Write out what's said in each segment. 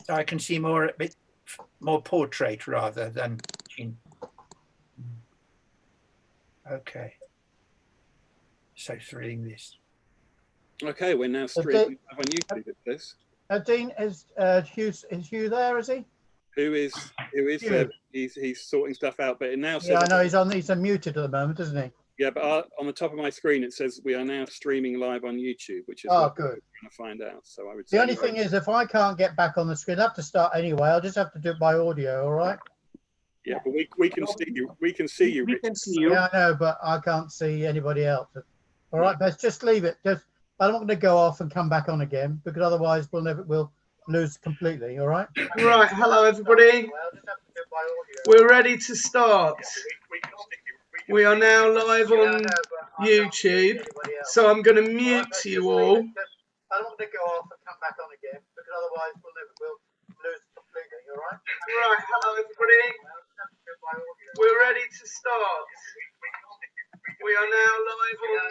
I can see more, a bit more portrait rather than. Okay. So thrilling this. Okay, we're now streaming live on YouTube. It says. Dean, is Hugh there? Is he? Who is there? He's sorting stuff out, but it now says. Yeah, I know he's unmuted at the moment, isn't he? Yeah, but on the top of my screen it says we are now streaming live on YouTube, which is good. We're trying to find out. So I would say the only thing is, if I can't get back on the screen, I have to start anyway. I'll just have to do it by audio. All right. Yeah, but we can see you. We can see you. We can see you. Yeah, I know, but I can't see anybody else. All right, let's just leave it. I'm not going to go off and come back on again because otherwise we'll lose completely. All right. Right. Hello, everybody. We're ready to start. We are now live on YouTube, so I'm going to mute you all. I don't want to go off and come back on again because otherwise we'll lose completely. All right. Right. Hello, everybody. We're ready to start. We are now live on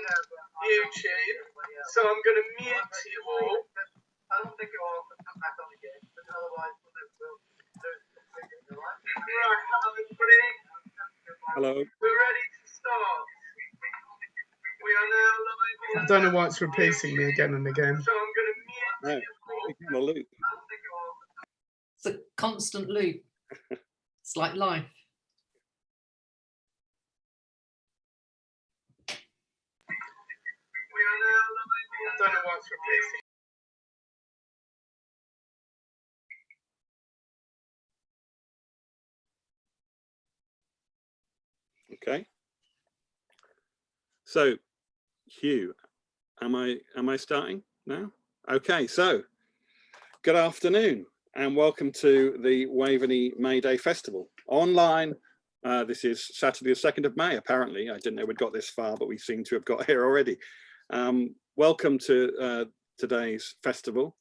YouTube, so I'm going to mute you all. I don't want to go off and come back on again because otherwise we'll lose completely. All right. Right. Hello, everybody. Hello. We're ready to start. We are now live on. I don't know why it's repeating me again and again. So I'm going to mute you all. A loop. It's a constant loop. It's like life. We are now live on. I don't know why it's repeating. Okay. So, Hugh, am I starting now? Okay. So, good afternoon and welcome to the Waveney May Day Festival online. This is Saturday the 2nd of May, apparently. I didn't know we'd got this far, but we seem to have got here already. Welcome to today's festival.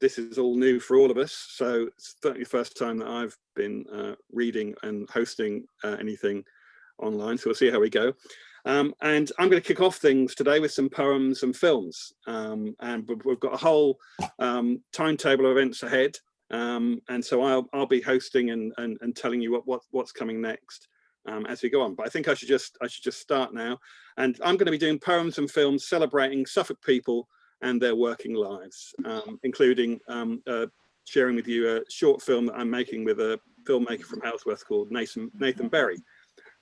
This is all new for all of us, so it's certainly the first time that I've been reading and hosting anything online, so we'll see how we go. And I'm going to kick off things today with some poems and films, and we've got a whole timetable of events ahead, and so I'll be hosting and telling you what's coming next as we go on. But I think I should just start now, and I'm going to be doing poems and films celebrating Suffolk people and their working lives, including sharing with you a short film that I'm making with a filmmaker from Ellsworth called Nathan Berry.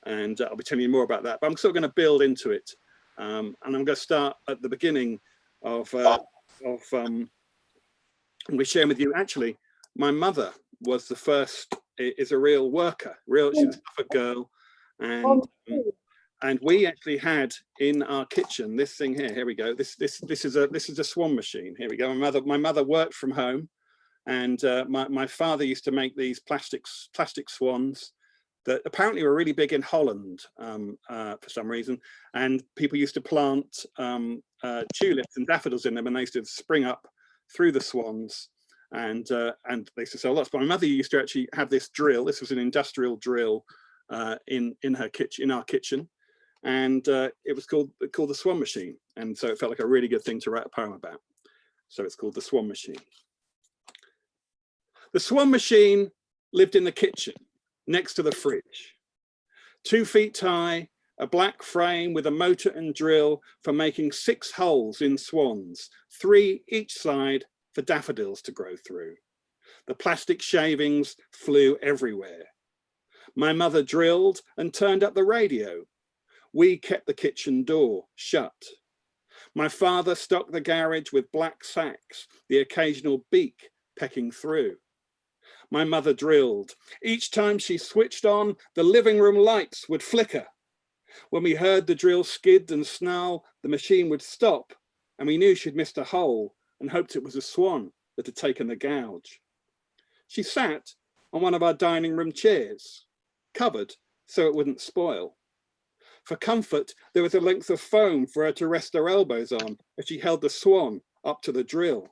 And I'll be telling you more about that, but I'm sort of going to build into it. And I'm going to start at the beginning of I'm going to share with you, actually, my mother was the first, is a real worker, she's a Suffolk girl. And we actually had in our kitchen this thing here we go. This is a swan machine. Here we go. My mother worked from home, and my father used to make these plastic swans that apparently were really big in Holland for some reason, and people used to plant tulips and daffodils in them, and they used to spring up through the swans, and they used to sell lots. But my mother used to actually have this drill. This was an industrial drill in her kitchen, in our kitchen, and it was called the Swan Machine, and so it felt like a really good thing to write a poem about. So it's called The Swan Machine. The Swan Machine lived in the kitchen next to the fridge, 2 feet high, a black frame with a motor and drill for making 6 holes in swans, 3 each side for daffodils to grow through. The plastic shavings flew everywhere. My mother drilled and turned up the radio. We kept the kitchen door shut. My father stocked the garage with black sacks, the occasional beak pecking through. My mother drilled. Each time she switched on, the living room lights would flicker. When we heard the drill skid and snarl, the machine would stop, and we knew she'd missed a hole and hoped it was a swan that had taken the gouge. She sat on one of our dining room chairs, covered so it wouldn't spoil. For comfort, there was a length of foam for her to rest her elbows on as she held the swan up to the drill.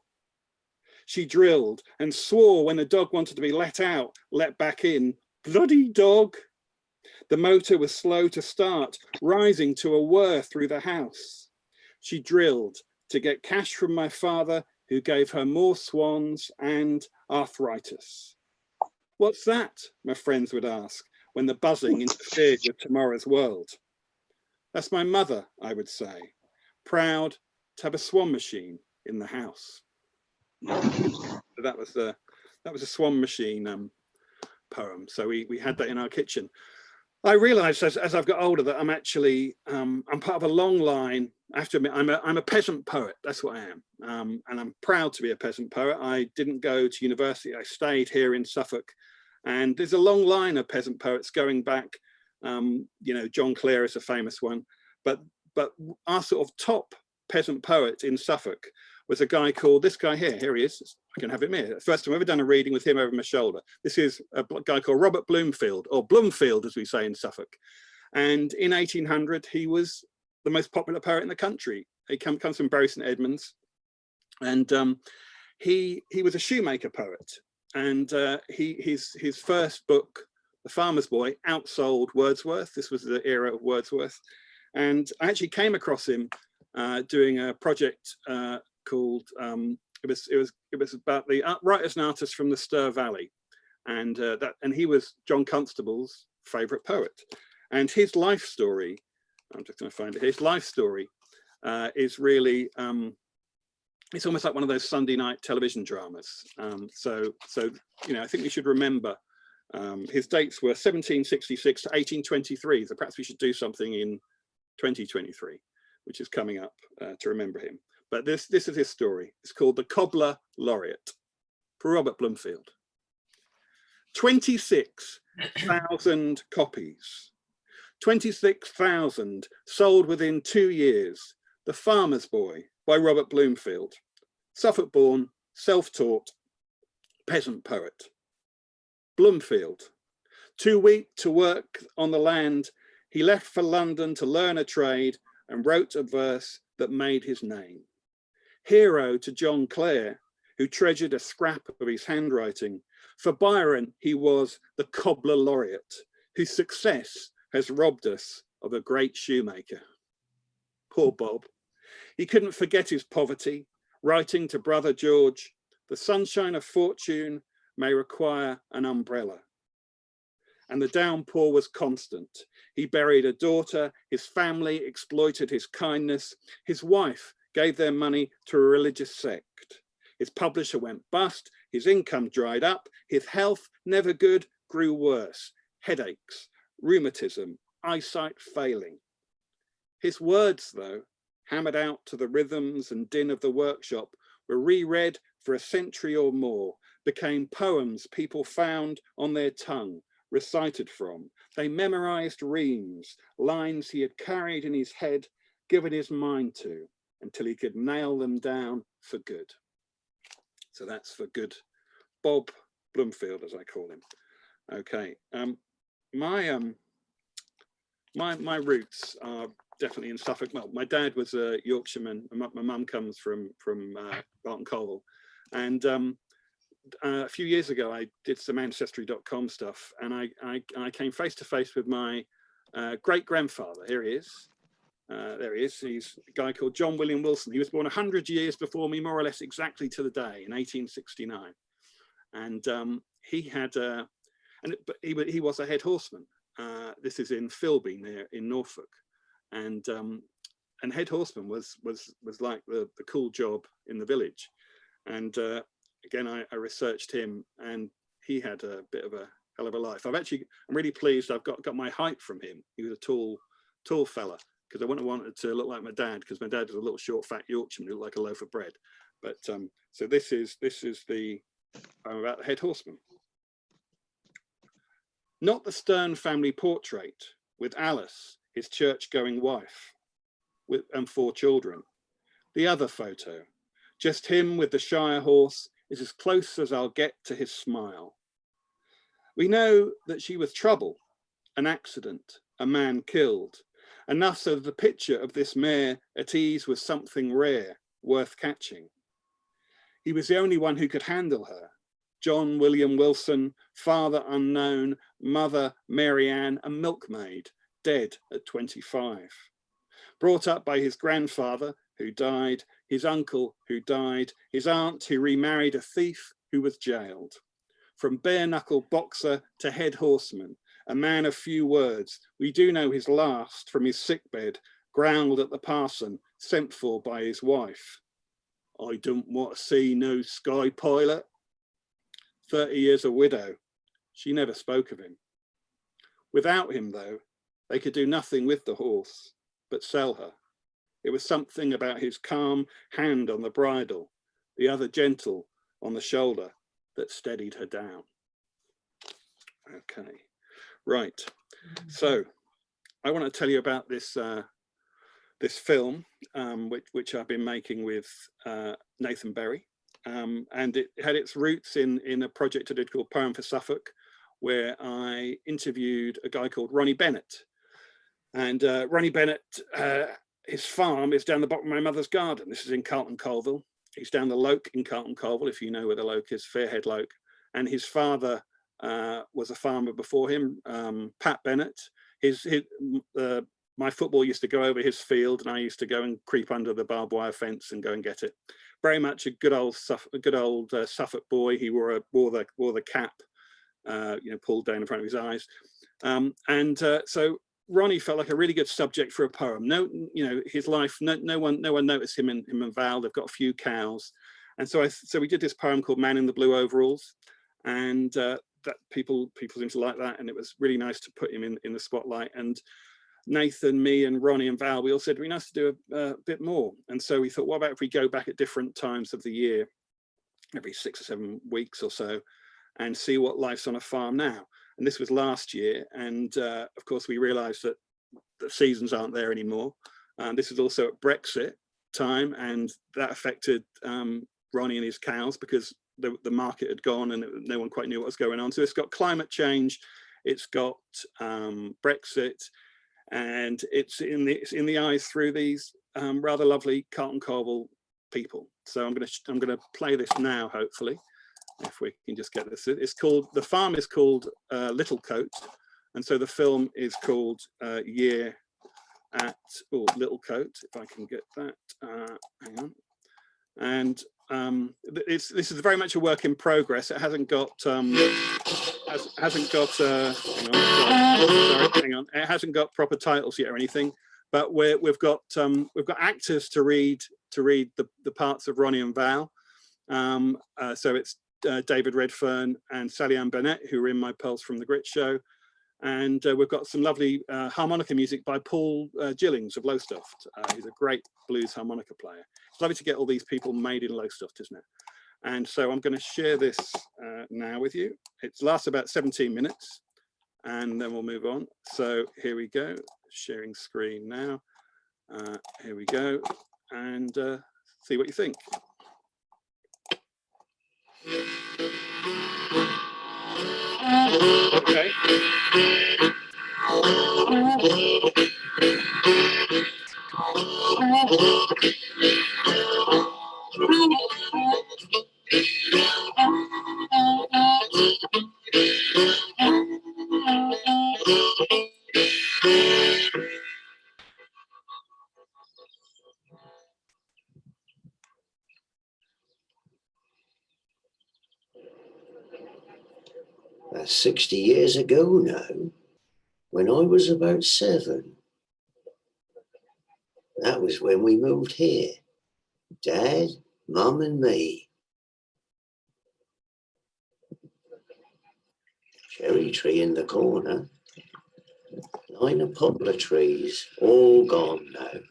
She drilled and swore when the dog wanted to be let out, let back in. Bloody dog. The motor was slow to start, rising to a whir through the house. She drilled to get cash from my father who gave her more swans and arthritis. What's that? My friends would ask when the buzzing interfered with tomorrow's world. That's my mother, I would say, proud to have a swan machine in the house. So that was a swan machine poem. So we had that in our kitchen. I realised as I've got older that I'm actually I'm part of a long line. I have to admit, I'm a peasant poet. That's what I am, and I'm proud to be a peasant poet. I didn't go to university. I stayed here in Suffolk, and there's a long line of peasant poets going back. You know, John Clare is a famous one, but our sort of top peasant poet in Suffolk was a guy called, this guy here. Here he is. I can have him here. First time I've ever done a reading with him over my shoulder. This is a guy called Robert Bloomfield, or Bloomfield as we say in Suffolk. And in 1800, he was the most popular poet in the country. He comes from Bury St Edmunds, and he was a shoemaker poet. And his first book, The Farmer's Boy, outsold Wordsworth. This was the era of Wordsworth. And I actually came across him doing a project called it was about the writers and artists from the Ster Valley, and he was John Constable's favourite poet. And his life story, I'm just going to find it. His life story is really it's almost like one of those Sunday night television dramas. So you know, I think we should remember his dates were 1766 to 1823. So perhaps we should do something in 2023, which is coming up, to remember him. But this is his story. It's called The Cobbler Laureate, for Robert Bloomfield. 26,000 copies. 26,000 sold within 2 years. The Farmer's Boy by Robert Bloomfield. Suffolk-born, self-taught, peasant poet. Bloomfield. Too weak to work on the land, he left for London to learn a trade and wrote a verse that made his name. Hero to John Clare, who treasured a scrap of his handwriting. For Byron, he was the Cobbler Laureate, whose success has robbed us of a great shoemaker. Poor Bob. He couldn't forget his poverty, writing to brother George, the sunshine of fortune may require an umbrella. And the downpour was constant. He buried a daughter, his family exploited his kindness, his wife gave their money to a religious sect. His publisher went bust, his income dried up, his health, never good, grew worse. Headaches, rheumatism, eyesight failing. His words, though, hammered out to the rhythms and din of the workshop, were reread for a century or more, became poems people found on their tongue, recited from. They memorized reams, lines he had carried in his head, given his mind to, until he could nail them down for good. So that's for good. Bob Bloomfield, as I call him. Okay, my roots are definitely in Suffolk. Well, my dad was a Yorkshireman. My mum comes from Barton Colville, and a few years ago I did some ancestry.com stuff, and I came face to face with my great grandfather. Here he is. There he is. He's a guy called John William Wilson. He was born 100 years before me, more or less exactly to the day, in 1869. And he had, but he was a head horseman. This is in Filby, near in Norfolk, and head horseman was like the cool job in the village. And again, I researched him, and he had a bit of a hell of a life. I'm really pleased. I've got my height from him. He was a tall fella, because I wouldn't have wanted to look like my dad, because my dad was a little short, fat Yorkshireman who looked like a loaf of bread. But so this is the about the head horseman. Not the stern family portrait with Alice, his church-going wife, and 4 children. The other photo, just him with the Shire horse, is as close as I'll get to his smile. We know that she was trouble, an accident, a man killed, enough so that the picture of this mare at ease was something rare, worth catching. He was the only one who could handle her. John William Wilson, father unknown, mother Mary Ann, a milkmaid, dead at 25. Brought up by his grandfather, who died, his uncle who died, his aunt who remarried a thief who was jailed. From bare-knuckle boxer to head horseman, a man of few words, we do know his last from his sickbed, growled at the parson, sent for by his wife. I don't want to see no sky pilot. 30 years a widow, she never spoke of him. Without him, though, they could do nothing with the horse, but sell her. It was something about his calm hand on the bridle, the other gentle on the shoulder, that steadied her down. Okay, right. So I want to tell you about this this film, which I've been making with Nathan Berry. And it had its roots in a project I did called Poem for Suffolk, where I interviewed a guy called Ronnie Bennett. And Ronnie Bennett, his farm is down the bottom of my mother's garden. This is in Carlton Colville. He's down the Loke in Carlton Colville, if you know where the Loke is, Fairhead Loke. And his father was a farmer before him, Pat Bennett. My football used to go over his field, and I used to go and creep under the barbed wire fence and go and get it. Very much a good old Suffolk boy. He wore the cap, pulled down in front of his eyes, so Ronnie felt like a really good subject for a poem. His life. No one noticed him and Val. They've got a few cows, and so we did this poem called "Man in the Blue Overalls," and that people seemed to like that, and it was really nice to put him in the spotlight. And Nathan, me, and Ronnie and Val, we all said it'd be nice to do a bit more. And so we thought, what about if we go back at different times of the year, every 6 or 7 weeks or so, and see what life's on a farm now. And this was last year. And of course, we realized that the seasons aren't there anymore. This is also at Brexit time, and that affected Ronnie and his cows because the market had gone and no one quite knew what was going on. So it's got climate change, it's got Brexit, and it's in the eyes through these rather lovely Carlton Colville people. So I'm gonna play this now, hopefully, if we can just get this. It's called, the farm is called Little Coat, and so the film is called Year at Little Coat, if I can get that. Hang on. And this is very much a work in progress. It hasn't got hang on. It hasn't got proper titles yet or anything, but we've got actors to read the parts of Ronnie and Val. So it's David Redfern and Sally Ann Burnett, who are in my Pearls from the Grit show. And we've got some lovely harmonica music by Paul Gillings of Lowestoft. He's a great blues harmonica player. It's lovely to get all these people made in Lowestoft, isn't it? And so I'm going to share this now with you. It lasts about 17 minutes, and then we'll move on. So here we go, sharing screen now. Here we go, and see what you think. Okay. That's 60 years ago now, when I was about 7. That was when we moved here. Dad, Mum and me. Cherry tree in the corner. Line of poplar trees, all gone now.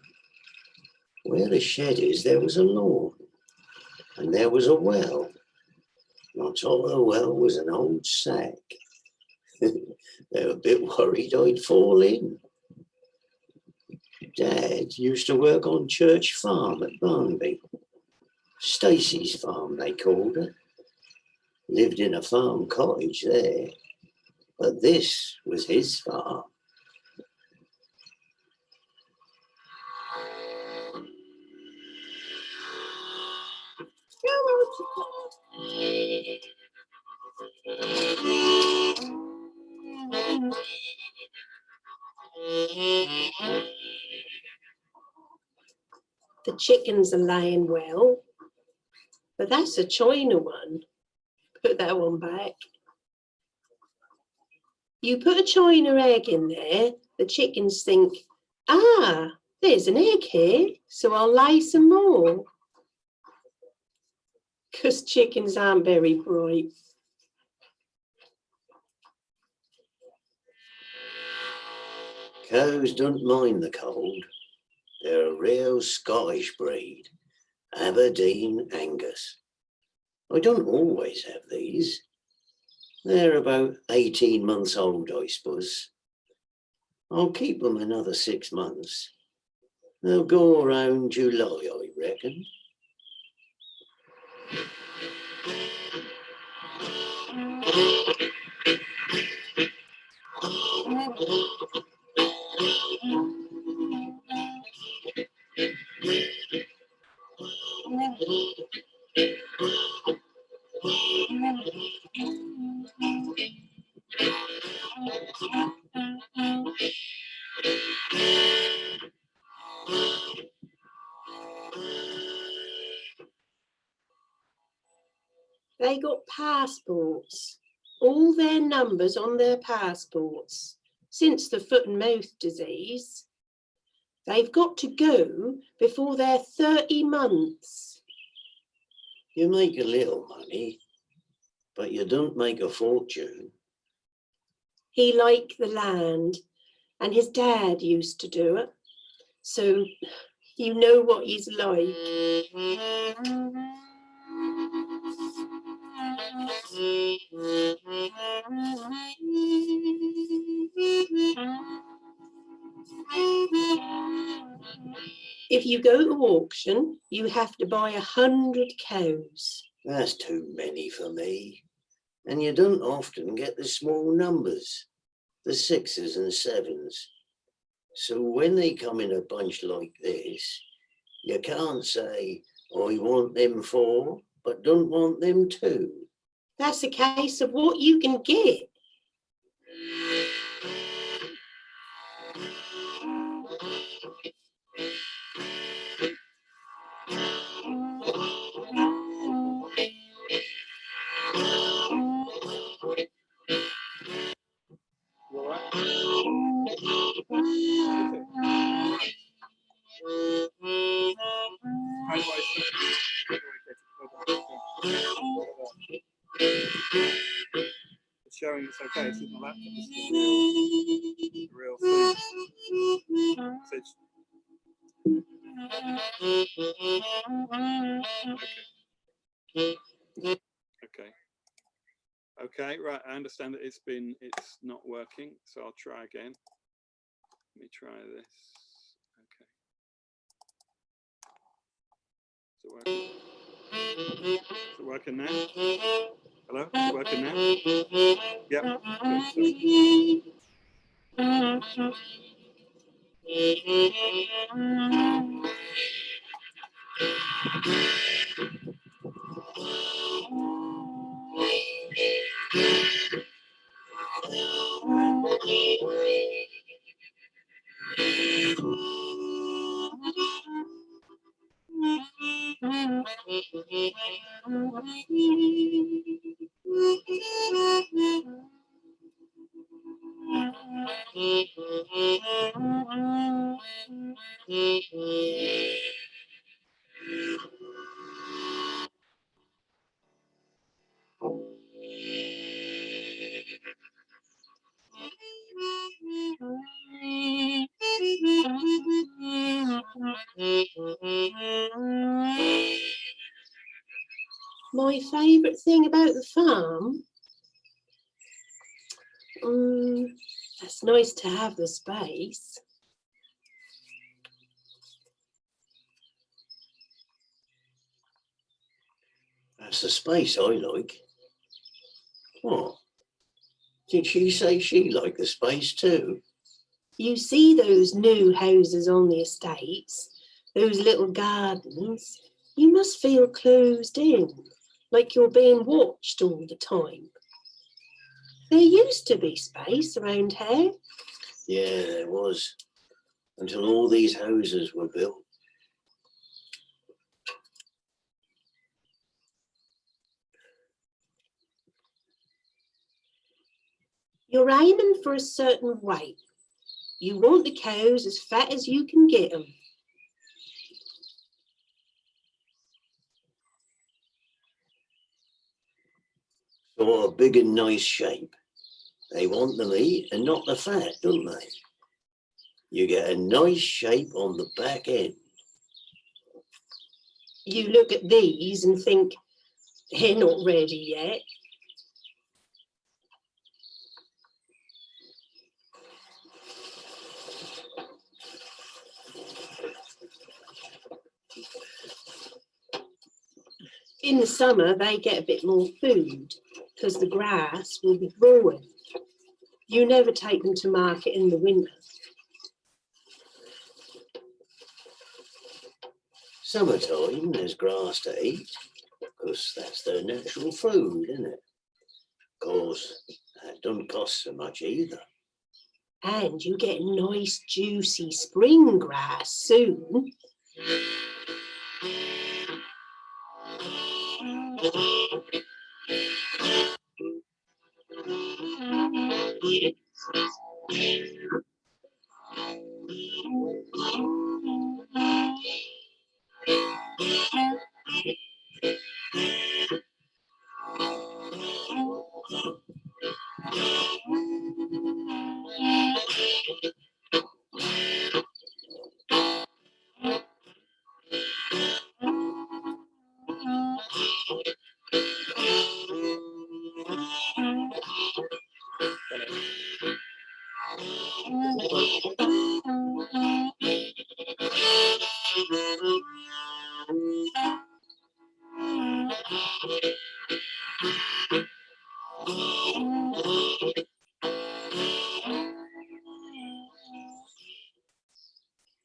Where the shed is, there was a lawn, and there was a well. On top of the well was an old sack. They were a bit worried I'd fall in. Dad used to work on Church Farm at Barnby. Stacey's farm, they called it. Lived in a farm cottage there, but this was his farm. The chickens are laying well, but that's a china one. Put that one back. You put a china egg in there, the chickens think, ah, there's an egg here, so I'll lay some more. Because chickens aren't very bright. Cows don't mind the cold. They're a real Scottish breed, Aberdeen Angus. I don't always have these. They're about 18 months old, I suppose. I'll keep them another 6 months. They'll go around July, I reckon. They got passports, all their numbers on their passports, since the foot and mouth disease. They've got to go before they're 30 months. You make a little money, but you don't make a fortune. He liked the land, and his dad used to do it. So you know what he's like. If you go to auction, you have to buy 100 cows. That's too many for me. And you don't often get the small numbers, the 6s and 7s. So when they come in a bunch like this, you can't say, I want them 4, but don't want them 2. That's a case of what you can get. It's showing it's okay. It's in the laptop. It's the real thing. So it's, okay. Okay, right. I understand that it's not working, so I'll try again. Let me try this. Okay. Is it working? Is it working now? Hello? Is it working now? Yep. My favourite thing about the farm, it's nice to have the space. That's the space I like. What? Did she say she liked the space too? You see those new houses on the estates, those little gardens, you must feel closed in, like you're being watched all the time. There used to be space around here. Yeah, there was. Until all these houses were built. You're aiming for a certain weight. You want the cows as fat as you can get them. Sort of big and nice shape. They want the meat and not the fat, don't they? You get a nice shape on the back end. You look at these and think, they're not ready yet. In the summer, they get a bit more food because the grass will be growing. You never take them to market in the winter. Summertime, there's grass to eat, because that's their natural food, isn't it? Of course, that doesn't cost so much either. And you get nice, juicy spring grass soon.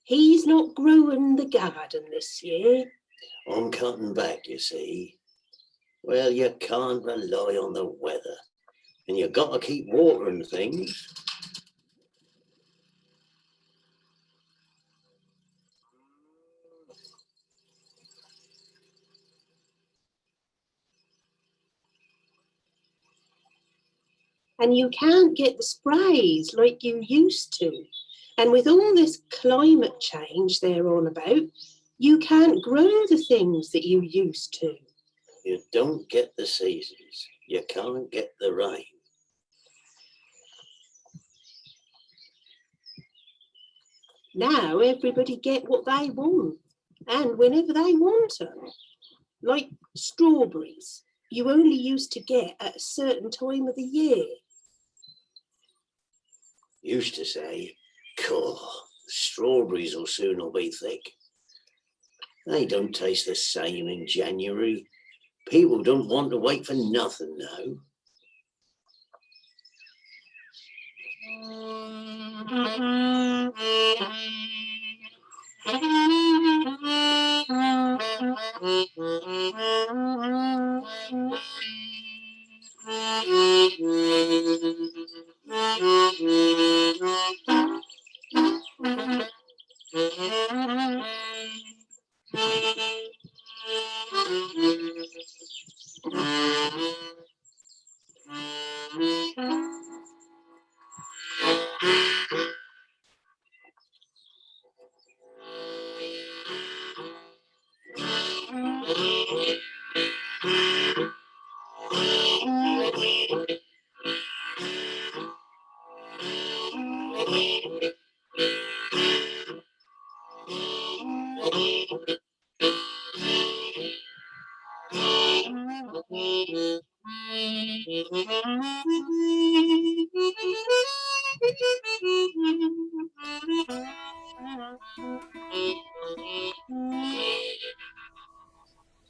He's not growing the garden this year. I'm cutting back, you see. Well, you can't rely on the weather, and you've got to keep watering things. And you can't get the sprays like you used to. And with all this climate change they're on about, you can't grow the things that you used to. You don't get the seasons. You can't get the rain. Now everybody get what they want, and whenever they want them. Like strawberries, you only used to get at a certain time of the year. Used to say, "Cool, strawberries will soon be thick." They don't taste the same in January. People don't want to wait for nothing now.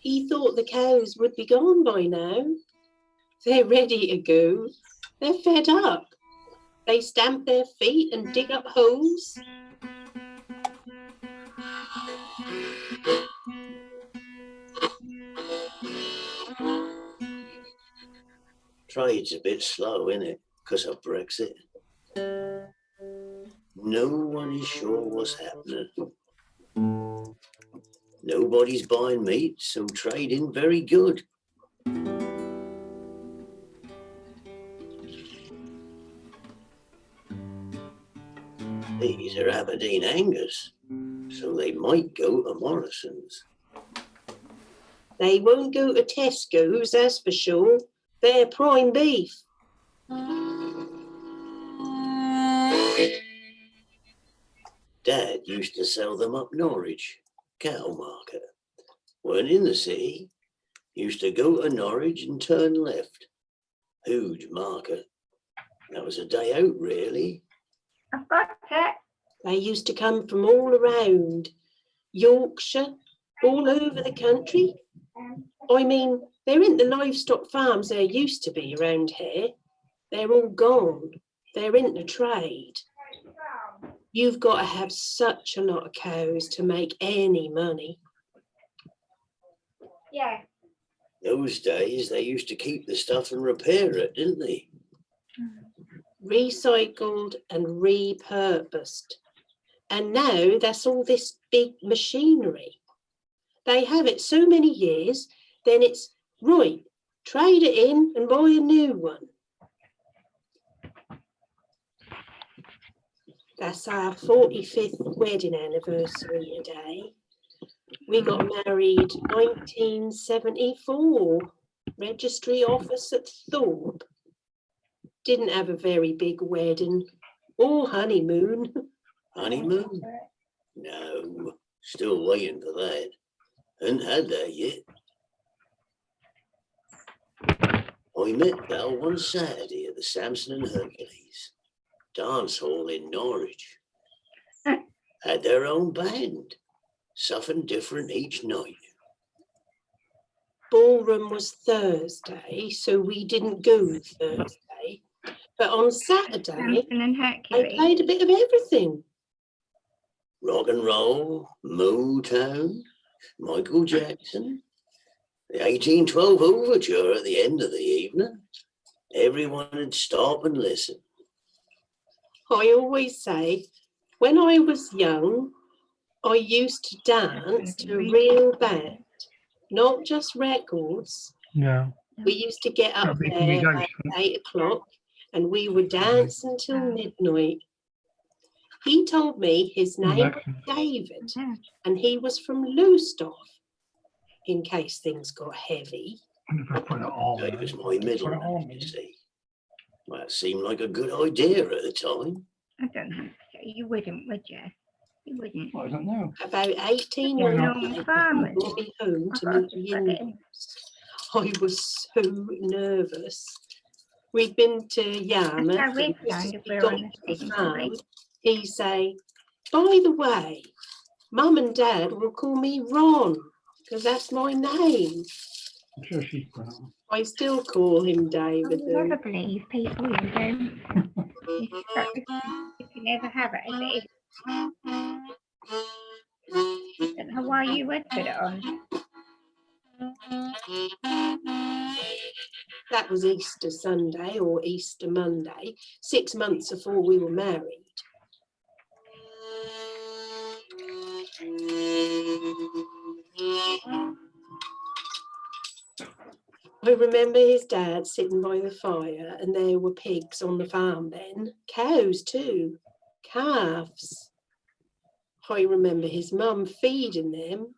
He thought the cows would be gone by now. They're ready to go. They're fed up. They stamp their feet and dig up holes. Trade's a bit slow, innit, because of Brexit. No one is sure what's happening. Nobody's buying meat, so trade isn't very good. These are Aberdeen Angus, so they might go to Morrison's. They won't go to Tesco's, that's for sure. They're prime beef. Dad used to sell them up Norwich, cattle market. Weren't in the city. Used to go to Norwich and turn left. Huge market. That was a day out, really. I've got it. They used to come from all around Yorkshire, all over the country. I mean, there ain't the livestock farms there used to be around here. They're all gone. There ain't the trade. You've got to have such a lot of cows to make any money. Yeah. Those days, they used to keep the stuff and repair it, didn't they? Recycled and repurposed. And now that's all this big machinery. They have it so many years, then it's right, trade it in and buy a new one. That's our 45th wedding anniversary today. We got married 1974, registry office at Thorpe. Didn't have a very big wedding or honeymoon. Honeymoon? No, still waiting for that. Hadn't had that yet. I met Val one Saturday at the Samson and Hercules dance hall in Norwich. Had their own band, something different each night. Ballroom was Thursday, so we didn't go Thursday. But on Saturday, Samson and they Hercules. played a bit of everything. Rock and roll, Motown, Michael Jackson, the 1812 overture at the end of the evening. Everyone would stop and listen. I always say, when I was young, I used to dance to a real band, not just records. No. We used to get up there at 8 o'clock and we would dance until midnight. He told me his name was David and he was from Lowestoft, in case things got heavy. David's my middle name, you see. Well, it seemed like a good idea at the time. I don't think so. You wouldn't, would you? You wouldn't. I don't know. About 18 You're months not later, farmers. he brought me home to I meet just the put it in. in-laws. I was so nervous. We'd been to Yarmouth. That's how we and sound if we we're got on to the the same farm. place. He'd say, by the way, Mum and Dad will call me Ron, because that's my name. I'm sure she's brown. I still call him Oh, David. you though. never believe people, you don't. If you never have it, as it is. I don't know why you would put it on. That was Easter Sunday or Easter Monday, 6 months before we were married. I remember his dad sitting by the fire and there were pigs on the farm then, cows too, calves. I remember his mum feeding them.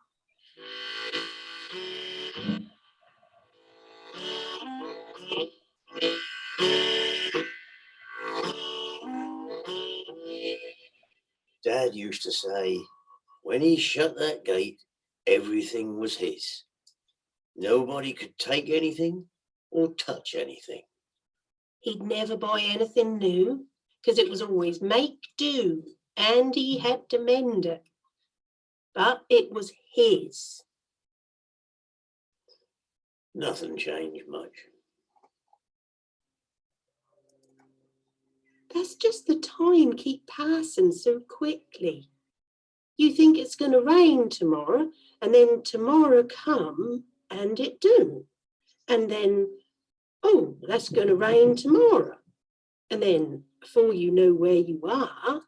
Dad used to say, when he shut that gate, everything was his. Nobody could take anything or touch anything. He'd never buy anything new because it was always make do and he had to mend it. But it was his. Nothing changed much. That's just the time keep passing so quickly. You think it's going to rain tomorrow and then tomorrow come and it don't. And then, oh, that's going to rain tomorrow. And then before you know where you are,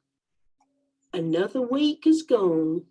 another week is gone.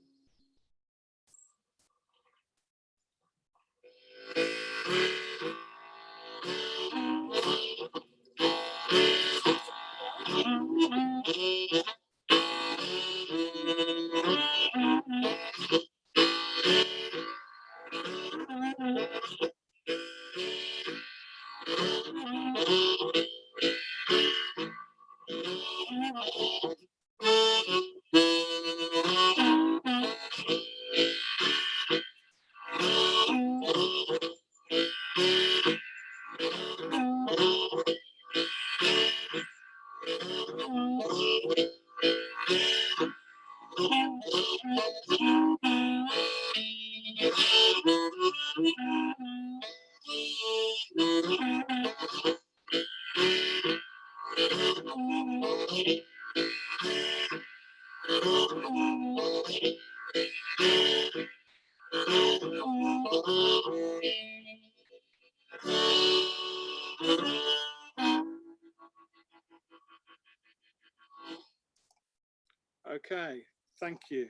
Okay, thank you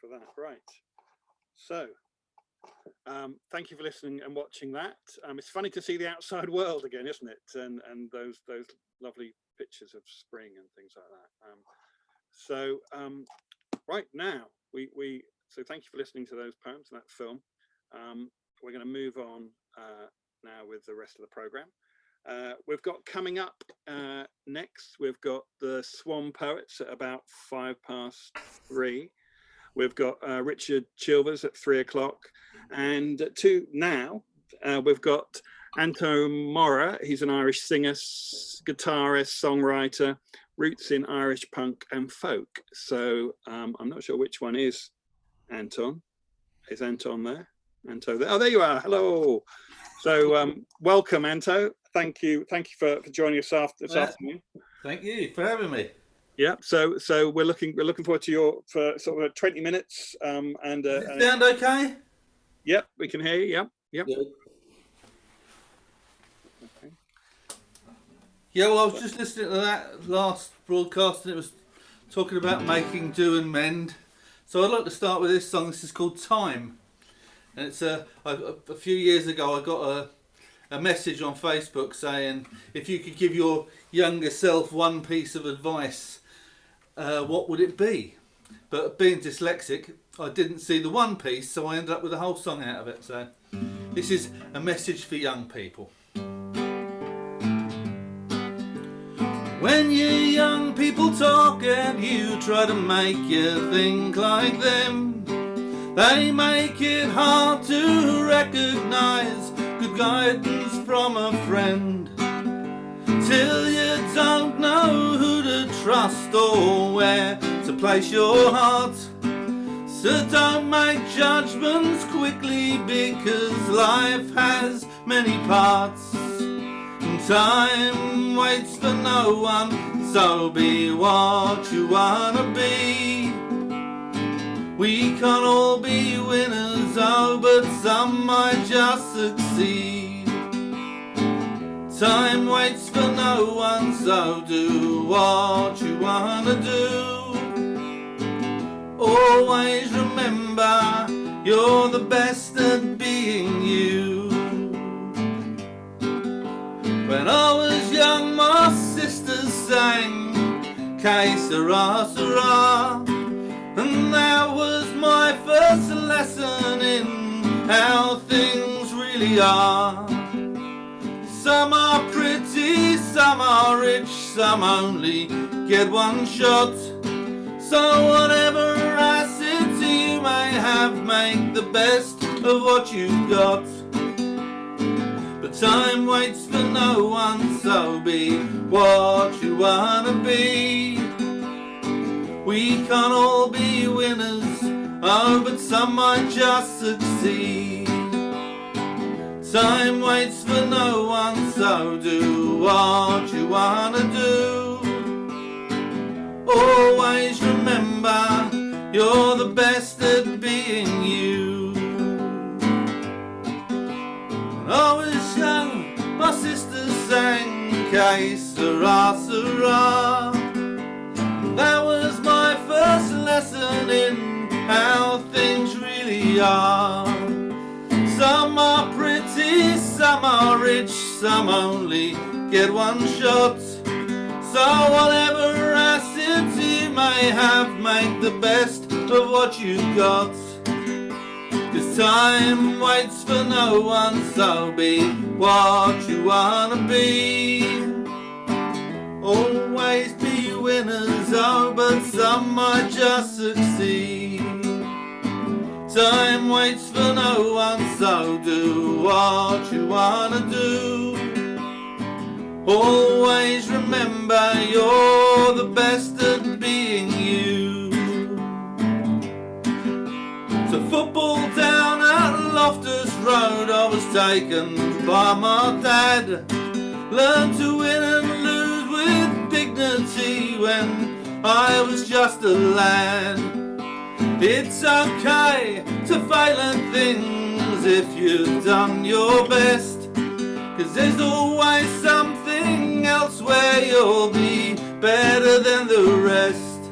for that. Right, so thank you for listening and watching that. It's funny to see the outside world again, isn't it? And those lovely pictures of spring and things like that. Right now so thank you for listening to those poems and that film. We're going to move on now with the rest of the program. We've got coming up next, we've got the Swan Poets at about 3:05. We've got Richard Chilvers at 3 o'clock, and now we've got Anto Mora. He's an Irish singer, guitarist, songwriter, roots in Irish punk and folk. So I'm not sure which one is Anton. Is Anton there? Anto there? Oh, there you are. Hello. So welcome, Anto. Thank you for joining us this afternoon. Thank you for having me. Yeah. So we're looking forward to for sort of 20 minutes. And sound okay? Yep, we can hear you. Yep. Good. Okay. Yeah. Well, I was just listening to that last broadcast, and it was talking about making do and mend. So I'd like to start with this song. This is called Time. And it's a few years ago I got a message on Facebook saying if you could give your younger self one piece of advice, what would it be? But being dyslexic, I didn't see the one piece, so I ended up with a whole song out of it. So this is a message for young people. When you young people talk and you try to make you think like them, they make it hard to recognise good guidance from a friend. Till you don't know who to trust or where to place your heart. So don't make judgments quickly, because life has many parts. And time waits for no one, so be what you wanna be. We can't all be winners, oh, but some might just succeed. Time waits for no one, so do what you wanna do. Always remember, you're the best at being you. When I was young, my sisters sang Que Sera, Sera. And that was my first lesson in how things really are. Some are pretty, some are rich, some only get one shot. So whatever assets you may have, make the best of what you've got. But time waits for no one, so be what you wanna be. We can't all be winners, oh, but some might just succeed. Time waits for no one, so do what you wanna do. Always remember, you're the best at being you. When I was young, my sister sang Que Sera, Sera. That was my first lesson in how things really are. Some are pretty, some are rich, some only get one shot. So whatever assets you may have, make the best of what you've got. 'Cause time waits for no one, so be what you wanna be. Always be winners, oh, but some might just succeed. Time waits for no one, so do what you wanna do. Always remember, you're the best at being you. So football down at Loftus Road, I was taken by my dad. Learned to win and lose with dignity when I was just a lad. It's okay to fail at things if you've done your best, 'cause there's always something else where you'll be better than the rest.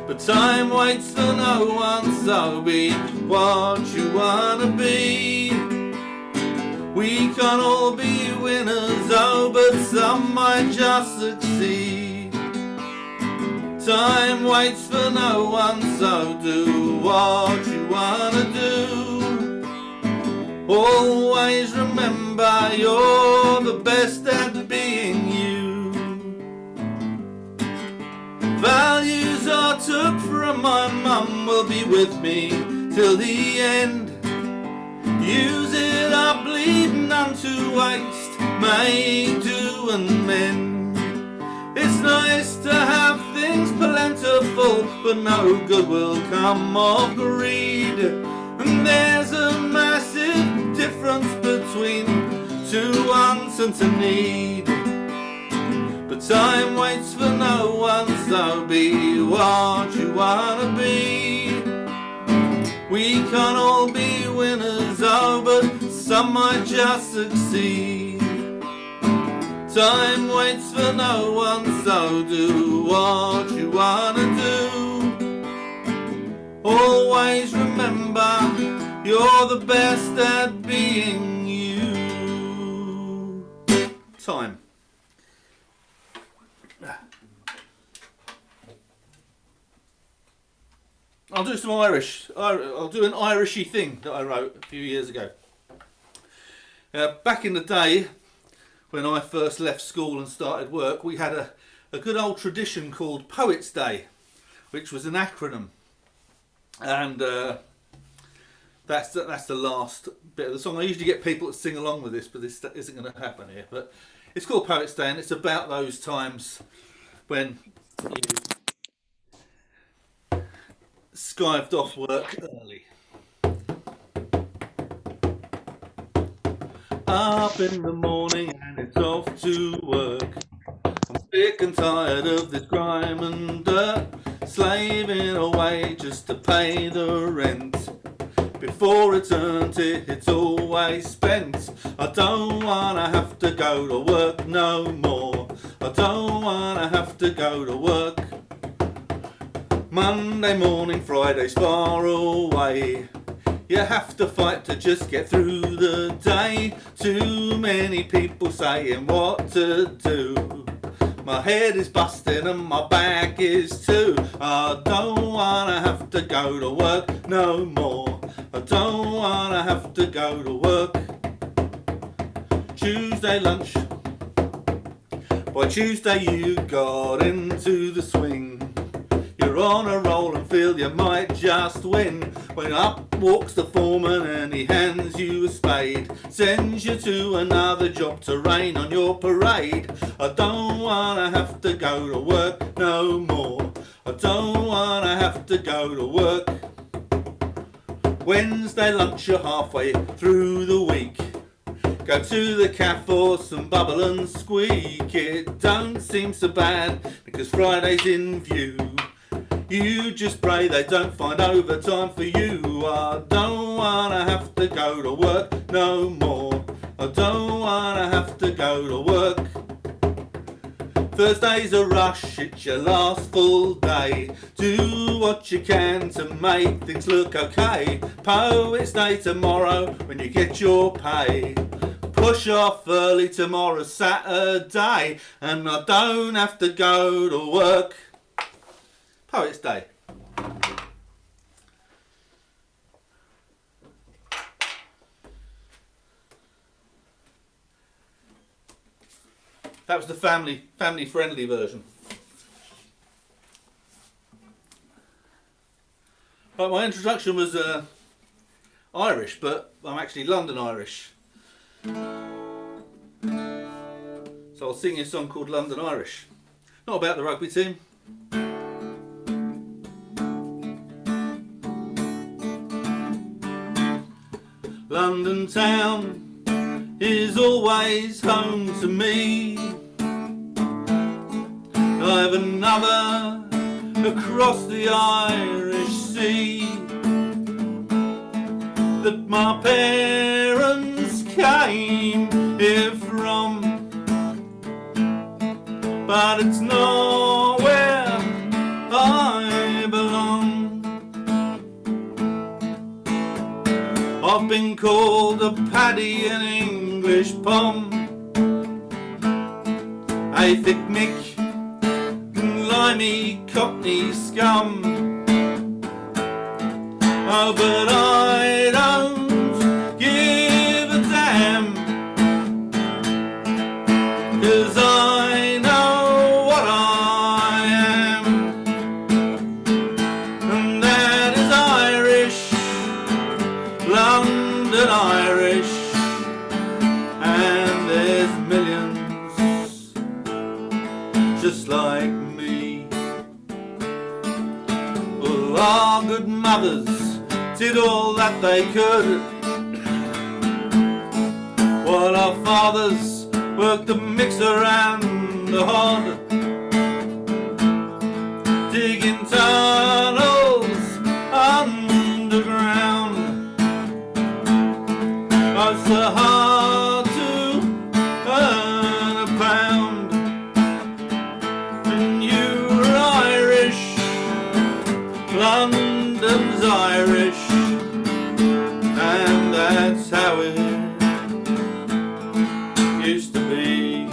But time waits for no one, so be what you wanna be. We can't all be winners, oh, but some might just succeed. Time waits for no one, so do what you wanna do. Always remember you're the best at being you. Values I took from my mum will be with me till the end. Use it up, leave none to waste, make do and mend. It's nice to have things plentiful, but no good will come of greed. And there's a massive difference between to want and to need. But time waits for no one, so be what you wanna be. We can't all be winners, oh, but some might just succeed. Time waits for no one, so do what you wanna do. Always remember you're the best at being you. Time. I'll do some Irish. I'll do an Irishy thing that I wrote a few years ago. Back in the day, when I first left school and started work, we had a good old tradition called Poets' Day, which was an acronym. And that's the last bit of the song. I usually get people to sing along with this, but this isn't going to happen here. But it's called Poets' Day, and it's about those times when you skived off work early. Up in the morning and it's off to work. I'm sick and tired of this grime and dirt, slaving away just to pay the rent. Before eternity it's always spent. I don't wanna have to go to work no more. I don't wanna have to go to work. Monday morning, Friday's far away. You have to fight to just get through the day. Too many people saying what to do. My head is busting and my back is too. I don't wanna have to go to work no more. I don't wanna have to go to work. Tuesday lunch. By Tuesday you got into the swing. You're on a roll and feel you might just win, when up walks the foreman and he hands you a spade, sends you to another job to rain on your parade. I don't wanna have to go to work no more. I don't wanna have to go to work. Wednesday lunch, you're halfway through the week. Go to the cafe for some bubble and squeak. It don't seem so bad because Friday's in view. You just pray they don't find overtime for you. I don't wanna have to go to work no more. I don't wanna have to go to work. Thursday's a rush, it's your last full day. Do what you can to make things look okay. Poets' Day tomorrow when you get your pay. Push off early, tomorrow's Saturday, and I don't have to go to work. Poets' Day. That was the family friendly version. But my introduction was Irish, but I'm actually London Irish. So I'll sing you a song called London Irish. Not about the rugby team. London town is always home to me. I've another across the Irish Sea that my parents came but it's not where I belong. I've been called a paddy, an English pom, a thick mick, limey cockney scum. Oh, but I don't give a damn, 'cause I know what I am, and that is Irish, London Irish, and there's millions just like me. Well, our good mothers did all that they could, while our fathers worked the mixer and the hod, digging tunnels underground. Oh, it's so hard to earn a pound, and you're Irish, London's Irish, and that's how it used to be.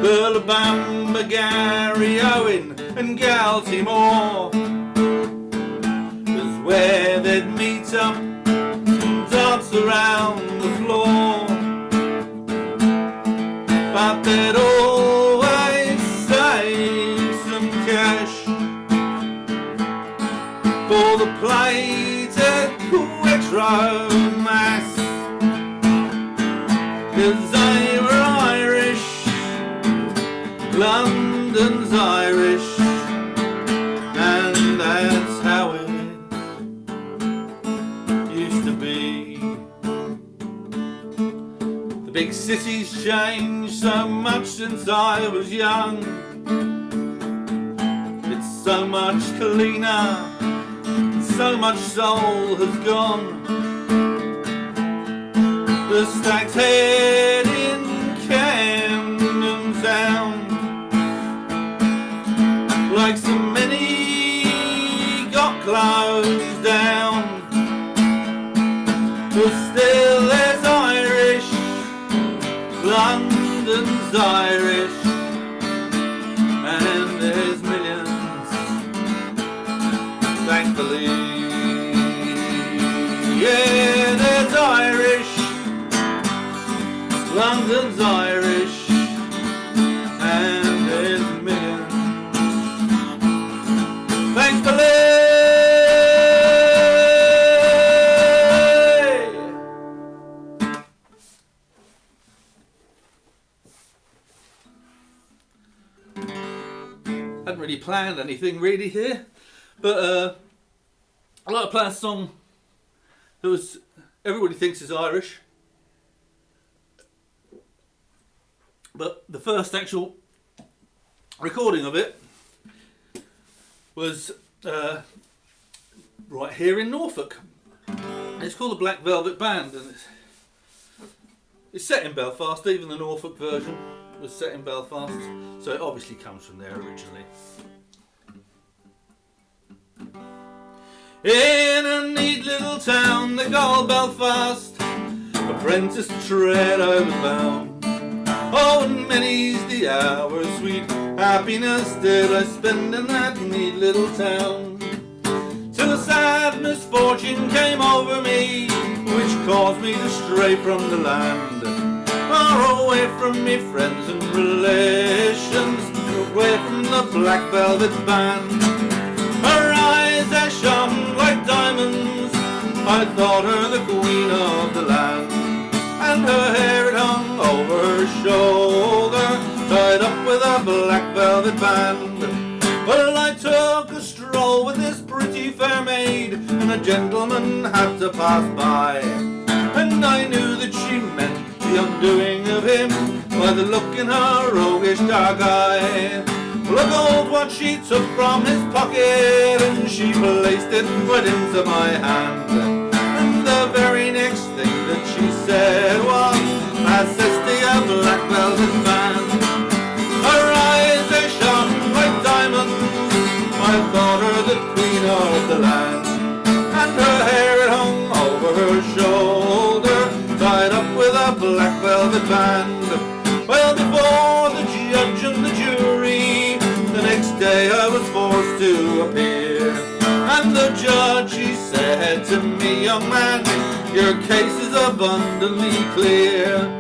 Burlabamba, Gary Owen and Galty Moore was where they'd meet up and dance around the floor, but they'd always save some cash for the plate at Quattro Mass, 'cause they were Irish, London's Irish, and that's how it used to be. The big city's changed so much since I was young. It's so much cleaner, so much soul has gone. The Stag's Head in Camden Town, like so many, got closed down. But still there's Irish, London's Irish, and there's millions, thankfully. Yeah, there's Irish, London's Irish, and there's millions, thankfully. Hadn't really planned anything really here, but I'd like to play a song that was everybody thinks is Irish, but the first actual recording of it was right here in Norfolk. It's called the Black Velvet Band, and it's set in Belfast. Even the Norfolk version was set in Belfast, so it obviously comes from there originally. In a neat little town they call Belfast, apprentice tread overbound. Oh, and many's the hour, sweet happiness did I spend in that neat little town, till a sad misfortune came over me, which caused me to stray from the land, far away from me friends and relations, away from the Black Velvet Band. Her eyes they shone like diamonds, I thought her the queen of the land, and her hair it hung over her shoulder, tied up with a black velvet band. Well, I took a stroll with this pretty fair maid, and a gentleman had to pass by, and I knew that she meant the undoing of him by the look in her roguish dark eye. Well, a gold watch she took from his pocket, and she placed it right into my hand, and the very next thing that she said was, I says to your Black Velvet Band, with a black velvet band. Well, before the judge and the jury, the next day I was forced to appear. And the judge, he said to me, young man, your case is abundantly clear.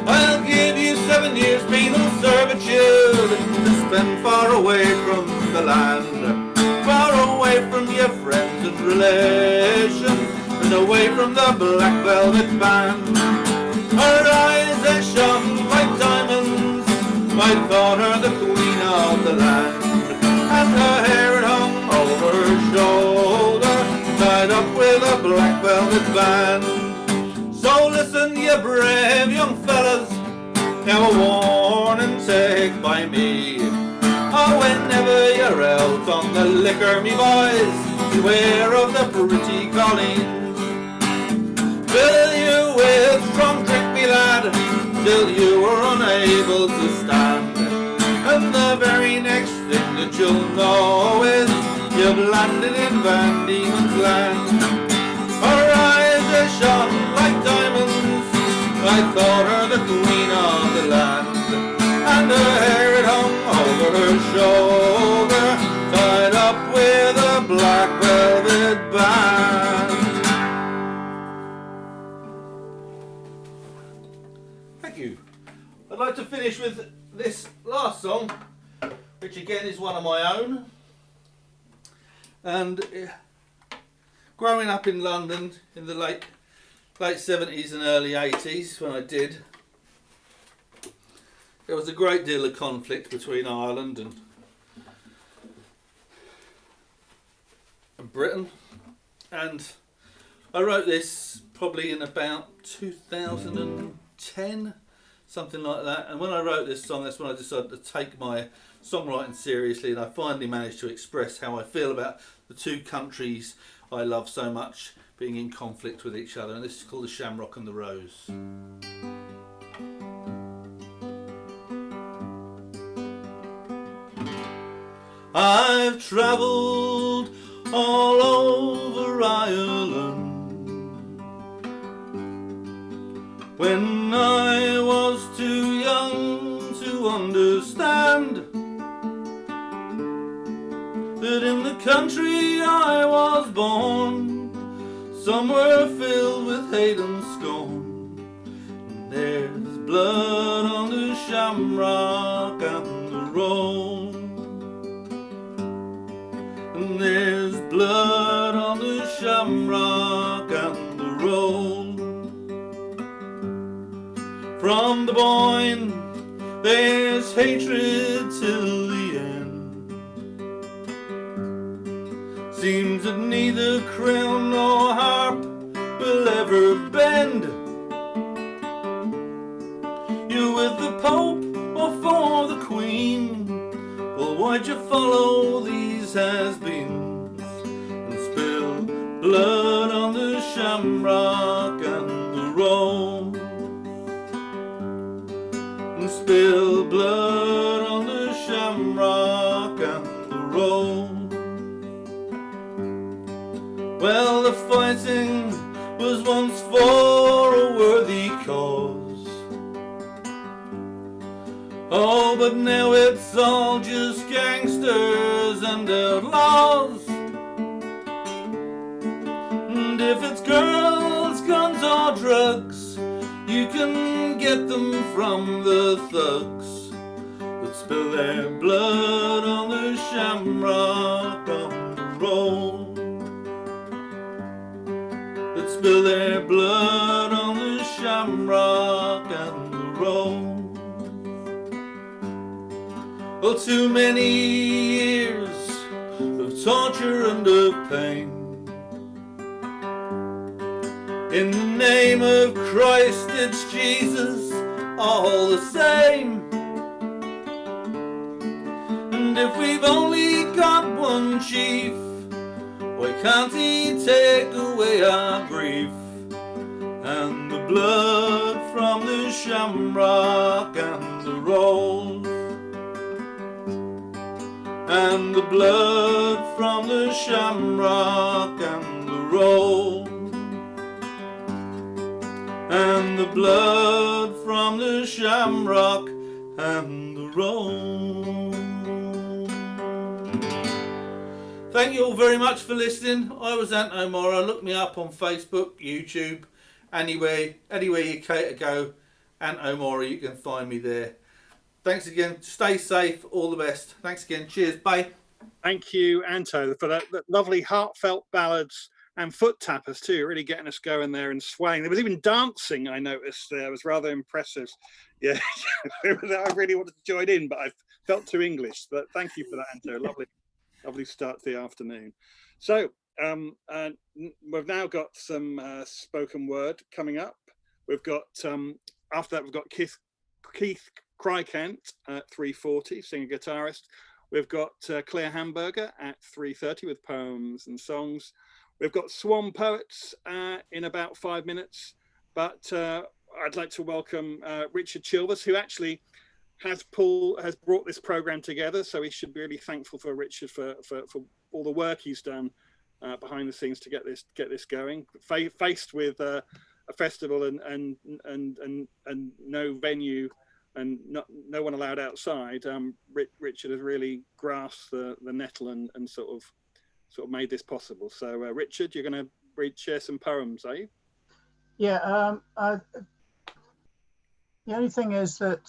I'll give you 7 years penal servitude to spend far away from the land, far away from your friends and relations, and away from the black velvet band. Her eyes they shone like diamonds, I thought her the queen of the land, and her hair it hung over her shoulder, tied up with a black velvet band. So listen, you brave young fellas, now a warning take by me. Oh, whenever you're out on the liquor, me boys, beware of the pretty colleens. Fill you with strong drink, me lad, till you are unable to stand. And the very next thing that you'll know is you've landed in Van Diemen's Land. Her eyes are shone like diamonds, I thought her the queen of the land, and her hair it hung over her shoulder, tied up with a black velvet band. Thank you. I'd like to finish with this last song, which again is one of my own. And growing up in London in the late 70s and early 80s, when I did, there was a great deal of conflict between Ireland and Britain, and I wrote this probably in about 2010, something like that. And when I wrote this song, that's when I decided to take my songwriting seriously, and I finally managed to express how I feel about the two countries I love so much being in conflict with each other. And this is called The Shamrock and the Rose. I've travelled all over Ireland when I was too young to understand that in the country I was born, some were filled with hate and scorn. And there's blood on the shamrock and the rose. And there's blood on the shamrock and the rose. From the Boyne there's hatred till the end. Seems that neither crown nor harp will ever bend. You're with the Pope or for the Queen? Well, why'd you follow these has-beens and spill blood on the shamrock and the rose? And spill blood on the shamrock and the rose. Well, the fighting was once for a worthy cause. Oh, but now it's all just gangsters and outlaws. And if it's girls, guns or drugs, you can get them from the thugs that spill their blood on the shamrock on the road. That spill their blood on the shamrock and the road. Well, too many years of torture and of pain. In the name of Christ, it's Jesus, all the same. And if we've only got one chief, why can't he take away our grief? And the blood from the shamrock and the rose. And the blood from the shamrock and the rose. And the the blood from the shamrock and the roan. Thank you all very much for listening. I was Ant O'Mara. Look me up on Facebook, YouTube, anywhere you care to go. Ant O'Mara, you can find me there. Thanks again. Stay safe. All the best. Thanks again. Cheers. Bye. Thank you, Anto, for that lovely heartfelt ballads and foot tappers too, really getting us going there and swaying. There was even dancing, I noticed there. It was rather impressive. Yeah, I really wanted to join in, but I felt too English. But thank you for that, Anto. Lovely start to the afternoon. So we've now got some spoken word coming up. We've got, after that, we've got Keith Crykent at 3:40, singer guitarist. We've got Claire Hamburger at 3:30 with poems and songs. We've got Swan Poets in about 5 minutes, but I'd like to welcome Richard Chilvers, who actually has brought this program together. So we should be really thankful for Richard for all the work he's done behind the scenes to get this going. Faced with a festival and no venue and no one allowed outside, Richard has really grasped the nettle and sort of made this possible. So Richard, you're going to share some poems, are you? Yeah. The only thing is that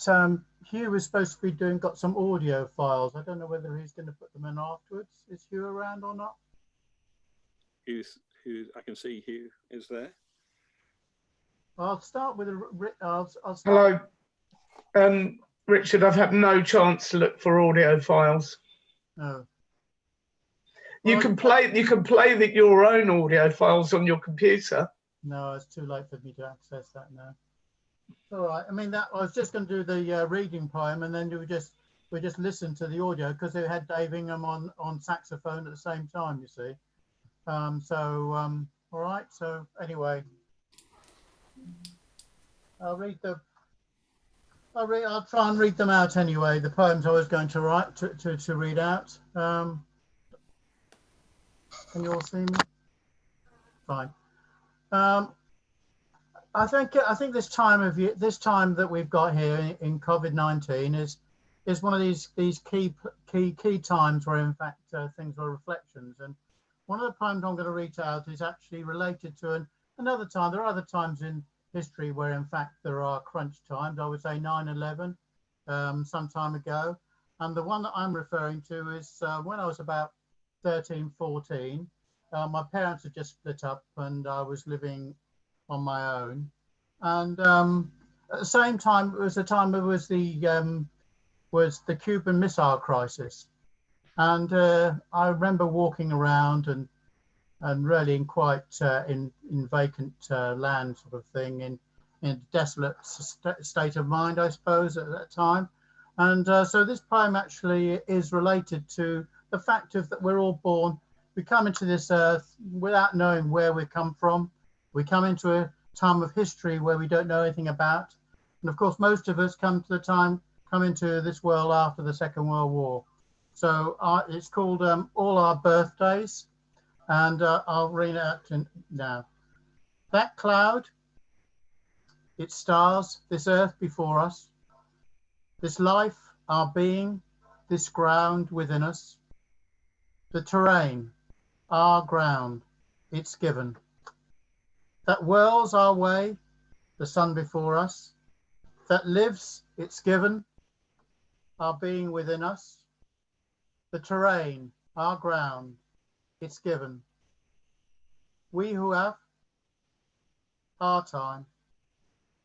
Hugh was supposed to be got some audio files. I don't know whether he's going to put them in afterwards. Is Hugh around or not? Who I can see Hugh is there. I'll start with I'll start. Hello, Richard. I've had no chance to look for audio files. No. You can play your own audio files on your computer. No, it's too late for me to access that now. All right. I mean, I was just going to do the reading poem, and then we just listen to the audio because they had Dave Ingham on saxophone at the same time. You see. All right. So anyway, I'll try and read them out anyway. The poems I was going to write to read out. Can you all see me? Fine. I think this time of year, this time that we've got here in COVID-19 is one of these key times where in fact things are reflections. And one of the poems I'm going to read out is actually related to another time. There are other times in history where in fact there are crunch times. I would say 9/11 some time ago. And the one that I'm referring to is when I was about 13, 14, my parents had just split up and I was living on my own. And at the same time, it was the time it was the Cuban Missile Crisis. And I remember walking around and really in quite in vacant land sort of thing, in a desolate state of mind, I suppose, at that time. And so this poem actually is related to the fact that we're all born, we come into this earth without knowing where we come from. We come into a time of history where we don't know anything about. And of course, most of us come into this world after the Second World War. So it's called All Our Birthdays. And I'll read it out now. That cloud, its stars, this earth before us, this life, our being, this ground within us, the terrain, our ground, it's given. That whirls our way, the sun before us, that lives, it's given, our being within us, the terrain, our ground, it's given. We who have our time,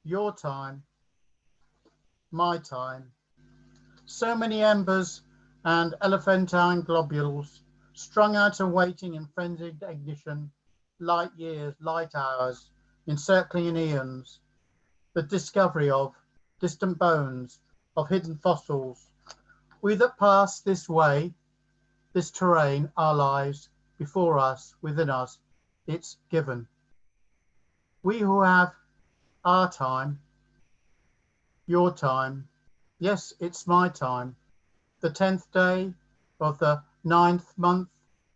your time, my time, so many embers and elephantine globules strung out and waiting in frenzied ignition, light years, light hours, encircling in eons, the discovery of distant bones, of hidden fossils. We that pass this way, this terrain, our lives, before us, within us, it's given. We who have our time, your time, yes, it's my time, the 10th day of the 9th month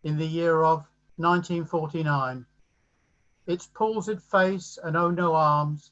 in the year of 1949. Its palsied face and oh no arms,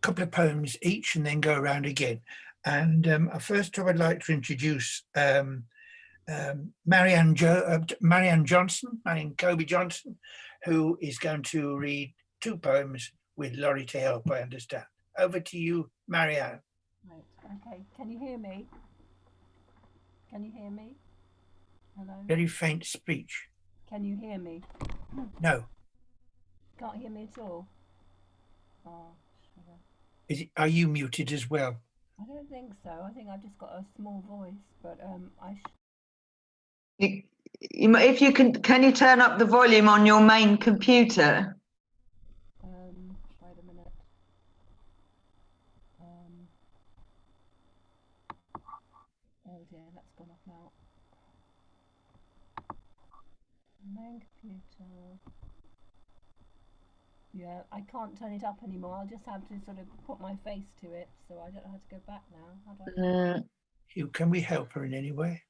couple of poems each and then go around again. And first I would like to introduce Marianne Kobe Johnson, who is going to read 2 poems with Laurie to help, I understand. Over to you, Marianne. Right, okay. Can you hear me? Can you hear me? Hello? Very faint speech. Can you hear me? No. Can't hear me at all? Oh, sugar. Are you muted as well? I don't think so. I think I've just got a small voice, but If you can you turn up the volume on your main computer? Wait a minute. Oh dear, that's gone off now. Main computer. Yeah, I can't turn it up anymore. I'll just have to sort of put my face to it, so I don't know how to go back now. How do I... Hugh, can we help her in any way?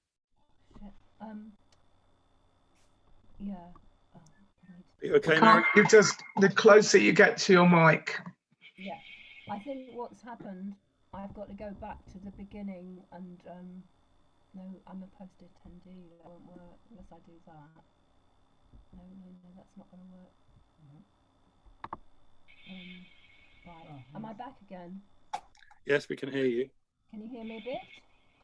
Yeah. You okay, Mary? You just, the closer you get to your mic. Yeah, I think what's happened, I've got to go back to the beginning and no, I'm a posted attendee. That won't work unless I do that. No, that's not going to work. Right, am I back again? Yes, we can hear you. Can you hear me a bit?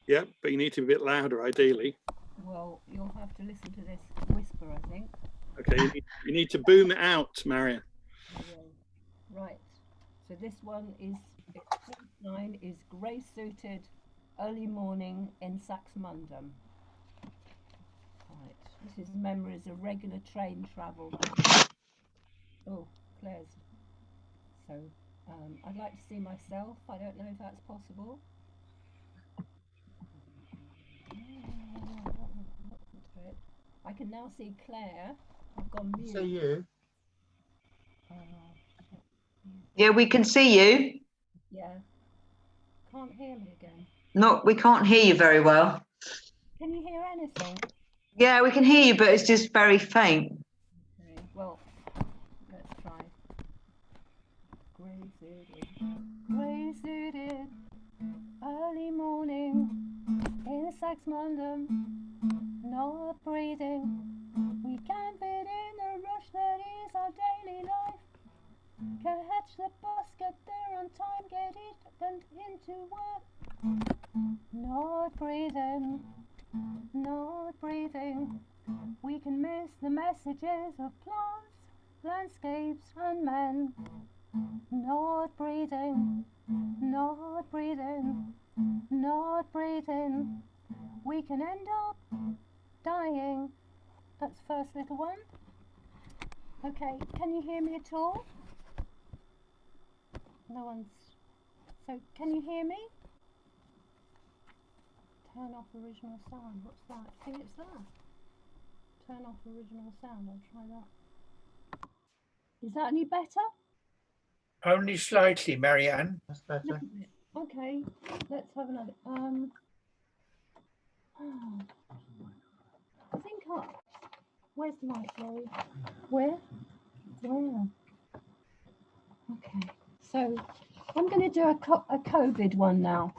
Yeah, but you need to be a bit louder, ideally. Well, you'll have to listen to this whisper, I think. Okay, you need to boom it out, Marianne. Right, so this one is, line is grey suited, early morning in Saxmundham. Right, this is memories of regular train travel. Oh, Claire's. So, I'd like to see myself. I don't know if that's possible. I can now see Claire. I've gone mute. See you. Yeah, we can see you. Yeah. Can't hear me again. No, we can't hear you very well. Can you hear anything? Yeah, we can hear you, but it's just very faint. Okay, well, let's try. Grey suited, early morning in Saxmundham, not breathing. We can fit in the rush that is our daily life. Catch the bus, get there on time, get it and into work. Not breathing, not breathing. We can miss the messages of plants, landscapes and men. Not breathing, not breathing, not breathing. We can end up dying. That's the first little one. Okay, can you hear me at all? No one's... So, can you hear me? Turn off original sound. What's that? I think it's that. Turn off original sound. I'll try that. Is that any better? Only slightly, Marianne. That's better. Okay, let's have another. I think where's the light, Laurie? Where? Okay, so I'm going to do a COVID one now,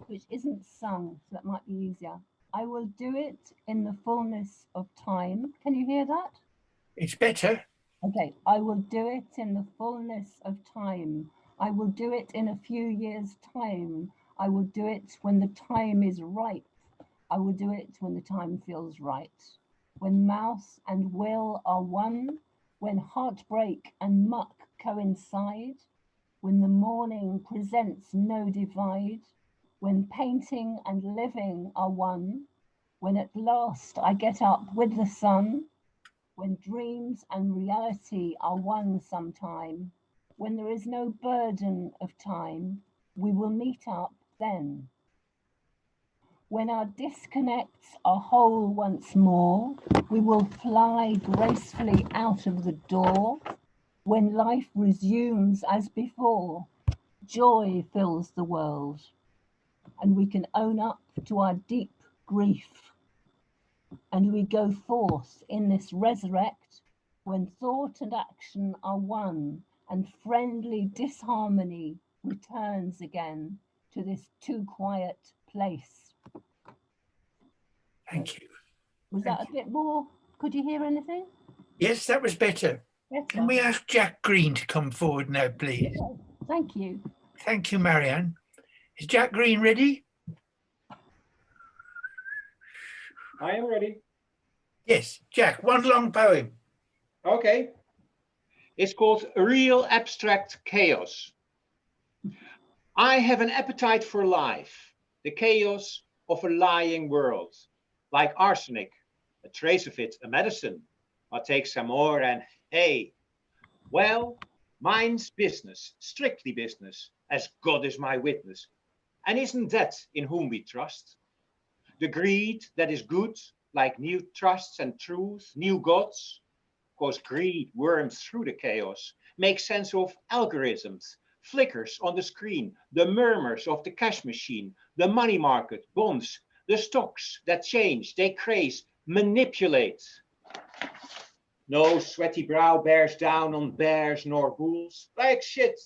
which isn't sung, so that might be easier. I will do it in the fullness of time. Can you hear that? It's better. Okay, I will do it in the fullness of time. I will do it in a few years' time. I will do it when the time is ripe. I will do it when the time feels right. When mouse and will are one, when heartbreak and muck coincide, when the morning presents no divide, when painting and living are one, when at last I get up with the sun, when dreams and reality are one sometime, when there is no burden of time, we will meet up then. When our disconnects are whole once more, we will fly gracefully out of the door. When life resumes as before, joy fills the world, and we can own up to our deep grief. And we go forth in this resurrect when thought and action are one, and friendly disharmony returns again to this too quiet place. Thank you. Was that a bit more? Could you hear anything? Yes, that was better. Can we ask Jack Green to come forward now, please? Thank you. Thank you, Marianne. Is Jack Green ready? I am ready. Yes, Jack, one long poem. Okay. It's called Real Abstract Chaos. I have an appetite for life, the chaos of a lying world. Like arsenic, a trace of it, a medicine. I'll take some more and hey, well, mine's business, strictly business, as God is my witness. And isn't that in whom we trust? The greed that is good, like new trusts and truth, new gods, cause greed worms through the chaos, makes sense of algorithms, flickers on the screen, the murmurs of the cash machine, the money market, bonds, the stocks that change, they craze, manipulate. No sweaty brow bears down on bears nor bulls, like shit.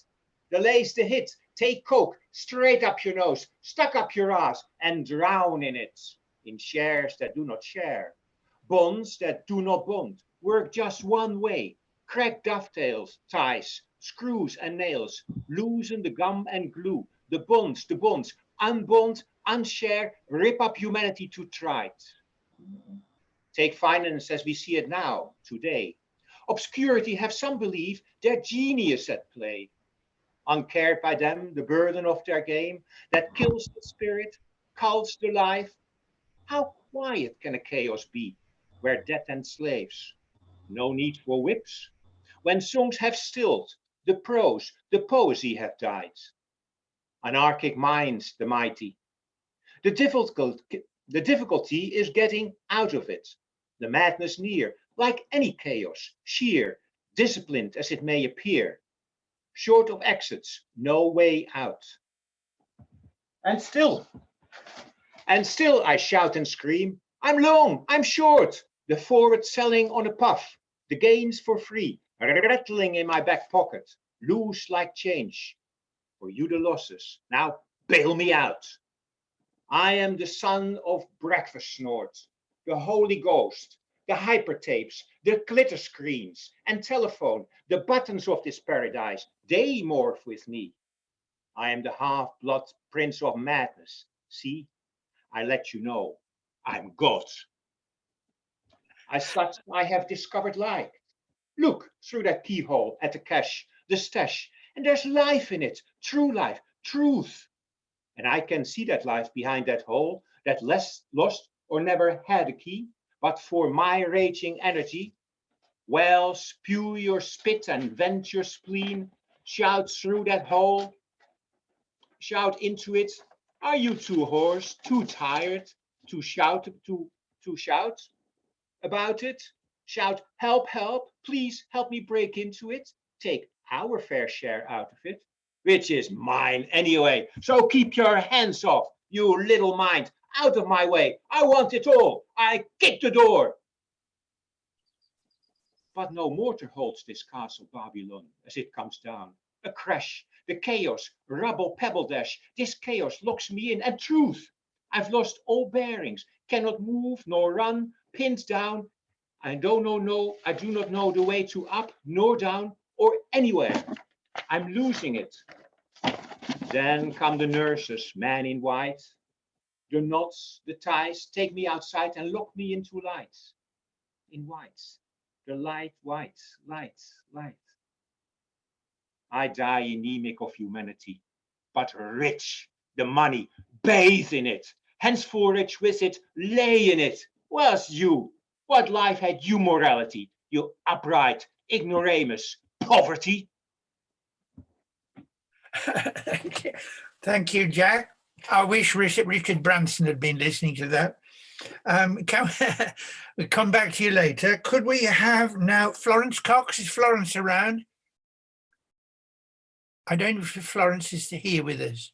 Delays the hit, take coke, straight up your nose, stuck up your ass, and drown in it, in shares that do not share. Bonds that do not bond, work just one way, crack dovetails, ties, screws and nails, loosen the gum and glue, the bonds, unbond, unshare, rip up humanity to try it. Take finance as we see it now, today. Obscurity have some believe their genius at play. Uncared by them, the burden of their game that kills the spirit, culls the life. How quiet can a chaos be where death enslaves? No need for whips. When songs have stilled, the prose, the poesy have died. Anarchic minds, the mighty. The difficulty is getting out of it. The madness near, like any chaos, sheer, disciplined as it may appear. Short of exits, no way out. And still I shout and scream, I'm long, I'm short. The forward selling on a puff, the gains for free, rattling in my back pocket, loose like change. For you the losses, now bail me out. I am the son of breakfast snort, the Holy Ghost, the hypertapes, the glitter screens and telephone, the buttons of this paradise, they morph with me. I am the half-blood prince of madness. See, I let you know, I'm God. As such, I have discovered light. Look through that keyhole at the cache, the stash, and there's life in it, true life, truth. And I can see that life behind that hole, that lost or never had a key, but for my raging energy. Well, spew your spit and vent your spleen, shout through that hole, shout into it. Are you too hoarse, too tired to shout about it? Shout, help, help, please help me break into it. Take our fair share out of it, which is mine anyway. So keep your hands off, you little mind, out of my way. I want it all. I kick the door. But no mortar holds this castle Babylon as it comes down. A crash, the chaos, rubble, pebble dash. This chaos locks me in, and truth, I've lost all bearings, cannot move nor run, pinned down. I do not know the way to up nor down or anywhere. I'm losing it. Then come the nurses, man in white. The knots, the ties, take me outside and lock me into light. In white, the light, white, light, light. I die anemic of humanity, but rich, the money, bathe in it. Henceforth rich with it, lay in it. Where's you? What life had you morality, you upright ignoramus, poverty? Thank you, Jack. I wish Richard Branson had been listening to that. We'll come back to you later. Could we have now Florence Cox? Is Florence around? I don't know if Florence is here with us.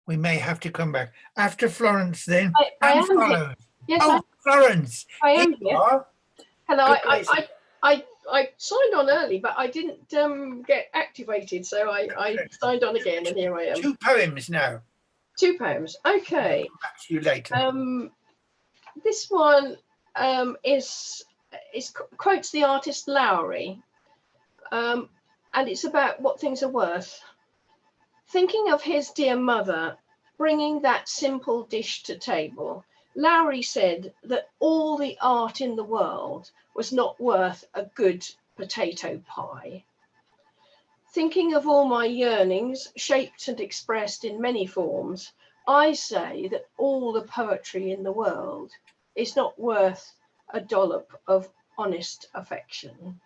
We may have to come back. After Florence then, I and am follow. here. Yes, Florence. I am here. Hello, I signed on early, but I didn't get activated, so I signed on again, and here I am. 2 poems now. 2 poems. Okay. I'll come back to you later. This one quotes the artist Lowry, and it's about what things are worth. Thinking of his dear mother bringing that simple dish to table, Lowry said that all the art in the world was not worth a good potato pie. Thinking of all my yearnings, shaped and expressed in many forms, I say that all the poetry in the world is not worth a dollop of honest affection.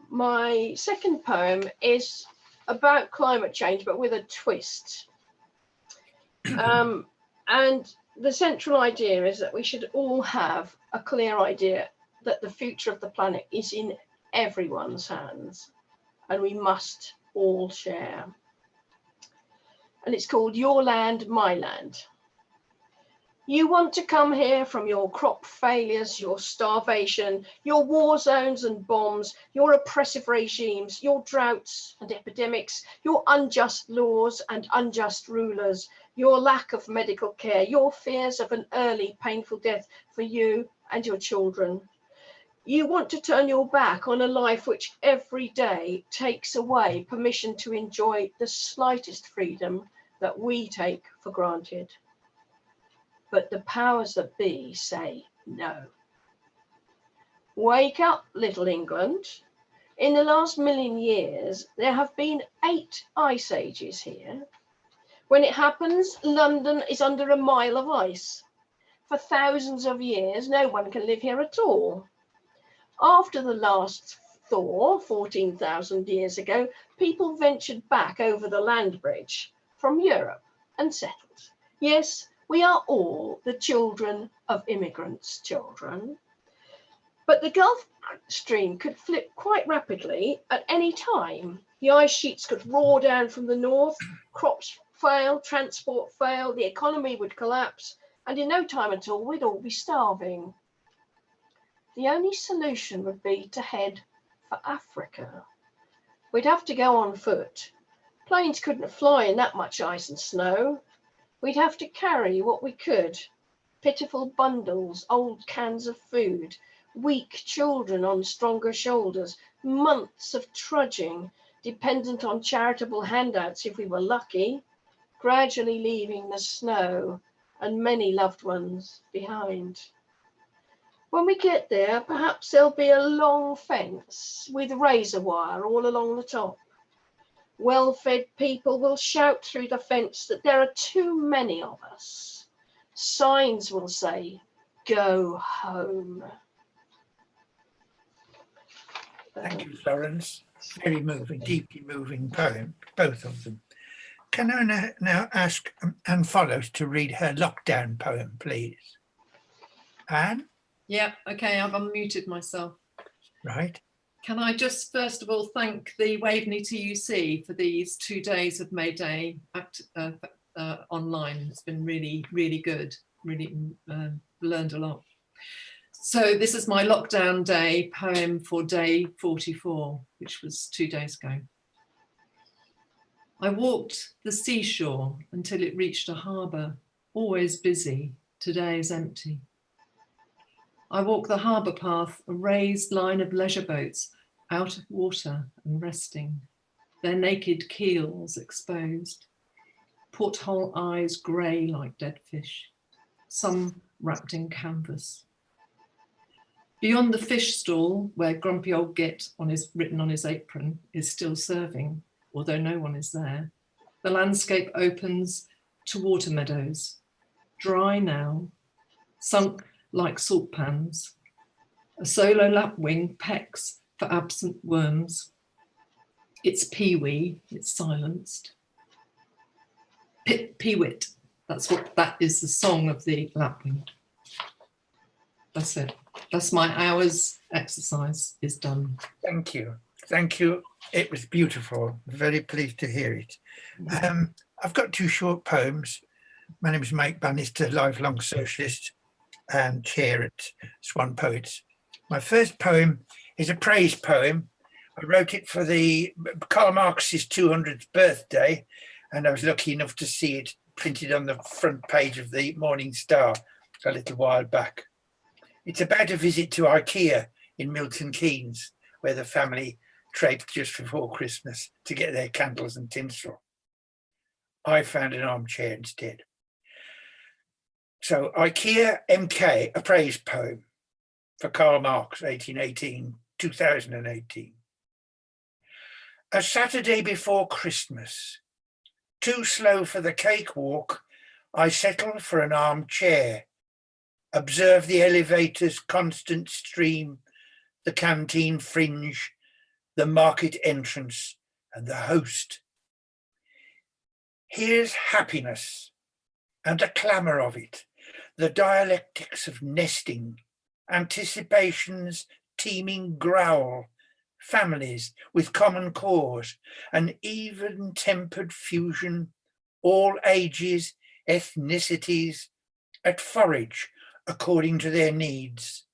My second poem is about climate change, but with a twist. And the central idea is that we should all have a clear idea that the future of the planet is in everyone's hands, and we must all share. And it's called Your Land, My Land. You want to come here from your crop failures, your starvation, your war zones and bombs, your oppressive regimes, your droughts and epidemics, your unjust laws and unjust rulers, your lack of medical care, your fears of an early painful death for you and your children. You want to turn your back on a life which every day takes away permission to enjoy the slightest freedom that we take for granted. But the powers that be say no. Wake up, little England. In the last million years, there have been 8 ice ages here. When it happens, London is under a mile of ice. For thousands of years, no one can live here at all. After the last thaw, 14,000 years ago, people ventured back over the land bridge from Europe and settled. Yes, we are all the children of immigrants' children. But the Gulf Stream could flip quite rapidly at any time. The ice sheets could roar down from the north, crops fail, transport fail, the economy would collapse, and in no time at all, we'd all be starving. The only solution would be to head for Africa. We'd have to go on foot. Planes couldn't fly in that much ice and snow. We'd have to carry what we could, pitiful bundles, old cans of food, weak children on stronger shoulders, months of trudging, dependent on charitable handouts if we were lucky, gradually leaving the snow and many loved ones behind. When we get there, perhaps there'll be a long fence with razor wire all along the top. Well-fed people will shout through the fence that there are too many of us. Signs will say, "Go home." Thank you, Florence. Very moving, deeply moving poem, both of them. Can I now ask Anne Follows to read her lockdown poem, please? Anne? Yeah, okay, I've unmuted myself. Right. Can I just first of all thank the Waveney TUC for these 2 days of May Day online. It's been really, really good, really learned a lot. So this is my lockdown day poem for day 44, which was 2 days ago. I walked the seashore until it reached a harbour, always busy, today is empty. I walk the harbour path, a raised line of leisure boats out of water and resting, their naked keels exposed, porthole eyes grey like dead fish, some wrapped in canvas. Beyond the fish stall, where grumpy old Git, written on his apron, is still serving, although no one is there, the landscape opens to water meadows, dry now, sunk like salt pans. A solo lapwing pecks for absent worms. It's peewee, it's silenced. Peewit, that is the song of the lapwing. That's it. That's my hour's exercise is done. Thank you. Thank you. It was beautiful. Very pleased to hear it. I've got 2 short poems. My name is Mike Bannister, lifelong socialist and chair at Swan Poets. My first poem is a praise poem. I wrote it for the Karl Marx's 200th birthday, and I was lucky enough to see it printed on the front page of the Morning Star a little while back. It's about a visit to IKEA in Milton Keynes, where the family traipsed just before Christmas to get their candles and tinsel. I found an armchair instead. So IKEA MK, a praise poem for Karl Marx, 1818, 2018. A Saturday before Christmas, too slow for the cakewalk, I settle for an armchair, observe the elevator's constant stream, the canteen fringe, the market entrance, and the host. Here's happiness and the clamour of it, the dialectics of nesting, anticipation's teeming growl, families with common cause, an even-tempered fusion, all ages, ethnicities, at forage according to their needs.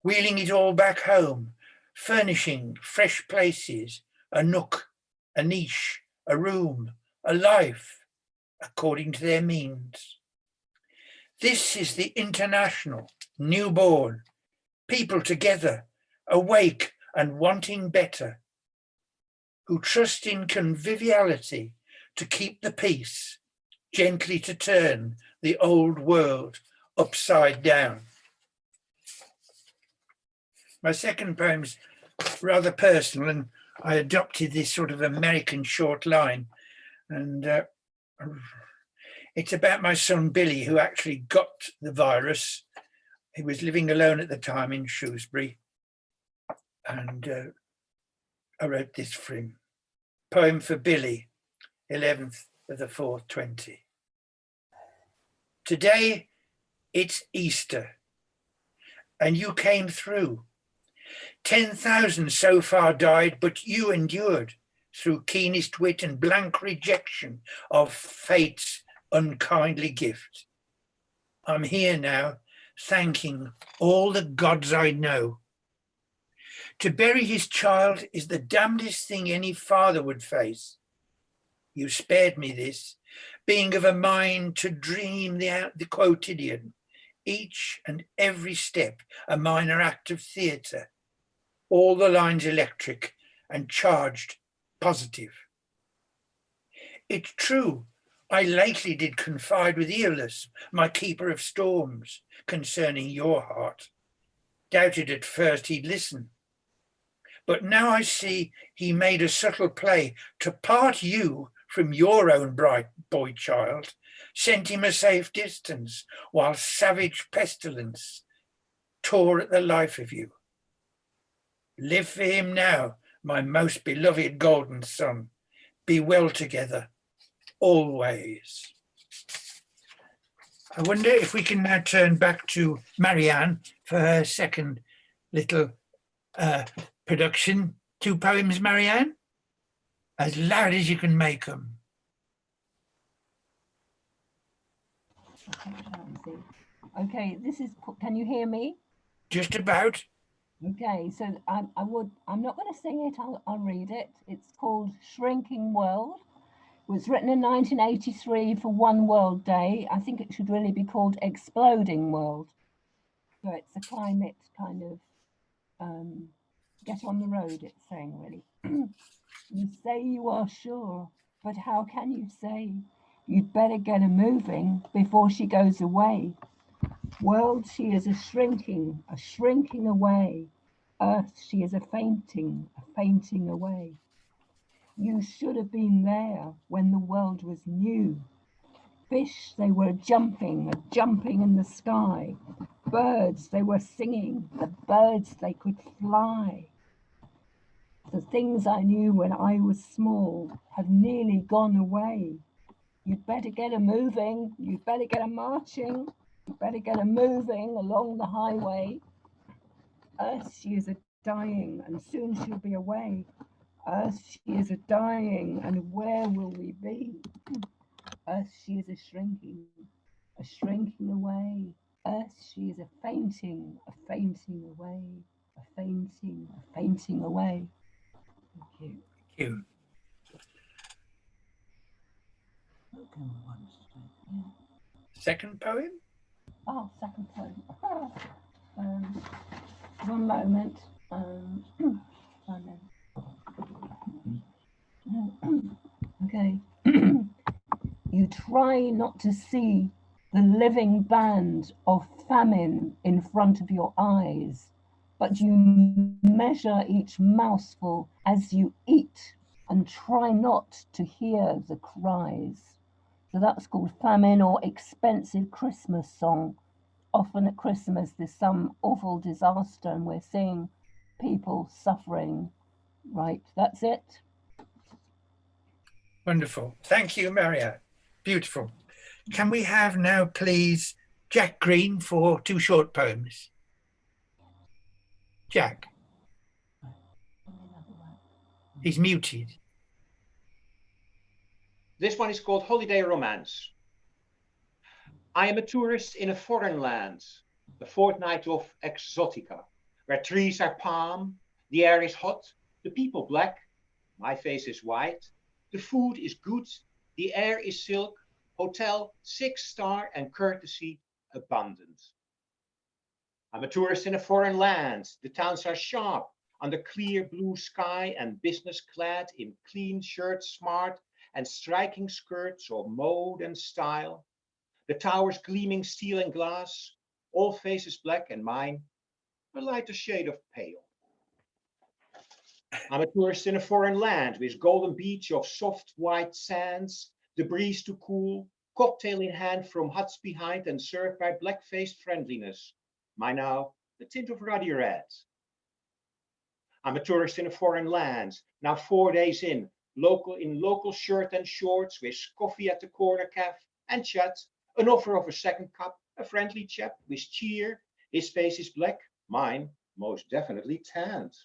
Wheeling it all back home, furnishing fresh places, a nook, a niche, a room, a life, according to their means. This is the international, newborn, people together, awake and wanting better, who trust in conviviality to keep the peace, gently to turn the old world upside down. My second poem's rather personal, and I adopted this sort of American short line, and it's about my son Billy, who actually got the virus. He was living alone at the time in Shrewsbury, and I wrote this for him. Poem for Billy, 11th of the 4th, 20. Today, it's Easter, and you came through. 10,000 so far died, but you endured through keenest wit and blank rejection of fate's unkindly gift. I'm here now, thanking all the gods I know. To bury his child is the damnedest thing any father would face. You spared me this, being of a mind to dream the quotidian, each and every step a minor act of theatre, all the lines electric and charged positive. It's true, I lately did confide with Aeolus, my keeper of storms, concerning your heart. Doubted at first he'd listen. But now I see he made a subtle play to part you from your own bright boy child, sent him a safe distance while savage pestilence tore at the life of you. Live for him now, my most beloved golden son. Be well together, always. I wonder if we can now turn back to Marianne for her second little production. 2 poems, Marianne? As loud as you can make them. Okay, this is, can you hear me? Just about. Okay, so I'm not going to sing it, I'll read it. It's called Shrinking World. It was written in 1983 for One World Day. I think it should really be called Exploding World. So it's a climate kind of get on the road, it's saying really. You say you are sure, but how can you say? You'd better get her moving before she goes away. World, she is a shrinking away. Earth, she is a fainting away. You should have been there when the world was new. Fish, they were jumping in the sky. Birds, they were singing, the birds, they could fly. The things I knew when I was small have nearly gone away. You'd better get her moving, you'd better get her marching, you'd better get her moving along the highway. Earth, she is a dying, and soon she'll be away. Earth, she is a dying, and where will we be? Earth, she is a shrinking away. Earth, she is a fainting fainting, a fainting away, a fainting away. Thank you. Thank you. Second poem? Oh, second poem. One moment. Okay. You try not to see the living band of famine in front of your eyes, but you measure each mouthful as you eat and try not to hear the cries. So that's called Famine, or Expensive Christmas Song. Often at Christmas there's some awful disaster and we're seeing people suffering. Right, that's it. Wonderful. Thank you, Maria. Beautiful. Can we have now, please, Jack Green for 2 short poems? Jack. He's muted. This one is called Holiday Romance. I am a tourist in a foreign land, a fortnight of exotica, where trees are palm, the air is hot, the people black, my face is white, the food is good, the air is silk, hotel 6-star and courtesy abundant. I'm a tourist in a foreign land, the towns are sharp, under clear blue sky and business clad in clean shirts, smart and striking skirts of mode and style. The towers gleaming steel and glass, all faces black and mine a lighter shade of pale. I'm a tourist in a foreign land with golden beach of soft white sands, the breeze to cool, cocktail in hand from huts behind and served by black-faced friendliness. My now the tint of ruddy red. I'm a tourist in a foreign land, now 4 days in local shirt and shorts, with coffee at the corner cafe and chat, an offer of a second cup, a friendly chap with cheer. His face is black, mine most definitely tanned.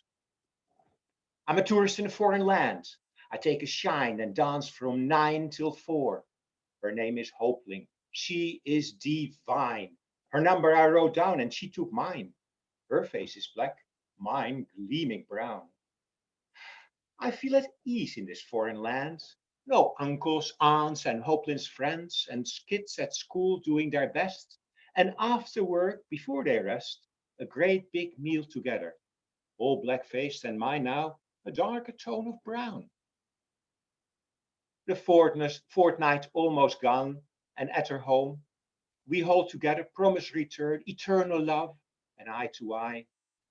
I'm a tourist in a foreign land. I take a shine and dance from 9 till 4. Her name is Hopling. She is divine. Her number I wrote down and she took mine. Her face is black, mine gleaming brown. I feel at ease in this foreign land. No uncles, aunts, and Hoplin's friends, and kids at school doing their best. And after work, before they rest, a great big meal together. All black-faced and mine now a darker tone of brown. The fortnight almost gone, and at her home, we hold together, promise return, eternal love, and eye to eye.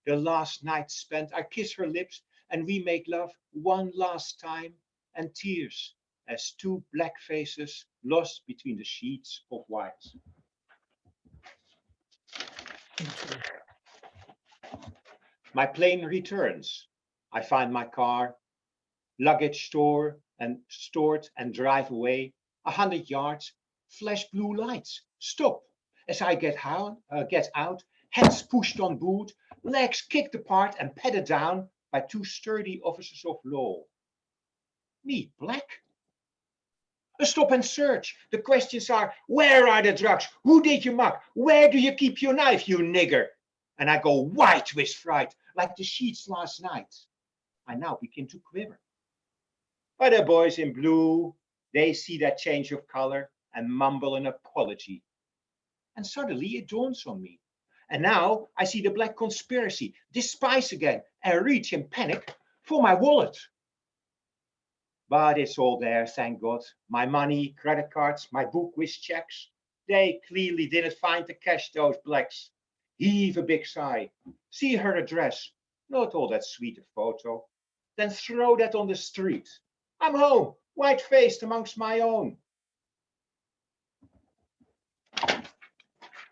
The last night spent, I kiss her lips, and we make love one last time, and tears as 2 black faces lost between the sheets of white. My plane returns. I find my car, luggage stored and drive away. 100 yards, flash blue lights. Stop as I get out, hands pushed on boot, legs kicked apart and patted down by 2 sturdy officers of law. Me, black? A stop and search. The questions are, where are the drugs? Who did you muck? Where do you keep your knife, you nigger? And I go white with fright, like the sheets last night. I now begin to quiver. But the boys in blue, they see that change of color and mumble an apology. And suddenly it dawns on me. And now I see the black conspiracy, despise again, and reach in panic for my wallet. But it's all there, thank God. My money, credit cards, my book with checks. They clearly didn't find the cash, those blacks. Heave a big sigh. See her address. Not all that sweet a photo. Then throw that on the street. I'm home, white-faced amongst my own.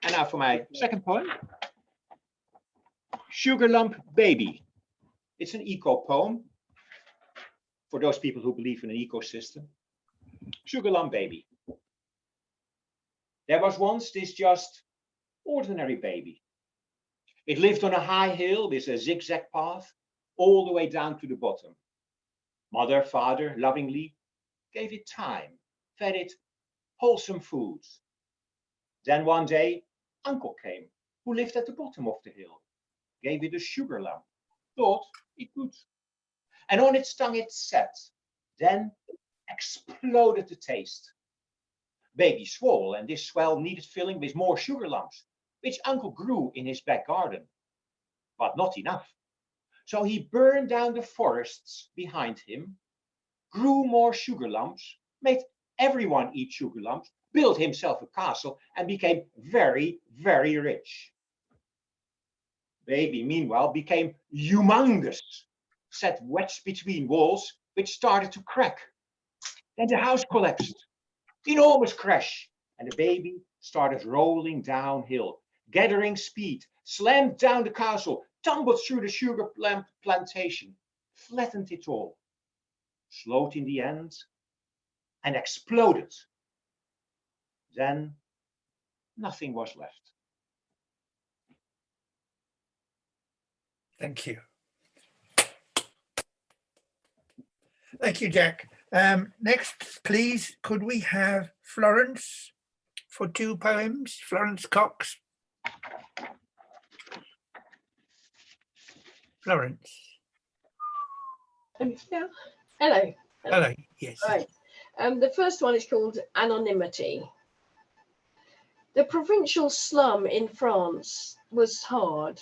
And now for my second poem. Sugar Lump Baby. It's an eco poem for those people who believe in an ecosystem. Sugar Lump Baby. There was once this just ordinary baby. It lived on a high hill with a zigzag path all the way down to the bottom. Mother, father, lovingly gave it time, fed it wholesome foods. Then one day, uncle came, who lived at the bottom of the hill, gave it a sugar lump, thought it could. And on its tongue it sat, then exploded the taste. Baby swole, and this swell needed filling with more sugar lumps, which Uncle grew in his back garden. But not enough. So he burned down the forests behind him, grew more sugar lumps, made everyone eat sugar lumps, built himself a castle, and became very, very rich. Baby, meanwhile, became humongous, sat wedged between walls, which started to crack. Then the house collapsed. Enormous crash, and the baby started rolling downhill, gathering speed, slammed down the castle, tumbled through the sugar plantation, flattened it all, slowed in the end, and exploded. Then nothing was left. Thank you. Thank you, Jack. Next, please, could we have Florence for 2 poems? Florence Cox. Florence. Yeah. Hello. Hello. Yes. Right. The first one is called Anonymity. The provincial slum in France was hard.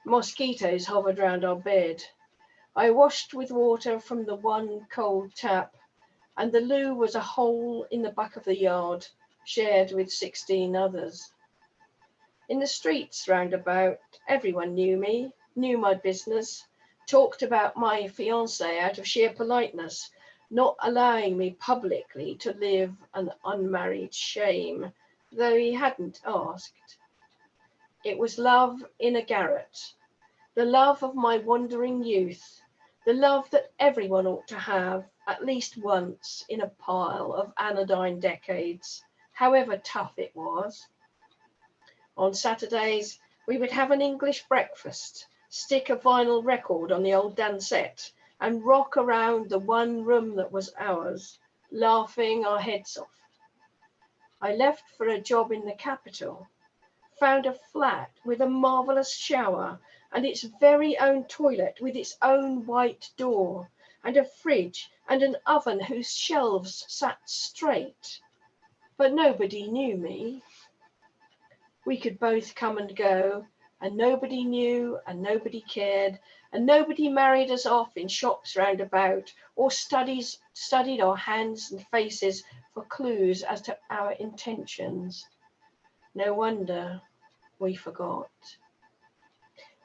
Mosquitoes hovered round our bed. I washed with water from the one cold tap, and the loo was a hole in the back of the yard, shared with 16 others. In the streets round about, everyone knew me, knew my business, talked about my fiancé out of sheer politeness, not allowing me publicly to live an unmarried shame, though he hadn't asked. It was love in a garret, the love of my wandering youth, the love that everyone ought to have at least once in a pile of anodyne decades, however tough it was. On Saturdays, we would have an English breakfast, stick a vinyl record on the old dancette, and rock around the one room that was ours, laughing our heads off. I left for a job in the capital, found a flat with a marvellous shower and its very own toilet with its own white door, and a fridge and an oven whose shelves sat straight. But nobody knew me. We could both come and go, and nobody knew and nobody cared, and nobody married us off in shops round about, or studied our hands and faces for clues as to our intentions. No wonder we forgot.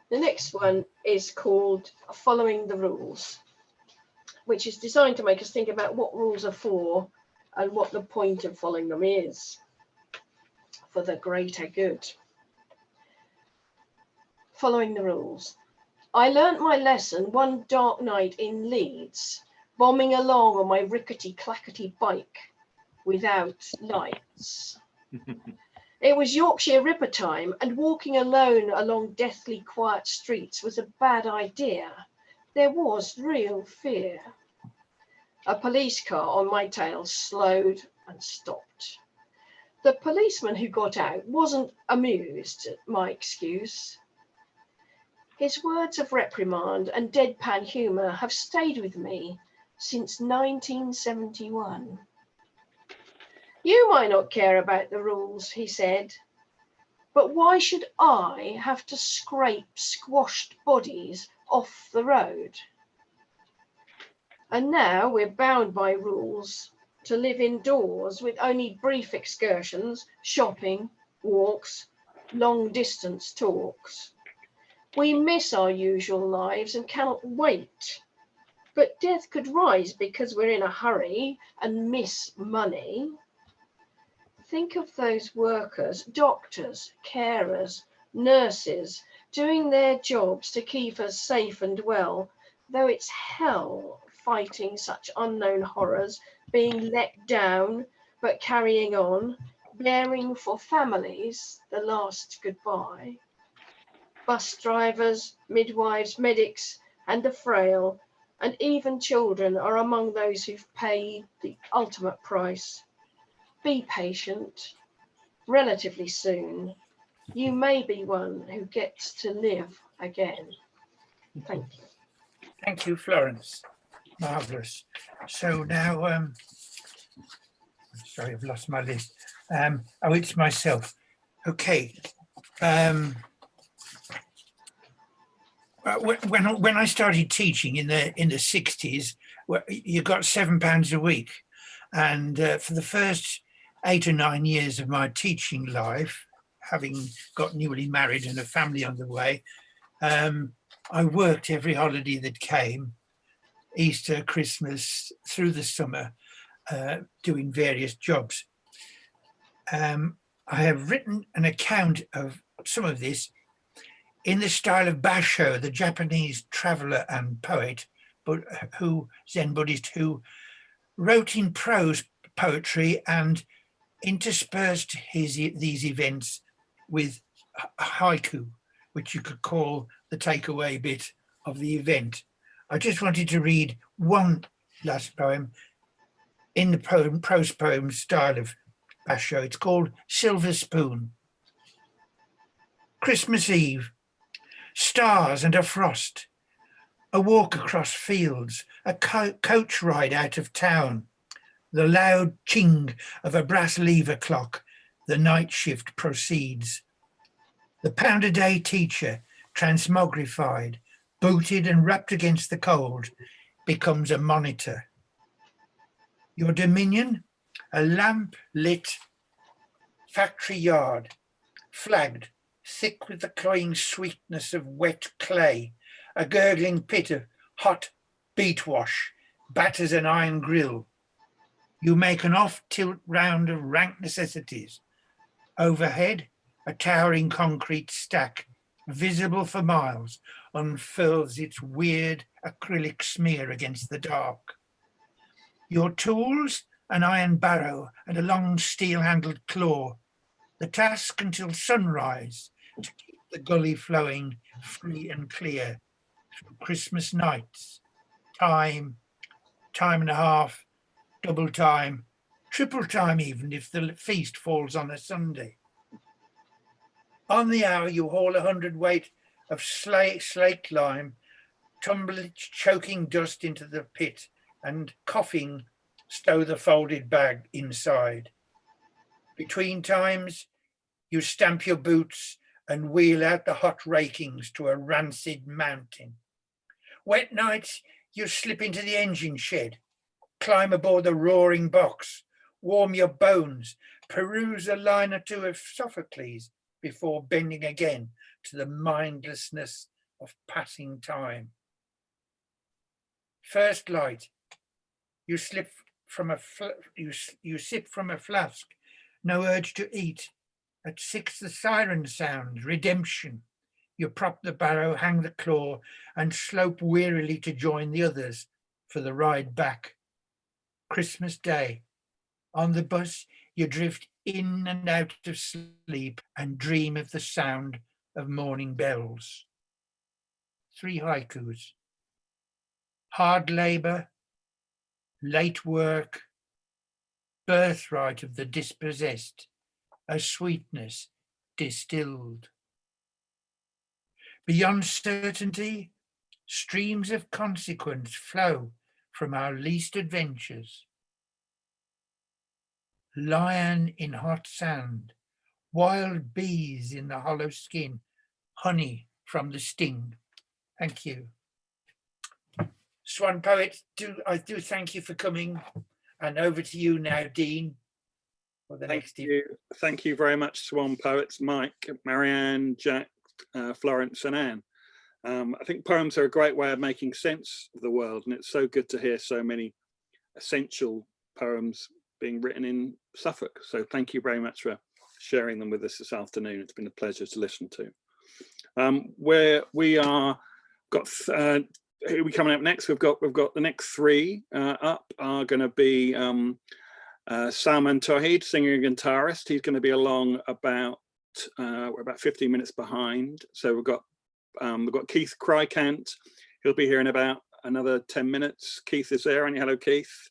The next one is called Following the Rules, which is designed to make us think about what rules are for and what the point of following them is for the greater good. Following the rules. I learnt my lesson one dark night in Leeds, bombing along on my rickety-clackety bike without lights. It was Yorkshire Ripper time, and walking alone along deathly quiet streets was a bad idea. There was real fear. A police car on my tail slowed and stopped. The policeman who got out wasn't amused at my excuse. His words of reprimand and deadpan humour have stayed with me since 1971. You might not care about the rules, he said, but why should I have to scrape squashed bodies off the road? And now we're bound by rules to live indoors with only brief excursions, shopping, walks, long distance talks. We miss our usual lives and cannot wait. But death could rise because we're in a hurry and miss money. Think of those workers, doctors, carers, nurses, doing their jobs to keep us safe and well, though it's hell fighting such unknown horrors, being let down, but carrying on, bearing for families the last goodbye. Bus drivers, midwives, medics, and the frail, and even children are among those who've paid the ultimate price. Be patient. Relatively soon, you may be one who gets to live again. Thank you. Thank you, Florence. Marvellous. So now, sorry, I've lost my list. Oh, it's myself. Okay. When I started teaching in the 60s, you got £7 a week, and for the first 8 or 9 years of my teaching life, having got newly married and a family on the way, I worked every holiday that came, Easter, Christmas, through the summer, doing various jobs. I have written an account of some of this in the style of Basho, the Japanese traveller and poet, but Zen Buddhist, who wrote in prose poetry and interspersed these events with haiku, which you could call the takeaway bit of the event. I just wanted to read one last poem in the prose poem style of Basho. It's called Silver Spoon. Christmas Eve, stars and a frost, a walk across fields, a coach ride out of town, the loud ching of a brass lever clock, the night shift proceeds. The pound-a-day teacher, transmogrified, booted and wrapped against the cold, becomes a monitor. Your dominion, a lamp-lit factory yard, flagged, thick with the cloying sweetness of wet clay, a gurgling pit of hot beet wash, batters an iron grill. You make an off-tilt round of rank necessities. Overhead, a towering concrete stack, visible for miles, unfurls its weird acrylic smear against the dark. Your tools, an iron barrow and a long steel-handled claw. The task until sunrise, to keep the gully flowing free and clear through Christmas nights. Time and a half, double time, triple time even if the feast falls on a Sunday. On the hour you haul 100 weight of slate lime, tumble its choking dust into the pit and coughing stow the folded bag inside. Between times you stamp your boots and wheel out the hot rakings to a rancid mountain. Wet nights, you slip into the engine shed, climb aboard the roaring box, warm your bones, peruse a line or two of Sophocles before bending again to the mindlessness of passing time. First light, you sip from a flask, no urge to eat. At 6 the siren sounds, redemption. You prop the barrow, hang the claw, and slope wearily to join the others for the ride back. Christmas Day. On the bus, you drift in and out of sleep and dream of the sound of morning bells. 3 haikus. Hard labour, late work, birthright of the dispossessed, a sweetness distilled. Beyond certainty, streams of consequence flow from our least adventures. Lion in hot sand, wild bees in the hollow skin, honey from the sting. Thank you. Swan Poet, I do thank you for coming, and over to you now, Dean. Thank you very much, Swan Poets, Mike, Marianne, Jack, Florence and Anne. I think poems are a great way of making sense of the world, and it's so good to hear so many essential poems being written in Suffolk. So thank you very much for sharing them with us this afternoon. It's been a pleasure to listen to. Where we are who are we coming up next? We've got the next 3 up are going to be Salman Tawhid, singer and guitarist. He's going to be along about we're about 15 minutes behind. So we've got Keith Crykant. He'll be here in about another 10 minutes. Keith is there, and hello, Keith.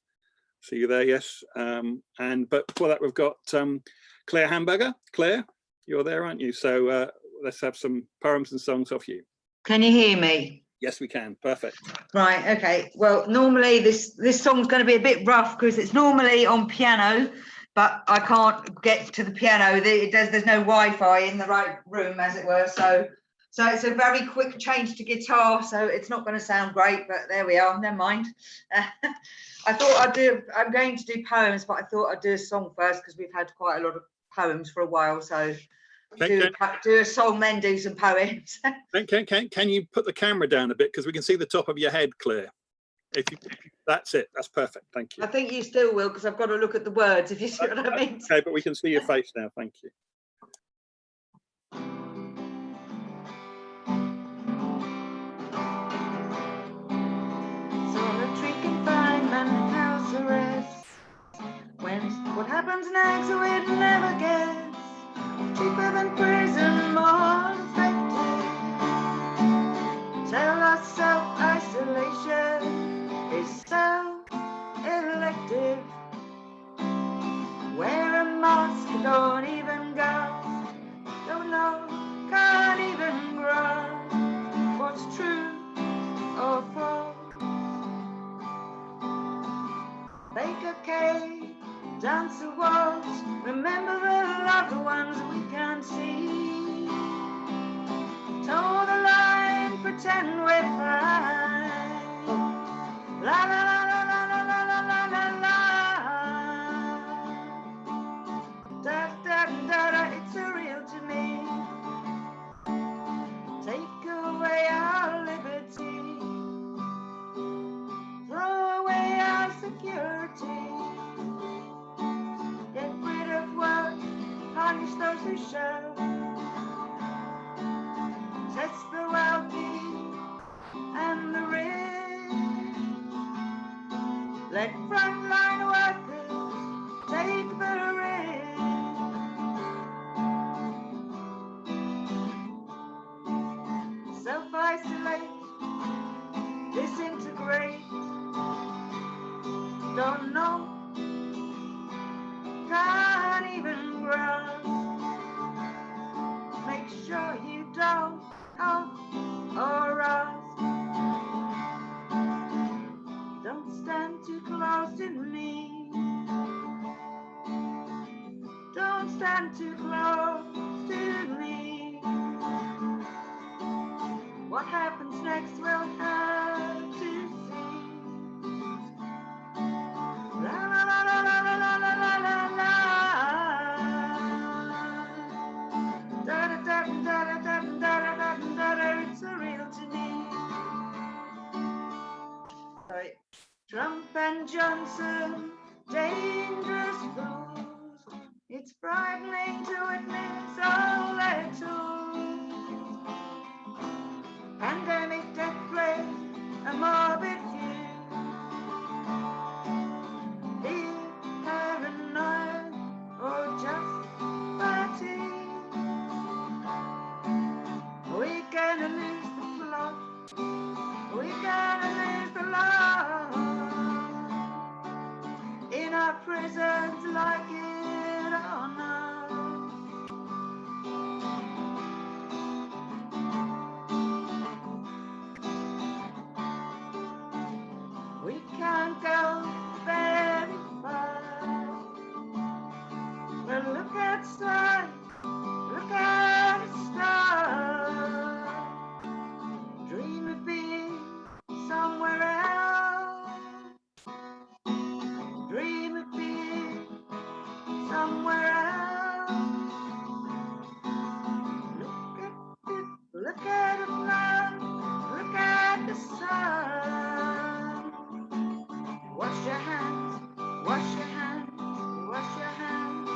See you there, yes. But before that, we've got Claire Hamburger. Claire, You're there, aren't you? So let's have some poems and songs off you. Can you hear me? Yes, we can. Perfect. Right, okay. Well, normally this song's going to be a bit rough because it's normally on piano, but I can't get to the piano. There's no Wi-Fi in the right room, as it were. So it's a very quick change to guitar. So it's not going to sound great, but there we are. Never mind. I thought I'm going to do poems, but I thought I'd do a song first because we've had quite a lot of poems for a while. So do a song, then do some poems. Can you put the camera down a bit because we can see the top of your head clear? That's it. That's perfect. Thank you. I think you still will because I've got to look at the words. If you see what I mean. Okay, but we can see your face now. Thank you. When what happens next we'd never guess. Cheaper than prison, more effective. Tell us self-isolation is self-elective. Wear a mask, don't even go. Don't know, can't even grow. What's true or false? Bake a cake, dance a waltz, remember the loved ones we can't see. Toe the line, pretend we're fine. La la la la la la la la la la. Da da da da, it's surreal to me. Take away our liberty. Throw away our security. Get rid of work, punish those who show. Test the wealthy and the rich. Let frontline workers take the risk. Self-isolate, disintegrate. Don't know, can't even grasp. Make sure you don't ask or ask. Don't stand too close to me. Don't stand too close to me. What happens next we'll have to see. La la la la la la la la la la. Da da da da da da da da da da. It's surreal to me. Sorry. Trump and Johnson, dangerous fools. It's frightening to witness all their tools. Pandemic, death plague, a morbid view. Fear, paranoia, or just fatigue. We're gonna lose the plot. We're gonna lose the law. In our prisons, like it or not. We can't go very far. But look outside, look at the stars. Dream of being somewhere else. Dream of being somewhere else. Look at the flood, look at the sun. Wash your hands, wash your hands, wash your hands.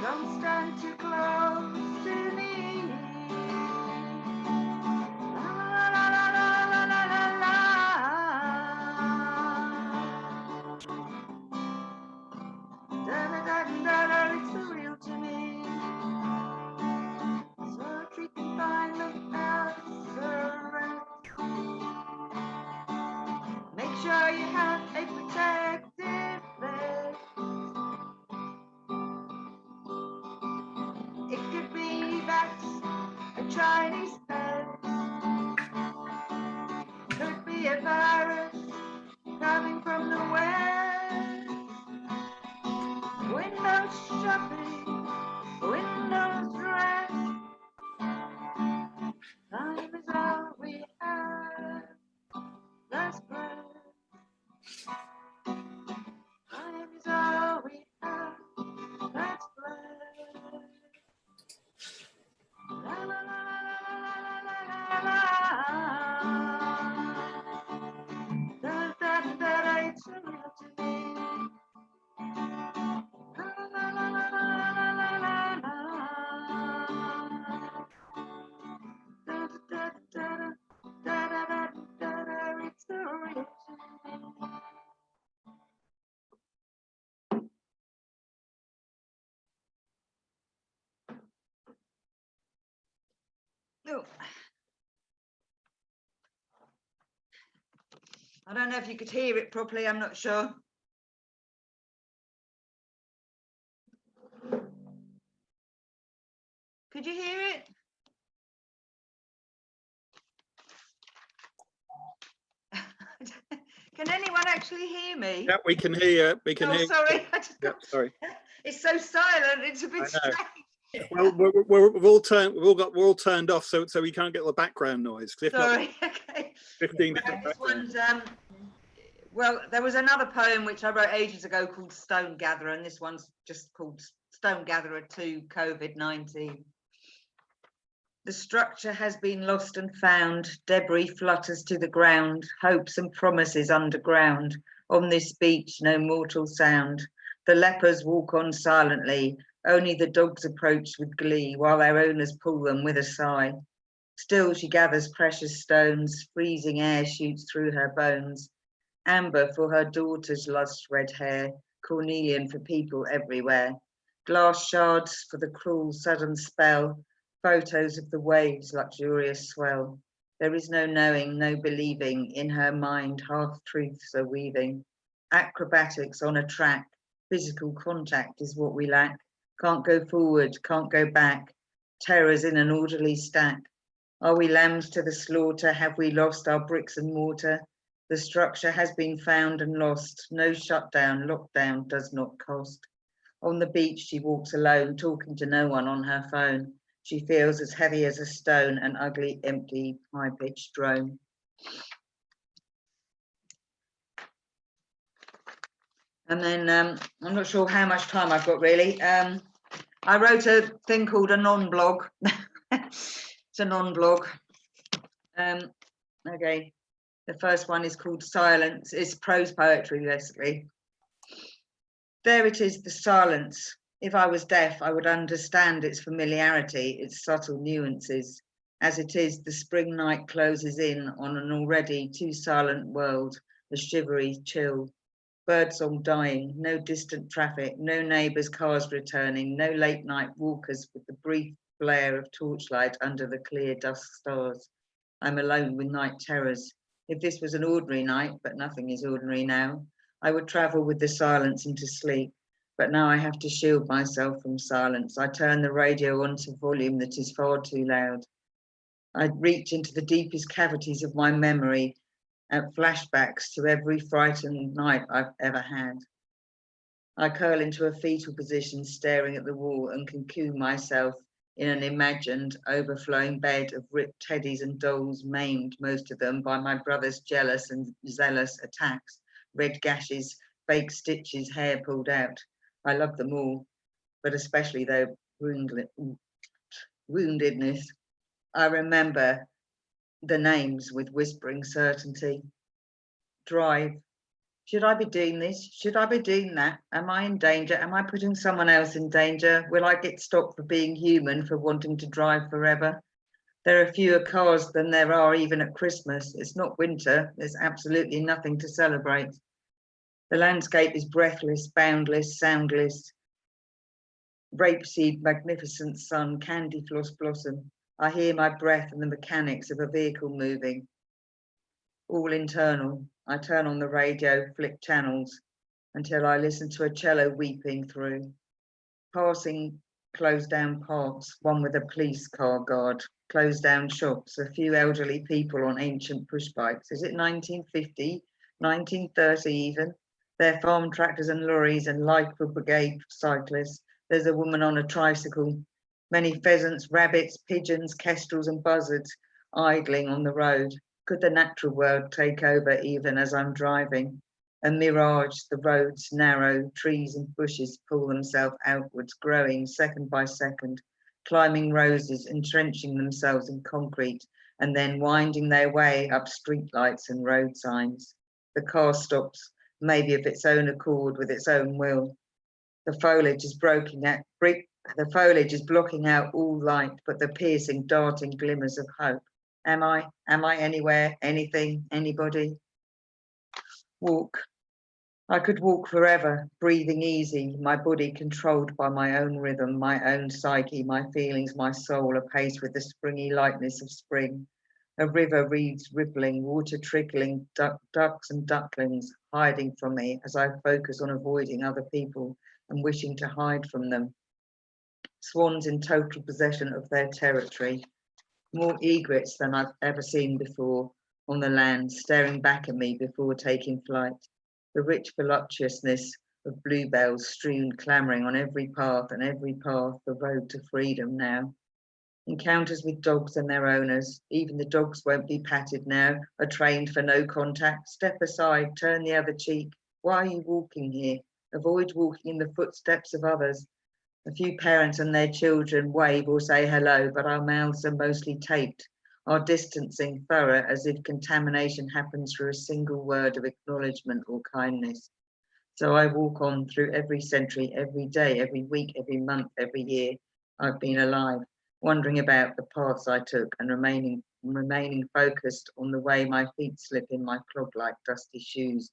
Don't stand too close to me. La la la la la la la la. Chinese pets. Could be a virus coming from the west. Windows shopping, windows dress. Time is all we have. Let's play. Time is all we have. Let's play. La la la la la la la la. Da da da da. It's a real to me. La la la la la la la la. Da da da da da da da da. It's a real to me. Oh. I don't know if you could hear it properly, I'm not sure. Could you hear it? Can anyone actually hear me? Yeah, we can hear you. We can hear. Sorry. Yeah, sorry. It's so silent. It's a bit strange. Well, we're all turned off, so we can't get the background noise. If Sorry. not, Okay. 15 different This backgrounds. one's well, there was another poem which I wrote ages ago called Stone Gatherer, and this one's just called Stone Gatherer 2 COVID-19. The structure has been lost and found, debris flutters to the ground, hopes and promises underground. On this beach, no mortal sound. The lepers walk on silently, only the dogs approach with glee, while their owners pull them with a sigh. Still she gathers precious stones, freezing air shoots through her bones. Amber for her daughter's lost red hair, cornelian for people everywhere. Glass shards for the cruel sudden spell, photos of the waves, luxurious swell. There is no knowing, no believing, in her mind half-truths are weaving. Acrobatics on a track, physical contact is what we lack. Can't go forward, can't go back, terrors in an orderly stack. Are we lambs to the slaughter? Have we lost our bricks and mortar? The structure has been found and lost. No shutdown, lockdown does not cost. On the beach, she walks alone, talking to no one on her phone. She feels as heavy as a stone, an ugly, empty, high-pitched drone. And then I'm not sure how much time I've got really. I wrote a thing called a non-blog. It's a non-blog. Okay, the first one is called Silence. It's prose poetry, basically. There it is, the silence. If I was deaf, I would understand its familiarity, its subtle nuances. As it is, the spring night closes in on an already too silent world, a shivery chill. Birdsong dying, no distant traffic, no neighbours' cars returning, no late night walkers with the brief glare of torchlight under the clear dusk stars. I'm alone with night terrors. If this was an ordinary night, but nothing is ordinary now, I would travel with the silence into sleep. But now I have to shield myself from silence. I turn the radio on to volume that is far too loud. I reach into the deepest cavities of my memory at flashbacks to every frightened night I've ever had. I curl into a fetal position, staring at the wall and cocoon myself in an imagined overflowing bed of ripped teddies and dolls, maimed, most of them, by my brother's jealous and zealous attacks, red gashes, fake stitches, hair pulled out. I love them all, but especially their woundedness. I remember the names with whispering certainty. Drive. Should I be doing this? Should I be doing that? Am I in danger? Am I putting someone else in danger? Will I get stopped for being human, for wanting to drive forever? There are fewer cars than there are even at Christmas. It's not winter. There's absolutely nothing to celebrate. The landscape is breathless, boundless, soundless. Rapeseed, magnificent sun, candy floss blossom. I hear my breath and the mechanics of a vehicle moving. All internal. I turn on the radio, flick channels until I listen to a cello weeping through. Passing closed down parks, one with a police car guard, closed down shops, a few elderly people on ancient push bikes. Is it 1950, 1930 even? There are farm tractors and lorries and Lycra brigade cyclists. There's a woman on a tricycle. Many pheasants, rabbits, pigeons, kestrels and buzzards idling on the road. Could the natural world take over even as I'm driving? A mirage, the roads narrow, trees and bushes pull themselves outwards, growing second by second, climbing roses, entrenching themselves in concrete, and then winding their way up street lights and road signs. The car stops, maybe of its own accord, with its own will. The foliage is the foliage is blocking out all light, but the piercing, darting glimmers of hope. Am I anywhere, anything, anybody? Walk. I could walk forever, breathing easy, my body controlled by my own rhythm, my own psyche, my feelings, my soul, apace with the springy lightness of spring. A river, reeds rippling, water trickling, ducks and ducklings hiding from me as I focus on avoiding other people and wishing to hide from them. Swans in total possession of their territory, more egrets than I've ever seen before on the land, staring back at me before taking flight. The rich voluptuousness of bluebells strewn, clamouring on every path, and every path the road to freedom now. Encounters with dogs and their owners, even the dogs won't be patted now, are trained for no contact. Step aside, turn the other cheek. Why are you walking here? Avoid walking in the footsteps of others. A few parents and their children wave or say hello, but our mouths are mostly taped. Our distancing thorough, as if contamination happens through a single word of acknowledgement or kindness. So I walk on through every century, every day, every week, every month, every year I've been alive, wondering about the paths I took and remaining focused on the way my feet slip in my clog-like dusty shoes,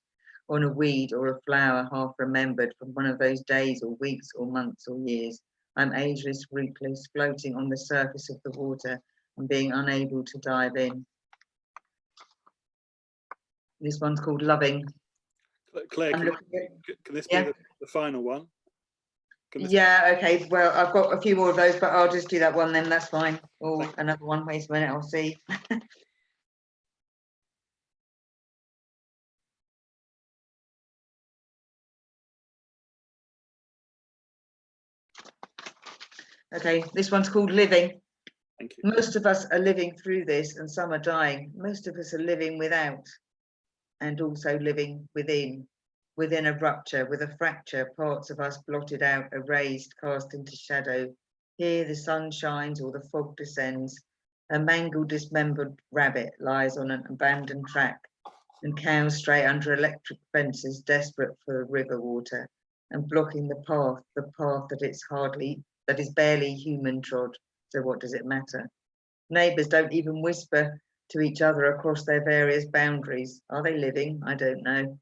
on a weed or a flower half remembered from one of those days or weeks or months or years. I'm ageless, rootless, floating on the surface of the water and being unable to dive in. This one's called Loving. Claire, can this be the final one? Yeah, okay, well, I've got a few more of those, but I'll just do that one then, that's fine. Or another one, wait a minute, I'll see. Okay, this one's called Living. Thank you. Most of us are living through this and some are dying. Most of us are living without and also living within a rupture, with a fracture, parts of us blotted out, erased, cast into shadow. Here the sun shines or the fog descends. A mangled, dismembered rabbit lies on an abandoned track, and cows stray under electric fences, desperate for river water, and blocking the path that is barely human trod. So what does it matter? Neighbours don't even whisper to each other across their various boundaries. Are they living? I don't know.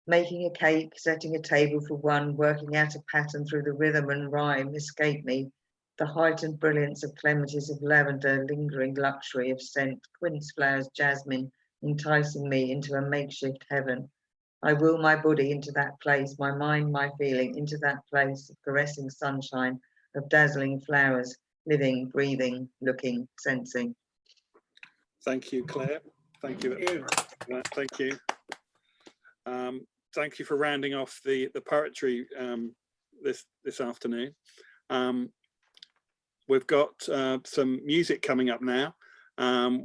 Making a cake, setting a table for one, working out a pattern through the rhythm and rhyme escape me. The heightened brilliance of clematis, of lavender, lingering luxury of scent, quince flowers, jasmine, enticing me into a makeshift heaven. I will my body into that place, my mind, my feeling, into that place of caressing sunshine, of dazzling flowers, living, breathing, looking, sensing. Thank you, Claire. Thank you. Thank you. Thank you for rounding off the poetry this afternoon. We've got some music coming up now.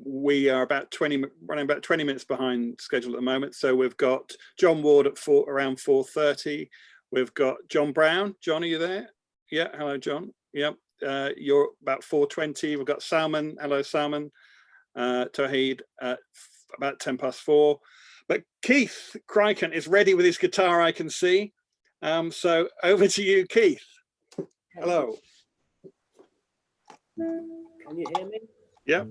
We are running about 20 minutes behind schedule at the moment. So we've got John Ward at around 4:30. We've got John Brown. John, are you there? Yeah, hello, John. Yep, you're about 4:20. We've got Salman. Hello, Salman. Tawheed at about 4:10. But Keith Crichton is ready with his guitar, I can see. So over to you, Keith. Hello. Can you hear me? Yep.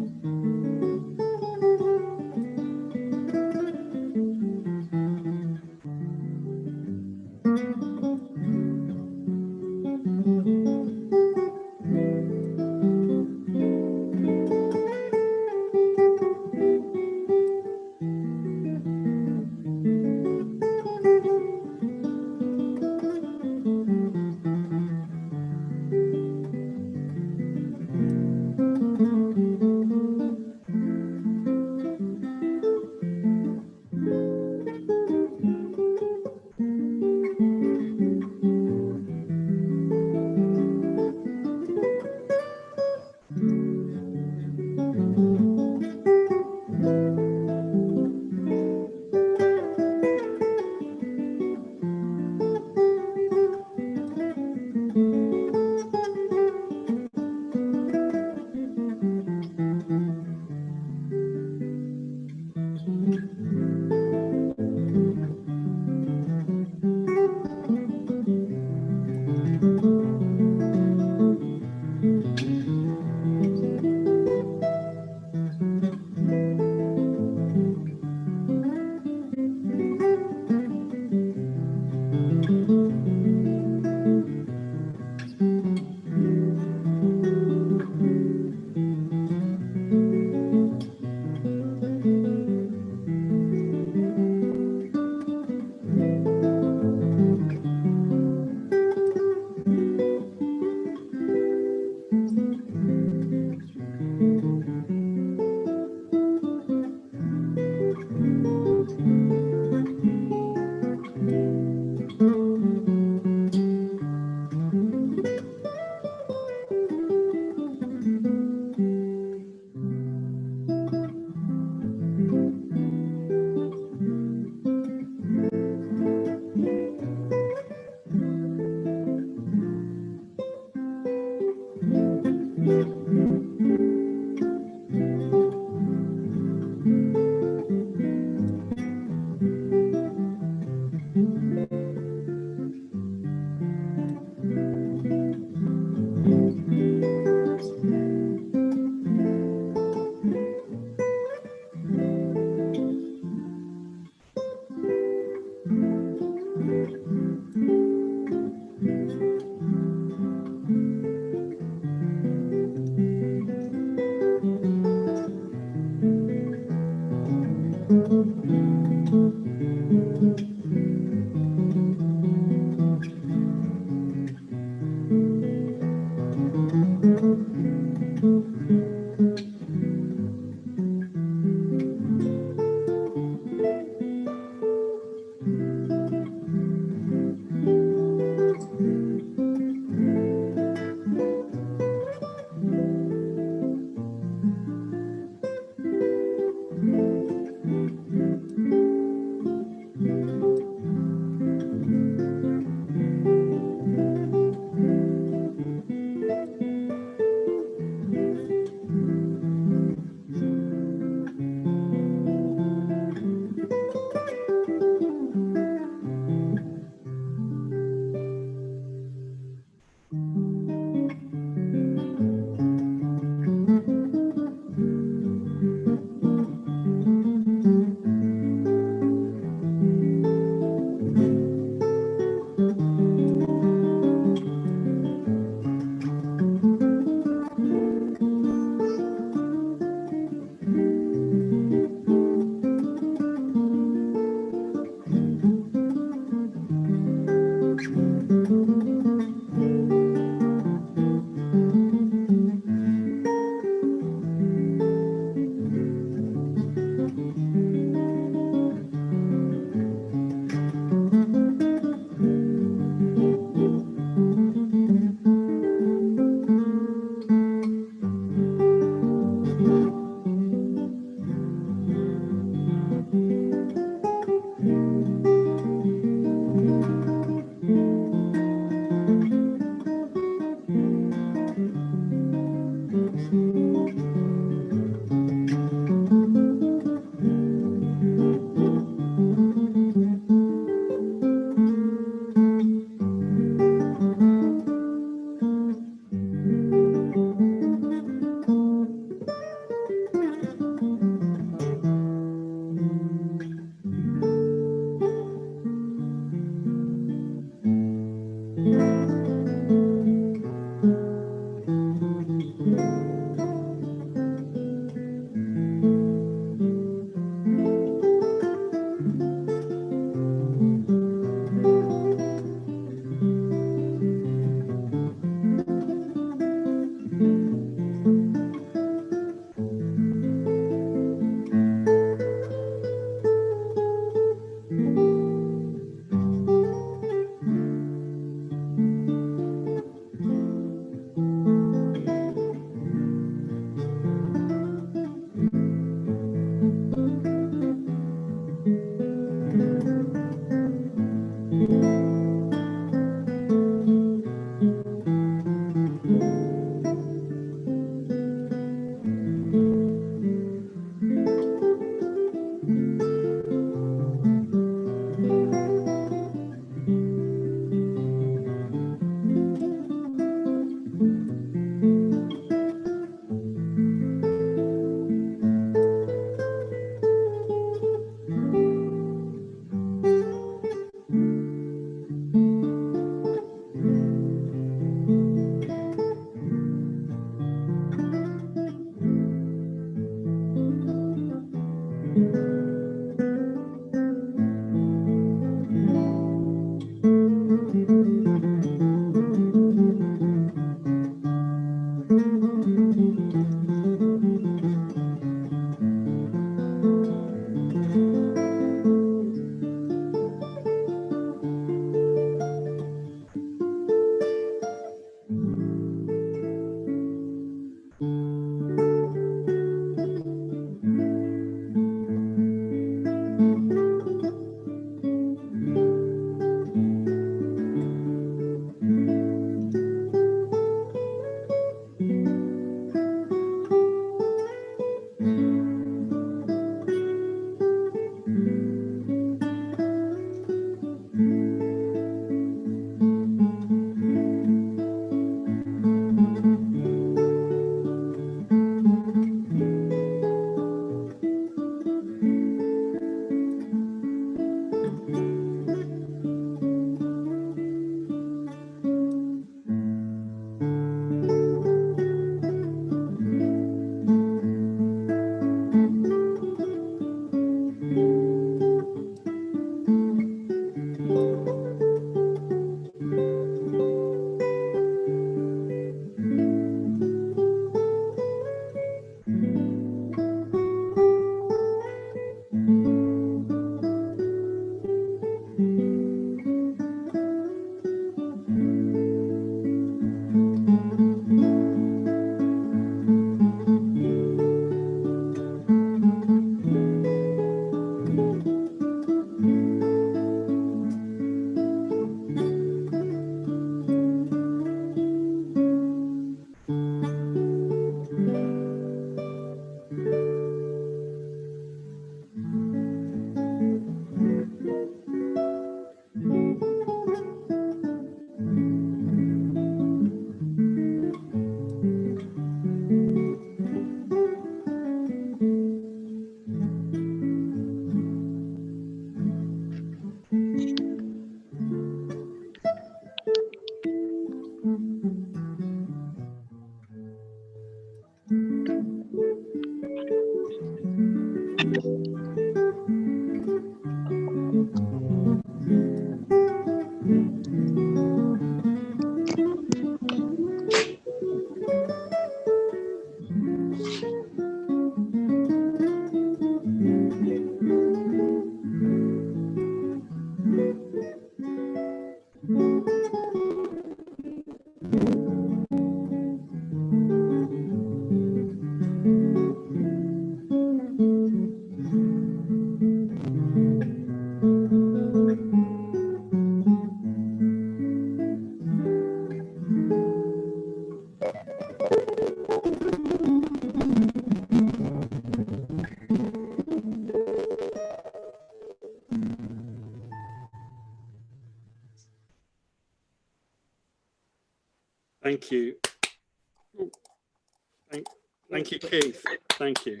Thank you, Keith. Thank you.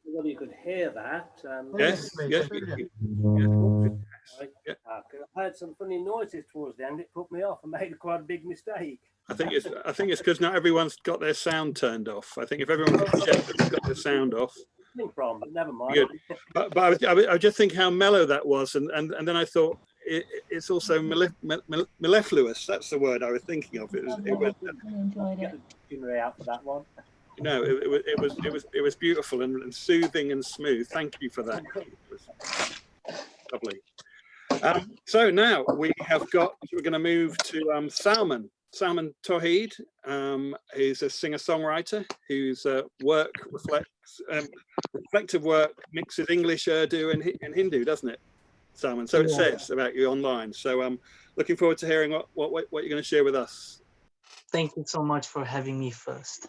Well, you could hear that. Yes, yes. I heard some funny noises towards the end. It put me off and made quite a big mistake. I think it's because not everyone's got their sound turned off. I think if everyone could check that they've got their sound off. From, but never mind. Good. But I just think how mellow that was, and then I thought it's also mellifluous. That's the word I was thinking of. It was enjoyed it. Out for that one. No, it was beautiful and soothing and smooth. Thank you for that. It was lovely. So now we're going to move to Salman Tawheed. He's a singer-songwriter whose work reflective work mixes English, Urdu and Hindu, doesn't it, Salman? So it says about you online. So I'm looking forward to hearing what you're going to share with us. Thank you so much for having me first.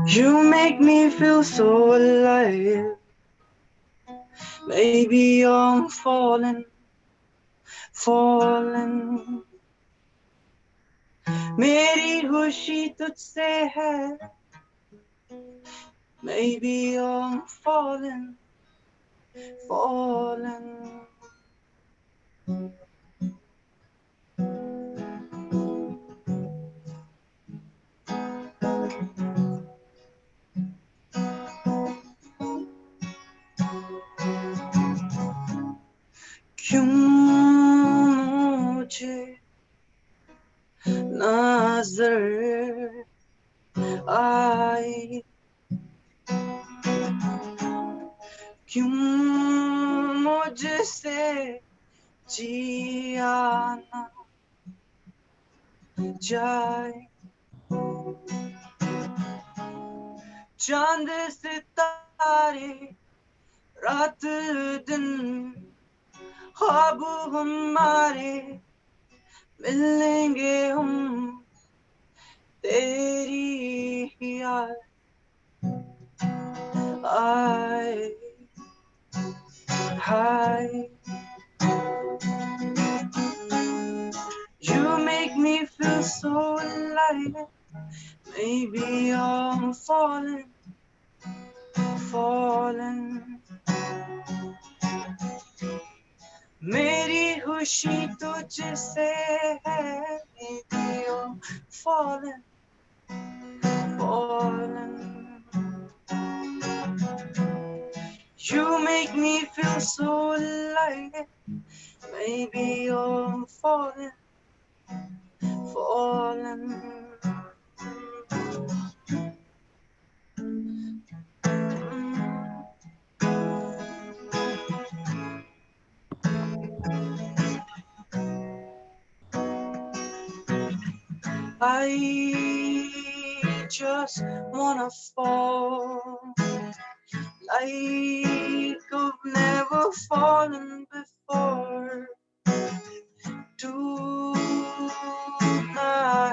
You make me feel so alive. Maybe I'm falling. मेरी खुशी तुझसे है. Maybe I'm falling. क्यों मुझे नजर आई, क्यों मुझसे जिया ना जाए. चांद सितारे रात दिन ख्वाब हमारे मिलेंगे हम तेरी याद आए. Hi, you make me feel so alive. Maybe I'm falling. मेरी खुशी तुझसे है. Maybe I'm falling. You make me feel so alive. Maybe I'm falling. I just wanna fall like I've never fallen before. डूबना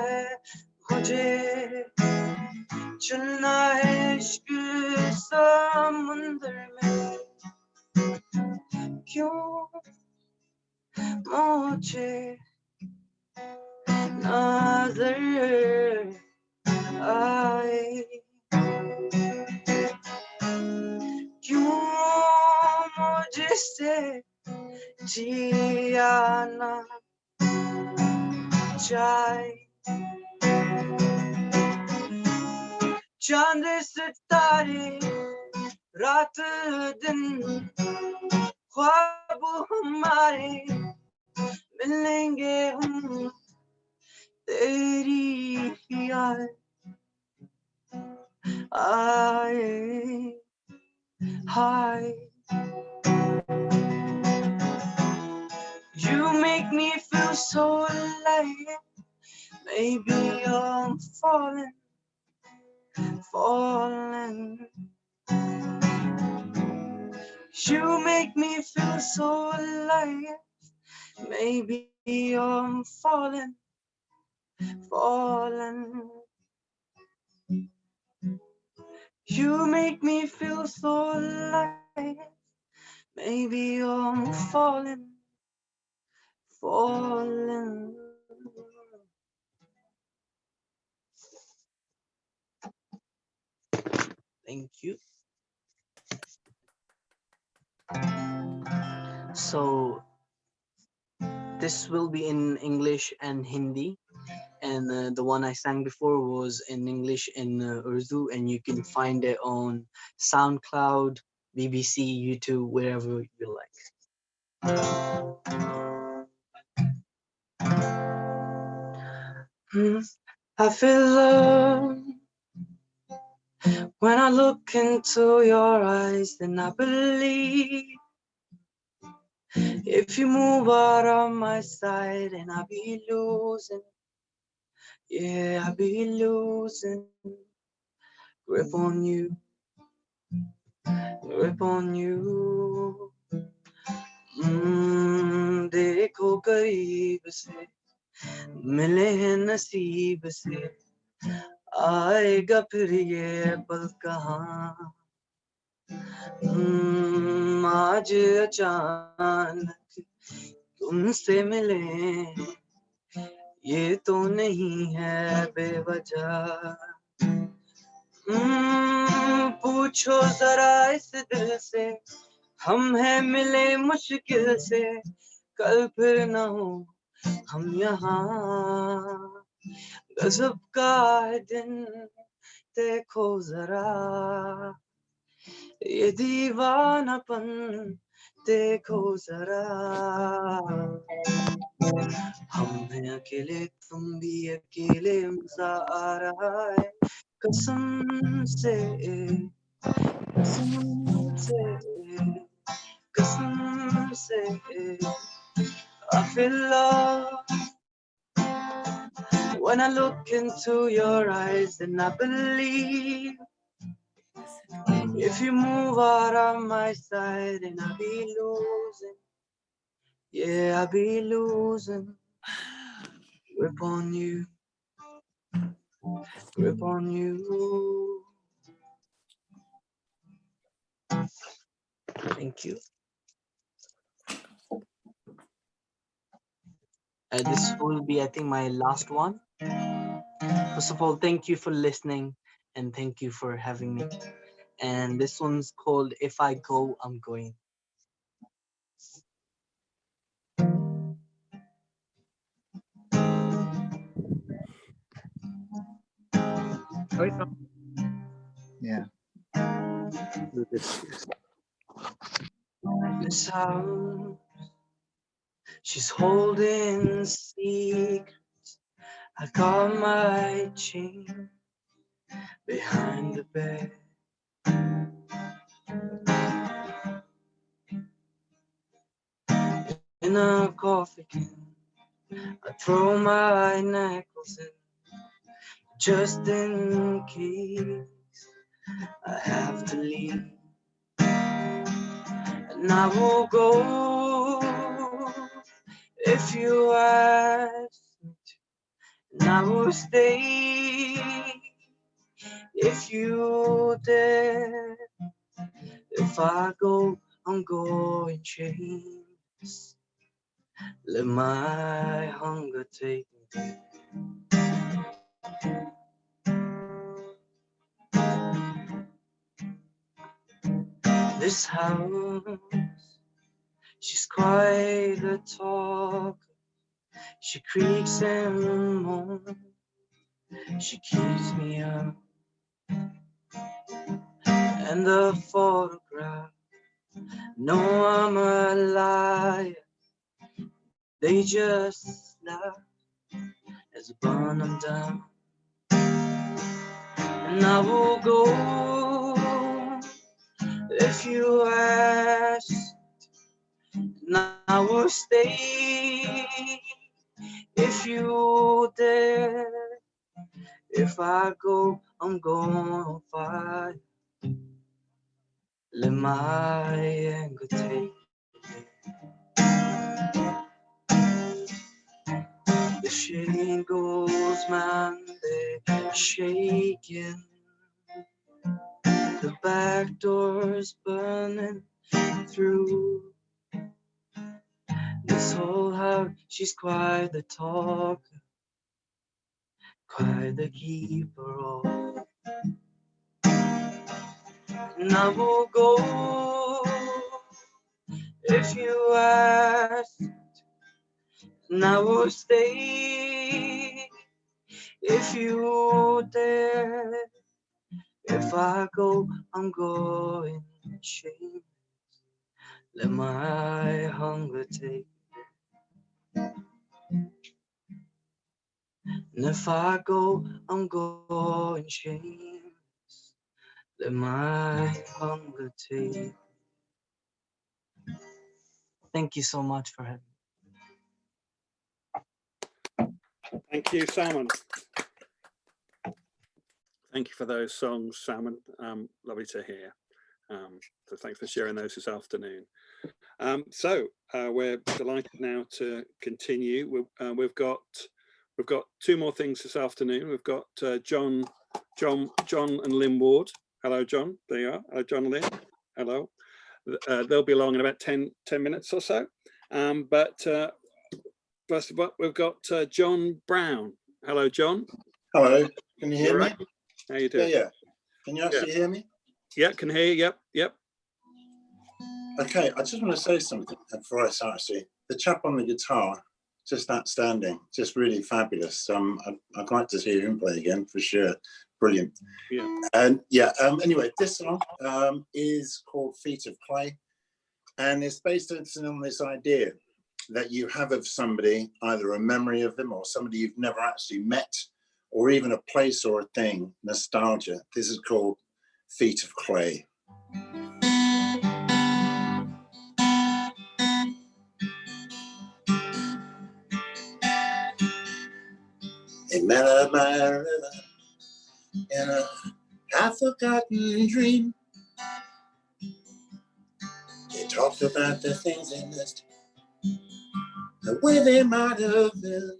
है मुझे, चलना है इश्क समुंदर में. क्यों मुझे नजर आए, क्यों मुझसे जिया ना जाए. चांद सितारे रात दिन ख्वाब हमारे मिलेंगे हम तेरी याद आए. Hi, you make me feel so alive. Maybe I'm falling. falling. You make me feel so alive. Maybe I'm falling, falling. You make me feel so alive. Maybe I'm falling, falling. Thank you. So this will be in English and Hindi, and the one I sang before was in English and Urdu, and you can find it on SoundCloud, BBC, YouTube, wherever you like. I feel love when I look into your eyes, then I believe. If you move out of my side, and I'll be losing. Yeah, I'll be losing grip on you, grip on you. देखो करीब से मिले हैं नसीब से, आएगा फिर ये पल कहाँ। आज अचानक तुमसे मिले, ये तो नहीं है बेवजह। पूछो जरा इस दिल से, हम हैं मिले मुश्किल से, कल फिर न हो हम यहाँ। गजब का है दिन देखो जरा, ये दीवानापन देखो जरा। हम हैं अकेले तुम भी अकेले, मजा आ रहा है कसम से, कसम से, कसम से। I feel love when I look into your eyes, and I believe. If you move out of my side, and I'll be losing. Yeah, I'll be losing grip on you, grip on you. Thank you. This will be, I think, my last one. First of all, thank you for listening, and thank you for having me. And this one's called If I Go, I'm Going. Yeah. This house, she's holding secrets. I got my chain behind the bed. In a coffee can, I throw my necklace in, just in case I have to leave. And I will go if you ask me to, and I will stay if you dare. If I go, I'm going chains. Let my hunger take me. This house, she's quite a talker. She creaks and moans. She keeps me up. And the photograph, know I'm a liar. They just laugh as I burn them down. And I will go if you ask. And I will stay if you dare. If I go, I'm gonna fight. Let my anger take the shingles, man, they're shaking. The back door's burning through. This whole house, she's quite the talker, quite the keeper of. And I will go if you ask, and I will stay if you dare. If I go, I'm going shameless. Let my hunger take. And if I go, I'm going shameless. Let my hunger take. Thank you so much for having me. Thank you, Salmon. Thank you for those songs, Salmon. Lovely to hear. So thanks for sharing those this afternoon. We're delighted now to continue. We've got two more things this afternoon. We've got John and Lynn Ward. Hello, John. There you are. Hello, John and Lynn. Hello. They'll be along in about 10 minutes or so. First of all, we've got John Brown. Hello, John. Hello. Can you hear me? Right? How you doing? Yeah. Can you actually hear me? Yeah, can hear you. Yep. Okay, I just want to say something before I start. Actually, the chap on the guitar, just outstanding, just really fabulous. I'd like to hear him play again for sure. Brilliant. Yeah. And anyway, this song is called Feet of Clay, and it's based on this idea that you have of somebody, either a memory of them or somebody you've never actually met, or even a place or a thing, nostalgia. This is called Feet of Clay. They met up by a river in a half-forgotten dream. They talked about the things they missed, the way they might have been.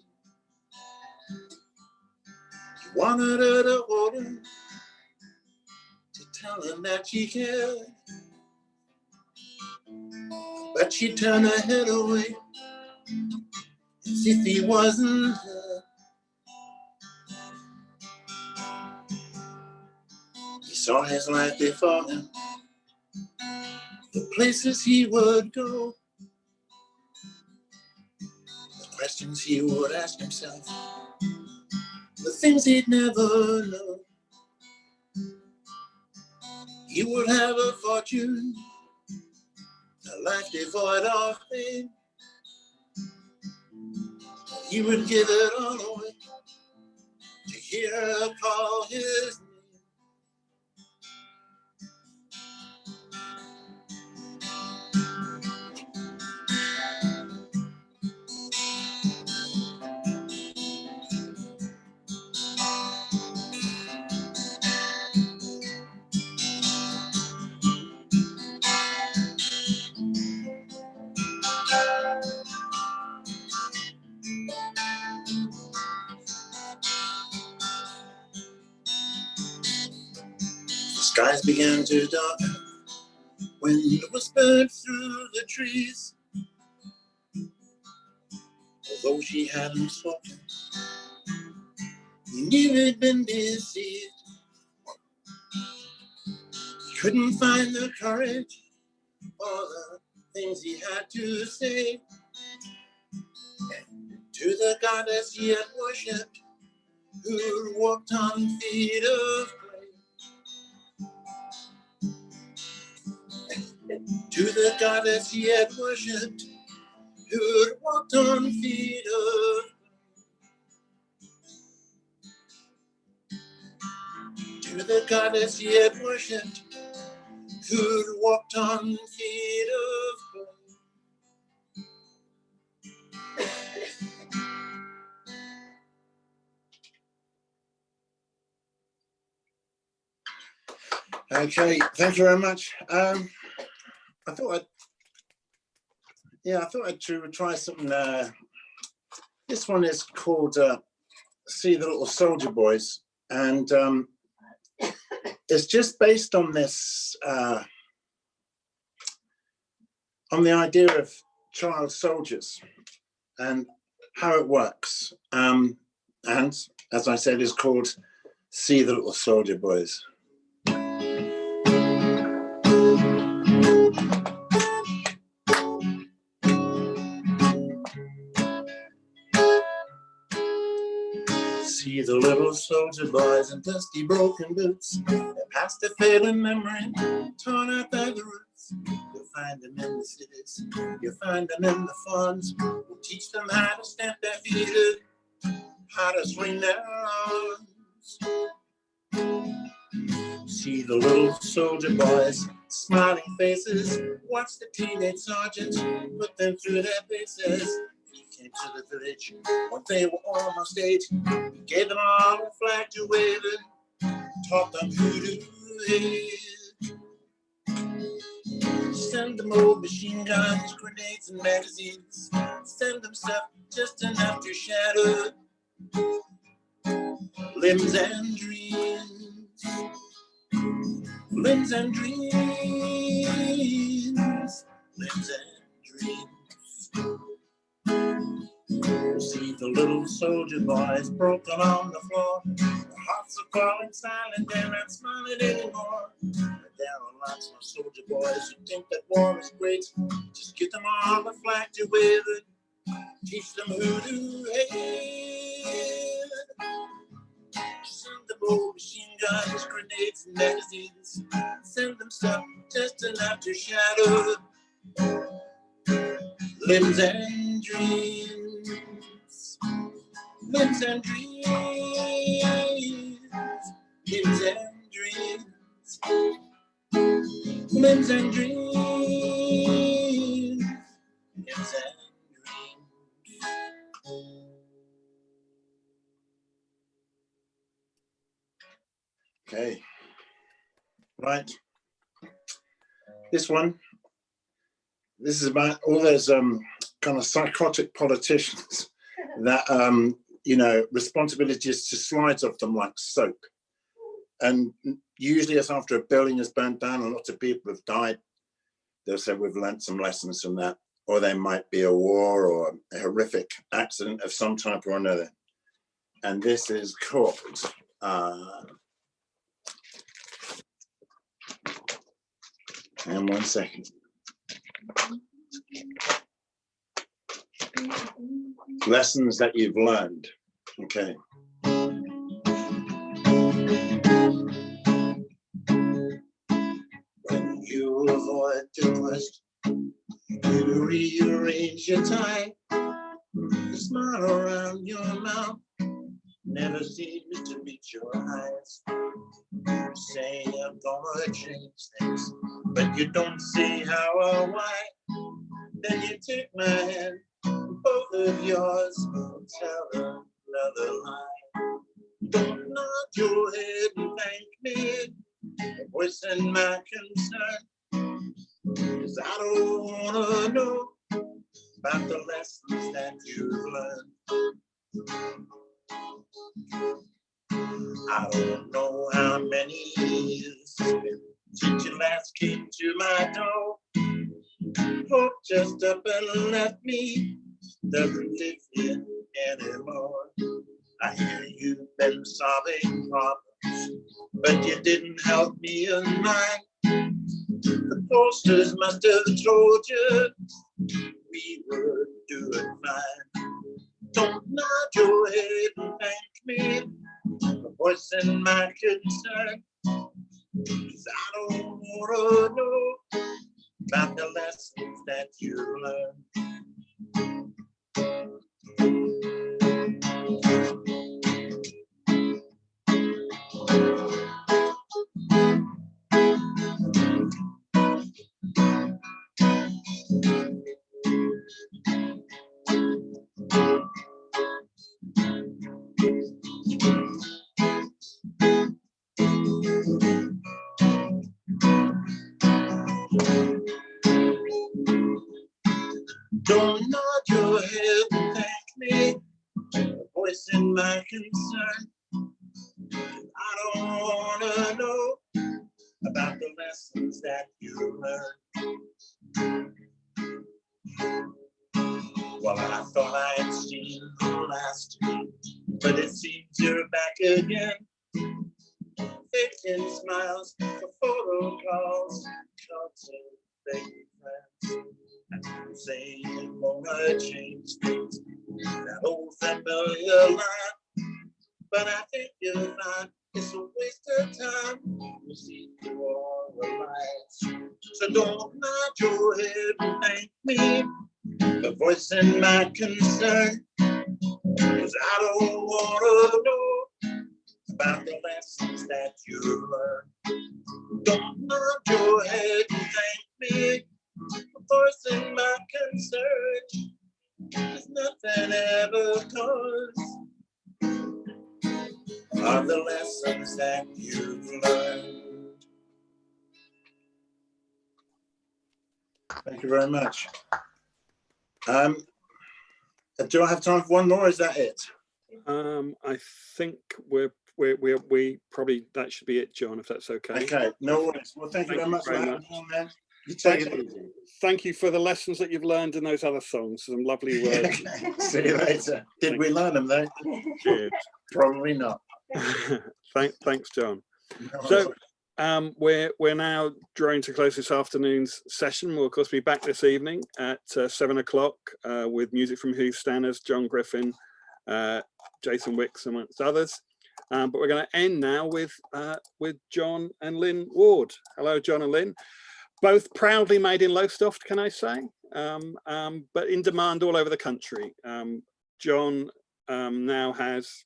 He wanted her to hold him, to tell him that she cared. But she turned her head away, as if he wasn't her. He saw his life before him, the places he would go, the questions he would ask himself, the things he'd never know. He would have a fortune, a life devoid of pain. He would give it all away to hear her call his name. The skies began to darken, wind whispered through the trees. Although she hadn't spoken, he knew he'd been deceived. He couldn't find the courage or the things he had to say to the goddess he had worshipped, who walked on feet of clay. To the goddess he had worshipped, who walked on feet of clay. To the goddess he had worshipped, who walked on feet of clay. Okay, thank you very much. I thought I'd try something. This one is called See the Little Soldier Boys, and it's just based on this, on the idea of child soldiers and how it works. And as I said, it's called See the Little Soldier Boys. See the little soldier boys in dusty broken boots. They're past their fading memory, torn out by the roots. You'll find them in the cities, you'll find them in the farms. We'll teach them how to stamp their feet, how to swing their arms. See the little soldier boys, smiling faces. Watch the teenage sergeants put them through their paces. He came to the village when they were almost 8. He gave them all a flag to wave and taught them who to hate. Send them old machine guns, grenades, and magazines. Send them stuff just enough to shatter limbs and dreams. Limbs and dreams. Limbs and dreams. See the little soldier boys broken on the floor. Their hearts are falling silent, they're not smiling anymore. But there are lots of soldier boys who think that war is great. Just give them all a flag to wave it. Teach them who to hate. Send them old machine guns, grenades, and magazines. Send them stuff just enough to shatter limbs and dreams. Limbs and dreams. Limbs and dreams. Limbs and dreams. Limbs and okay, right. This is about all those kind of psychotic politicians that you know, responsibility is just slides off them like soap. And usually it's after a building is burnt down and lots of people have died. They'll say we've learnt some lessons from that, or there might be a war or a horrific accident of some type or another. And this is called and 1 second. Lessons that you've learned. Okay. When you avoid the worst, you rearrange your tie. The smile around your mouth never seems to meet your eyes. You say I'm gonna change things, but you don't say how or why. Then you take my hand, both of yours, and tell another lie. Don't nod your head and thank me, voicing my concern, 'cause I don't wanna know about the lessons that you've learned. I don't know how many years it's been since you last came to my door. Hope just up and left me, doesn't live here anymore. I hear you've been solving problems, but you didn't help me in mine. The posters must have told you we were doing fine. Don't nod your head and thank me for voicing my concern, 'cause I don't wanna know about the lessons that you learned. concern. I don't wanna know about the lessons that you learned. Well, I thought I had seen the last of you, but it seems you're back again. Faking smiles for photo calls, shots of fake friends. And you say you wanna change things, that old familiar line. But I think you'll find it's a waste of time. You see through all the lights. So don't nod your head and thank me for voicing my concern. 'Cause I don't wanna know about the lessons that you learned. Don't nod your head and thank me for voicing my concern. 'Cause nothing ever comes of the lessons that you've learned. Thank you very much. Do I have time for one more? Is that it? I think we probably, that should be it, John, if that's okay. Okay, no worries. Well, thank you very much for having me on there. You take it easy. Thank you for the lessons that you've learned in those other songs. Some lovely words. See you later. Did we learn them though? Cheers. Probably not. Thanks, John. No So we're now drawing to close this afternoon's session. We'll of course be back this evening at 7 o'clock with music from Who Stanners, John Griffin, Jason Wicks, amongst others. But we're going to end now with John and Lynn Ward. Hello, John and Lynn. Both proudly made in Lowestoft, can I say, but in demand all over the country. John now has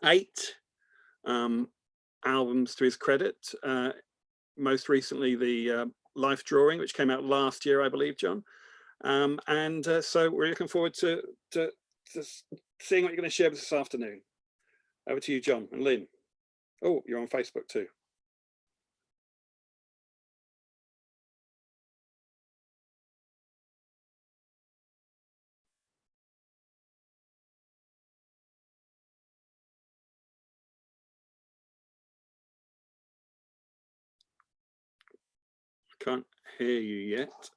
8 albums to his credit. Most recently, the Life Drawing, which came out last year, I believe, John. So we're looking forward to seeing what you're going to share with us this afternoon. Over to you, John and Lynn. Oh, you're on Facebook too. Can't hear you yet.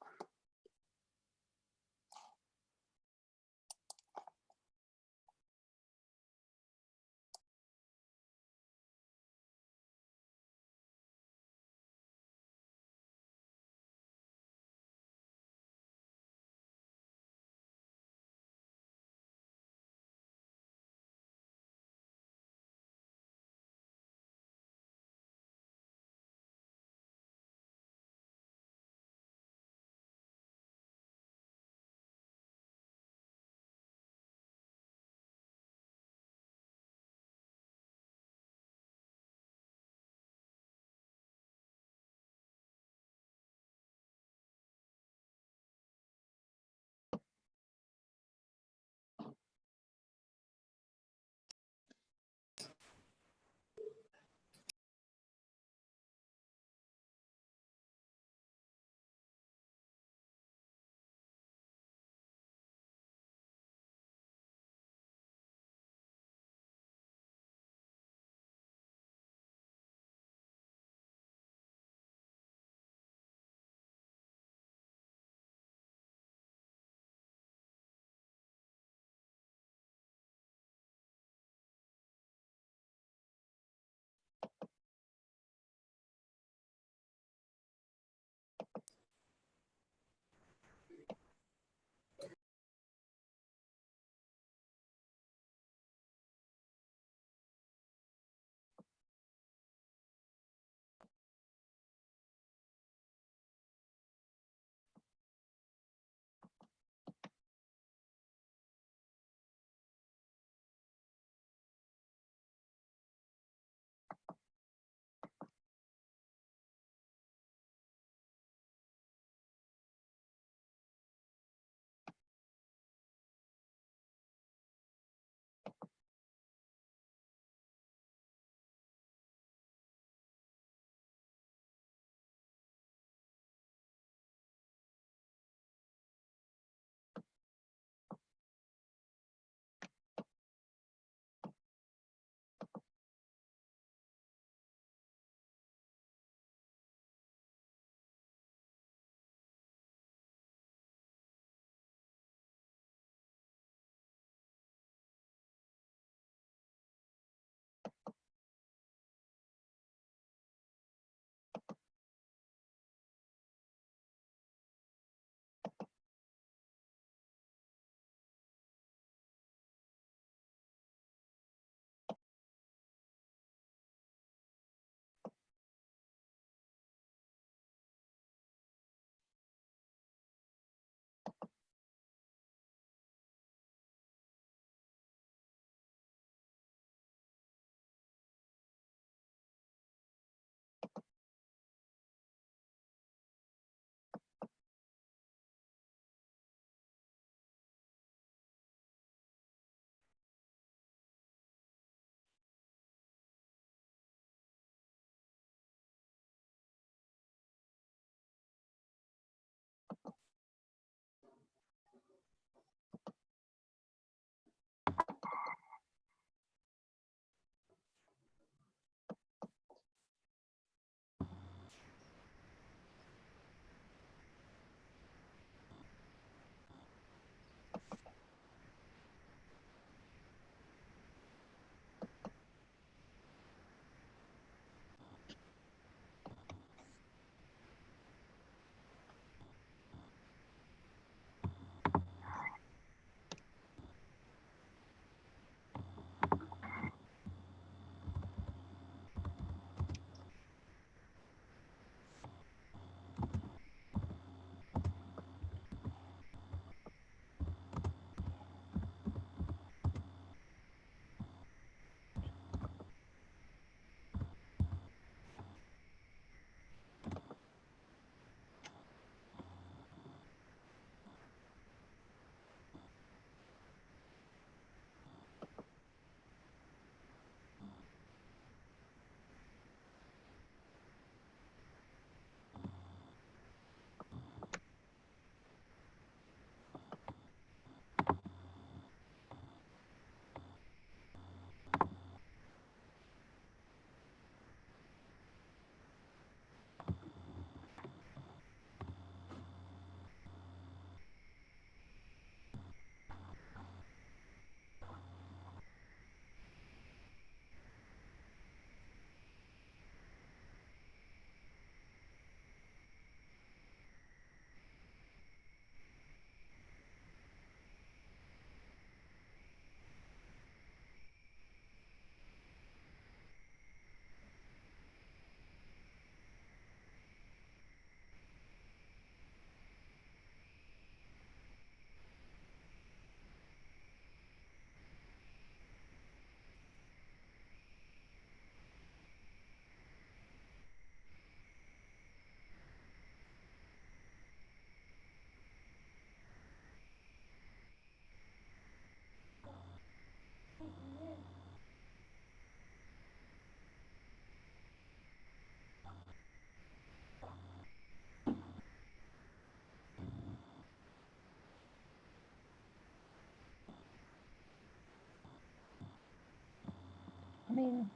Dean,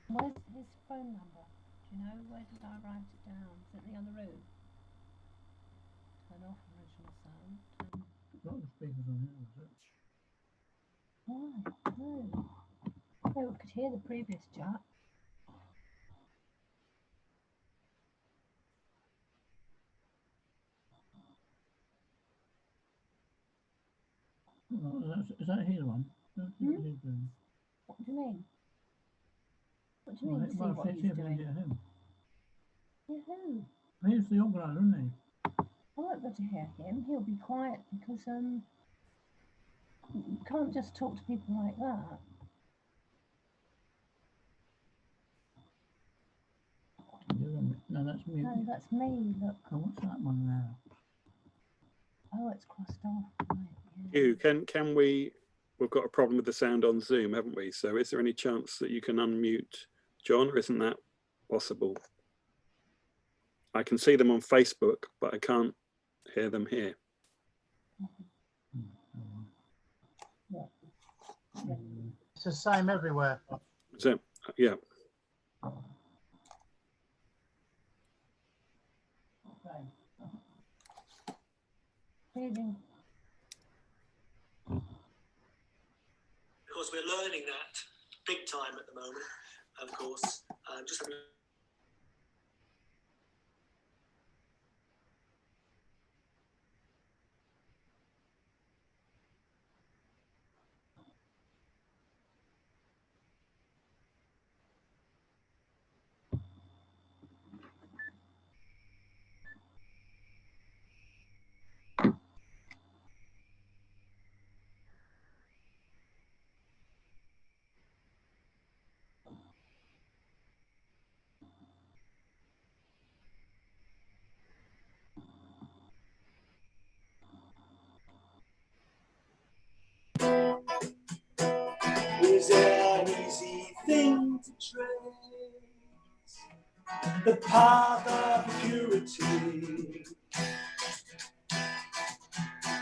where's his phone number? Do you know? Where did I write it down? Is it in the other room? Turn off original sound. Got the speakers on here, was it? Oh, no. Oh, we could hear the previous chat. Oh, is that his one? Hmm? What do you mean? What do you mean, see what he's doing? Him. Yeah, who? He's the organiser, isn't he? I won't go to hear him. He'll be quiet because you can't just talk to people like that. No, that's me. No, that's me. Look. Oh, what's that one now? Oh, it's crossed off. Right, yeah. Hugh, can we've got a problem with the sound on Zoom, haven't we? So is there any chance that you can unmute John, or isn't that possible? I can see them on Facebook, but I can't hear them here. It's the same everywhere. So, yeah. Feeling. Because we're learning that big time at the moment, of course. Just having Is there an easy thing to trace? The path of purity.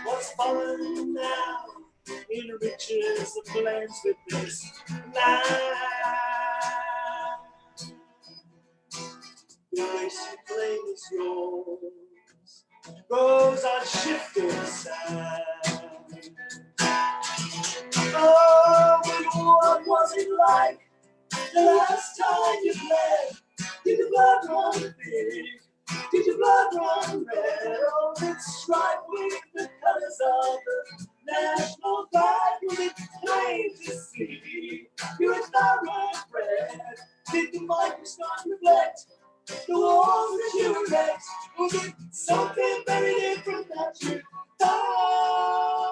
What's fun now enriches the blends with this life. The race you claim is yours goes on shifting sand. Oh, but what was it like the last time you played? Did your blood run big? Did your blood run red? Oh, it's striped with the colors of the national flag. Was it plain to see? You were thoroughbred. Did the microscope reflect the walls that you erect? Was it something very different that you thought?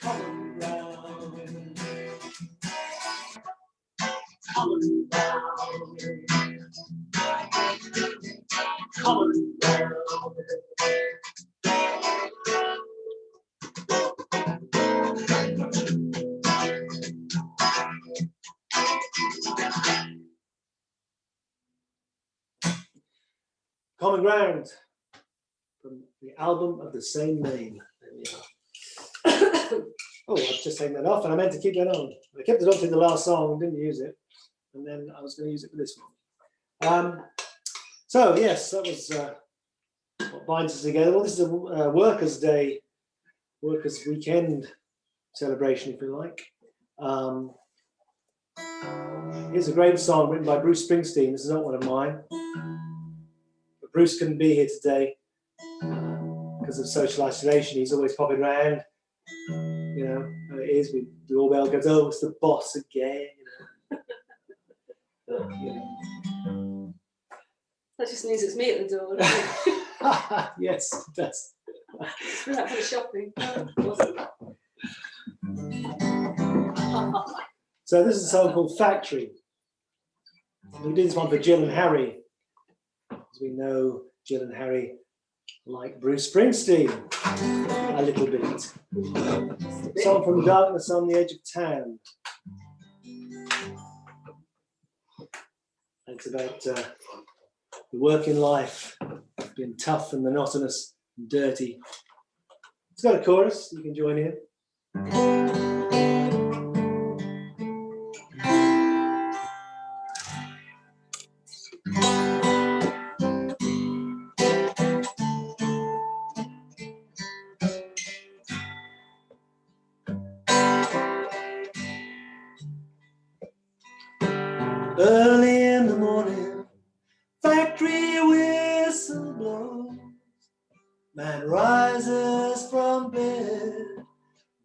Common ground. Common ground. Common ground. Common Ground from the album of the same name. There we are. Oh, I've just taken that off and I meant to keep that on. I kept it on through the last song and didn't use it. And then I was going to use it for this one. So, yes, that was what binds us together. Well, this is a Workers' Day, Workers' Weekend celebration, if you like. Here's a great song written by Bruce Springsteen. This is not one of mine. But Bruce couldn't be here today because of social isolation. He's always popping around. You know how it is. We all well goes, oh, it's the boss again. You know. That just means it's me at the door, doesn't it? Yes, it does. It's been out for the shopping. So this is a song called Factory. We did this one for Jill and Harry, as we know Jill and Harry like Bruce Springsteen a little bit. Song from Darkness on the Edge of Town. It's about the working life, being tough and monotonous and dirty. It's got a chorus, you can join in. Early in the morning, factory whistle blows. Man rises from bed,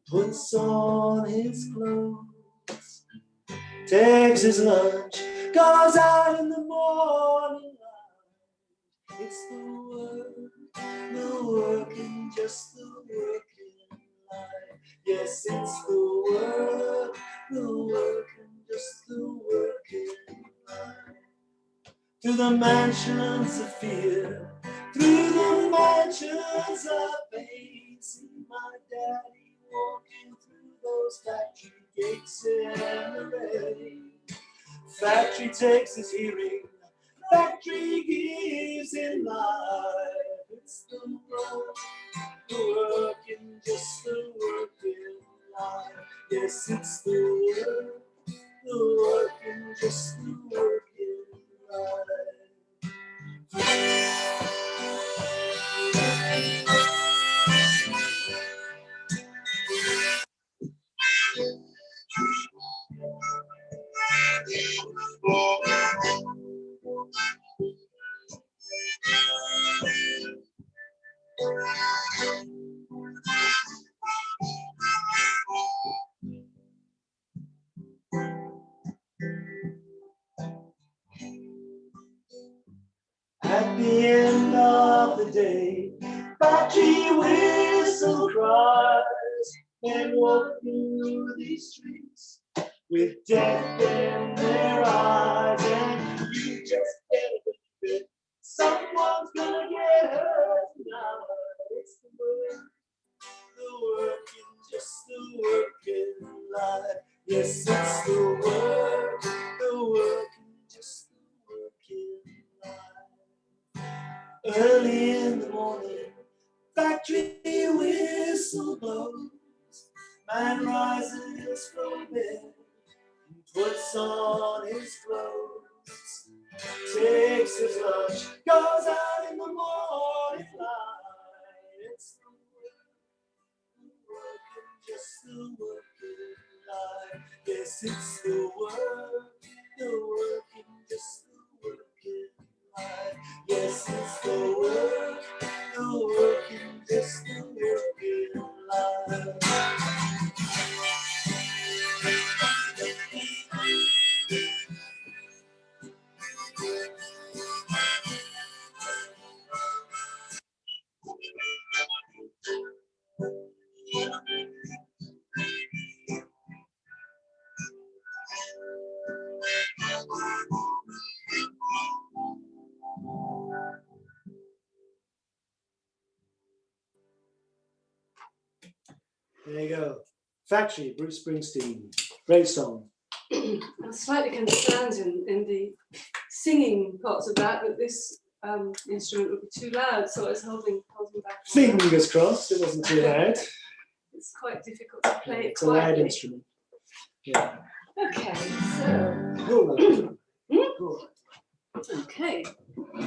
puts on his clothes, takes his lunch, goes out in the morning light. It's the working, just the working life. Yes, it's the working, just the working life. To the mansions of fear, through the mansions of pain, see my daddy walking through those factory gates in the rain. Factory takes his hearing, factory gives him life. It's the working, just the working life. Yes, it's the working, just the working life. At the end of the day, factory whistle cries, and walk through these streets with death in their eyes, and you just get a bit. Someone's gonna get hurt now. It's the working, just the working life. Yes, it's the working, just the working life. Early in the morning, factory whistle blows. Man rises from bed, puts on his clothes, takes his lunch, goes out in the morning light. It's the working, just the working life. Yes, it's the working, just the working life. Yes, it's the working, just the working life. There you go. Factory, Bruce Springsteen. Great song. I'm slightly concerned in the singing parts of that this instrument would be too loud, so I was holding back. Fingers crossed, it wasn't too loud. It's quite difficult to play it It's a loud quietly. instrument. Yeah. Okay, so. Okay.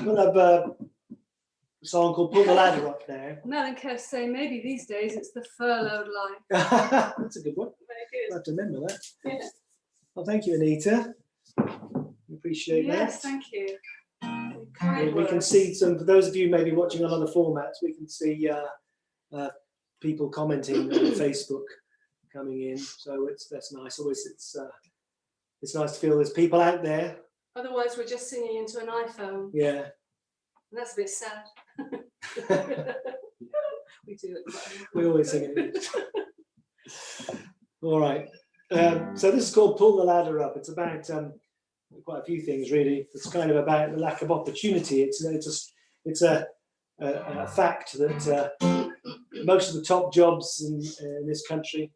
We'll have a song called Pull the Ladder Up now. Mel and Kev say maybe these days it's the furloughed life. That's a good one. Very good. I'll have to remember that. Yeah. Well, thank you, Anita. We appreciate that. Yes, thank you. Kind We can words. see some, for those of you maybe watching on other formats, we can see people commenting on Facebook coming in. So that's nice. Always it's nice to feel there's people out there. Otherwise, we're just singing into an iPhone. Yeah. And that's a bit sad. We do it. We always sing it. All right. So this is called Pull the Ladder Up. It's about quite a few things, really. It's kind of about the lack of opportunity. It's a fact that most of the top jobs in this country,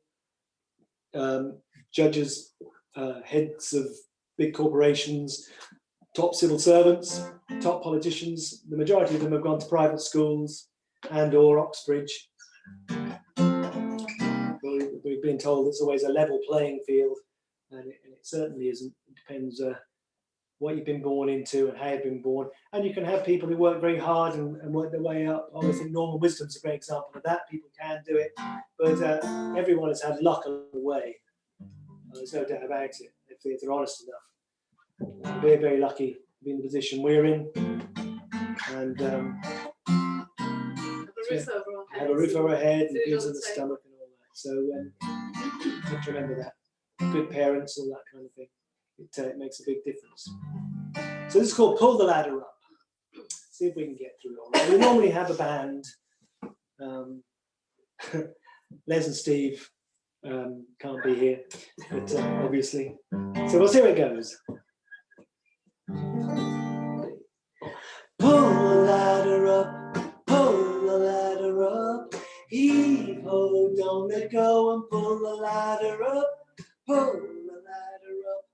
judges, heads of big corporations, top civil servants, top politicians, the majority of them have gone to private schools and or Oxbridge. Very told it's always a level playing field, and it certainly isn't. It depends what you've been born into and how you've been born. And you can have people who work very hard and work their way up. I think Normal Wisdom's a great example of that. People can do it, but everyone has had luck along the way. There's no doubt about it, if they're honest enough. We're very lucky to be in the position we're in, and have a roof over our head and goods in the stomach and all that. So you have to remember that. Good parents, all that kind of thing. It makes a big difference. So this is called Pull the Ladder Up. See if we can get through it all right. We normally have a band. Les and Steve can't be here, but obviously. So we'll see how it goes. Pull the ladder up, pull the ladder up, heave ho, don't let go and pull the ladder up, pull the ladder up,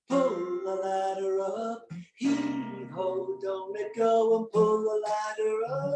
pull the ladder up, heave ho, don't let go and pull the ladder up.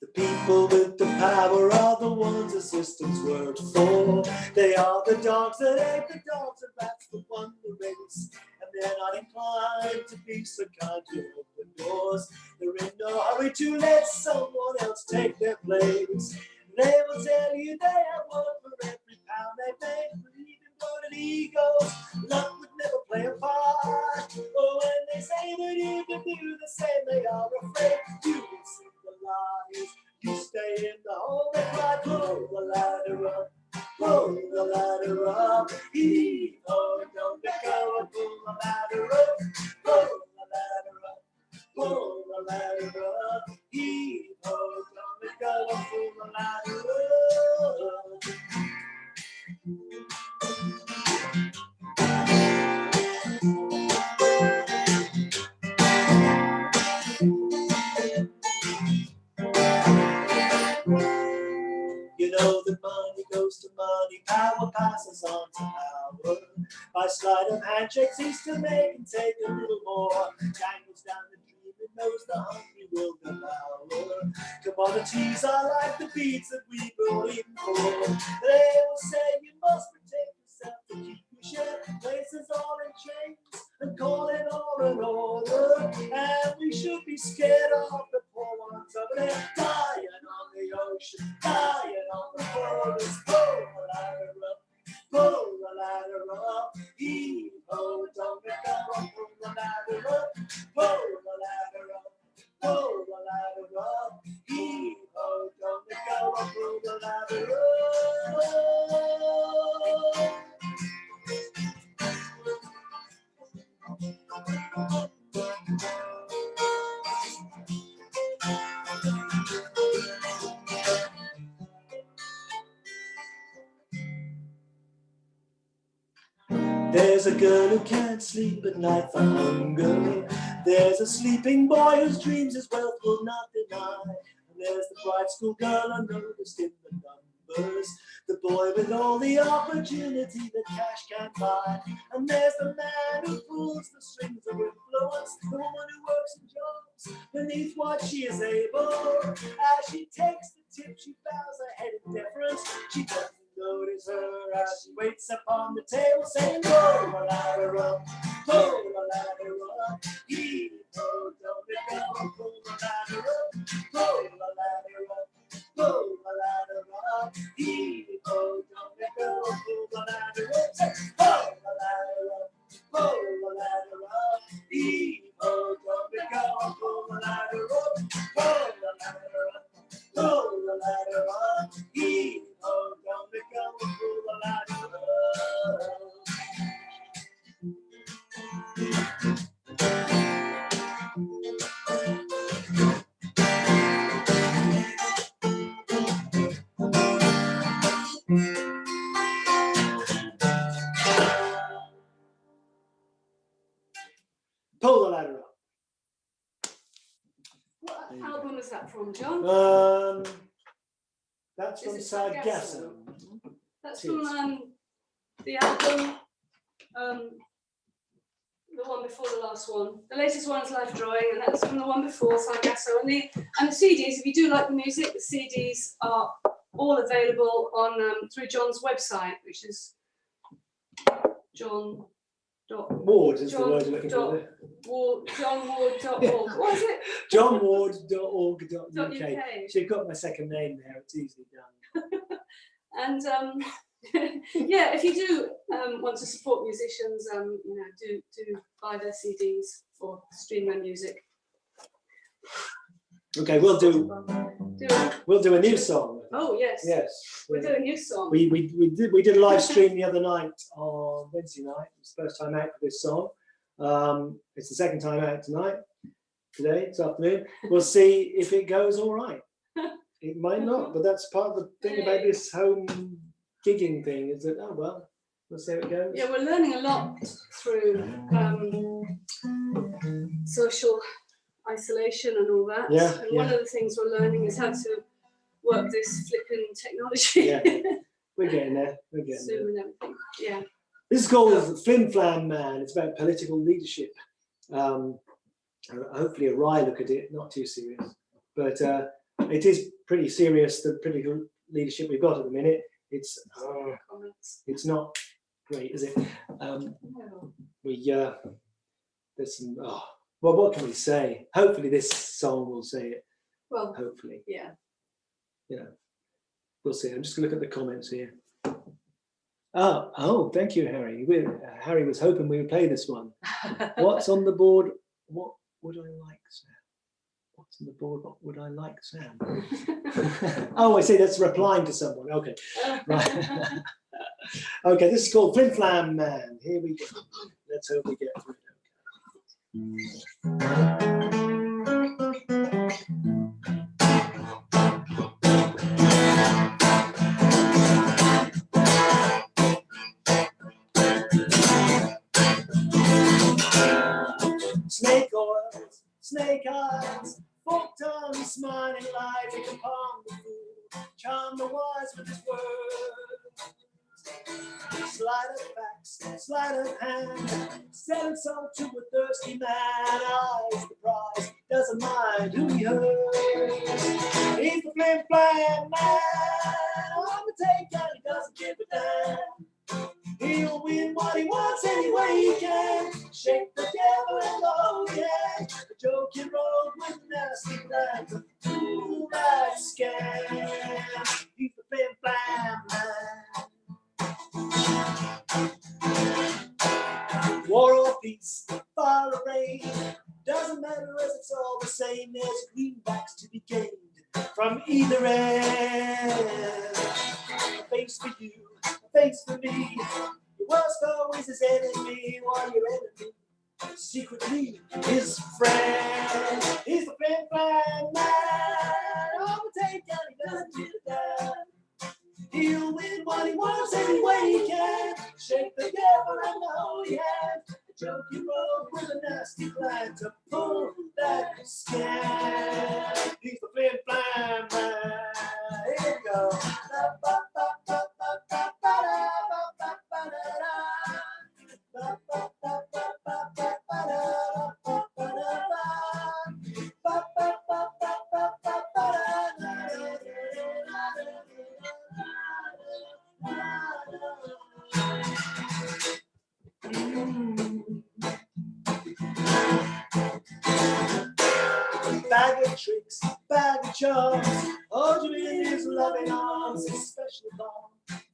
The people with the power are the ones the systems work for. They are the dogs that hate the dogs, and that's the one the race. And they're not inclined to be so kind to open doors. They're in no hurry to let someone else take their place. They will tell you they have won for every pound they make. Believe in blood and egos, luck would never play a part. But when they say that you can do the same, they are afraid you will see the lies. You stay in the hole and cry, pull the ladder up, pull the ladder up. Heave ho, don't let go and pull the ladder up, pull the ladder up, pull the ladder up. Heave ho, don't let go and pull the ladder up. You know that money goes to money, power passes on to power. By sleight of hand, checks used to make and take a little more. Dangles down the dream and knows the hungry will devour. Commodities are like the beads that we go in for. They will say you must protect yourself to keep your share. Places all in chains and call it all an order. And we should be scared of the poor ones over there, dying on the ocean, dying on the borders. Pull the ladder up, pull the ladder up. Heave ho, don't let go, pull the ladder up, pull the ladder up, pull the ladder up. Heave ho, don't let go, pull the ladder up. There's a girl who can't sleep at night for hunger. There's a sleeping boy whose dreams his wealth will not deny. And there's the bright school girl unnoticed in the numbers. The boy with all the opportunity that cash can't buy. And there's the man who pulls the strings of influence. The woman who works in jobs beneath what she is able. As she takes the tip, she bows her head in deference. She doesn't notice her as she waits upon the table, saying, pull the ladder up, pull the ladder up. Heave ho, don't let go, pull the ladder up, pull the ladder up, pull the ladder up. Heave ho, don't let go, pull the ladder up. Say, pull the ladder up, pull the ladder up. Heave ho, don't let go, pull the ladder up, pull the ladder up, pull the ladder up. Heave ho, don't let go, pull the ladder up. Pull the ladder up. What album is that from, John? That's Is from it Sargasso. That's from the album, the one before the last one. The latest one is Life Drawing, and that's from the one before, Sargasso. And the CDs, if you do like the music, the CDs are all available on through John's website, which is John. Ward is the word you're looking for. JohnWard.org. What is it? johnward.org.uk. So you've got my second name there. It's easily done. And yeah, if you do want to support musicians, you know, do buy their CDs or stream their music. Okay, we'll do a new song. Oh yes. Yes. We'll do a new song. We did a live stream the other night on Wednesday night. It was the first time out for this song. It's the second time out today, this afternoon. We'll see if it goes all right. It might not, but that's part of the thing about this home gigging thing, is that, oh well, we'll see how it goes. Yeah, we're learning a lot through social isolation and all that. Yeah, and one of the things we're learning is how to work this flipping technology. Yeah, we're getting there. We're getting Zoom there. and everything. Yeah. This is called Flim Flam Man. It's about political leadership. Hopefully a wry look at it, not too serious. But it is pretty serious, the political leadership we've got at the minute. It's not great, is it? There's some, well, what can we say? Hopefully this song will say it. Well, hopefully. Yeah. You know, we'll see. I'm just going to look at the comments here. Oh, thank you, Harry. Harry was hoping we would play this one. What's on the board? What would I like, Sam? What's on the board? What would I like, Sam? Oh, I see. That's replying to someone. Okay. Right. Okay, this is called Flim Flam Man. Here we go. Let's hope we get through it. Snake oils, snake eyes, fork tongue, smiling light, he can palm the fool, charm the wise with his words. Sleight of facts, sleight of hand, selling salt to a thirsty man, eyes the prize, doesn't mind who he hurts. He's the flim flam man, on the take and he doesn't give a damn. He'll win what he wants any way he can. Shake the devil and oh yeah. The joking road with nasty plans. A fool that scam. He's the flim flam man. War or peace, fire or rain, doesn't matter as it's all the same. There's greenbacks to be gained from either end. A face for you, a face for me. Your worst always his enemy, while your enemy secretly his friend. He's the flim flam man, on the take and he doesn't give a damn. He'll win what he wants any way he can. Shake the devil and oh yeah. A joking road with a nasty plan to pull that scam. He's the flim flam man. Here we go. Bag of tricks, bag of charms, hold you in his loving arms, his special bomb.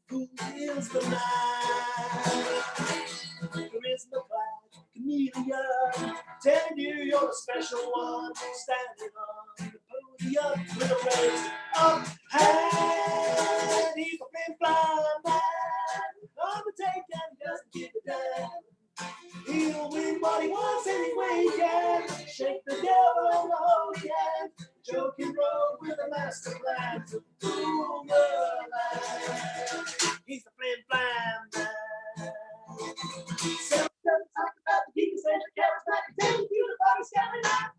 Who is the man? Charisma clad chameleon, telling you you're a special one, standing on the podium with a raised up hand. He's a flim flam man, on the take and he doesn't give a damn. He'll win what he wants any way he can. Shake the devil and oh yeah. Joking road with a master plan to fool the land. He's the flim flam man. So talk about the geek centric charismatic, taking you to body scattering out.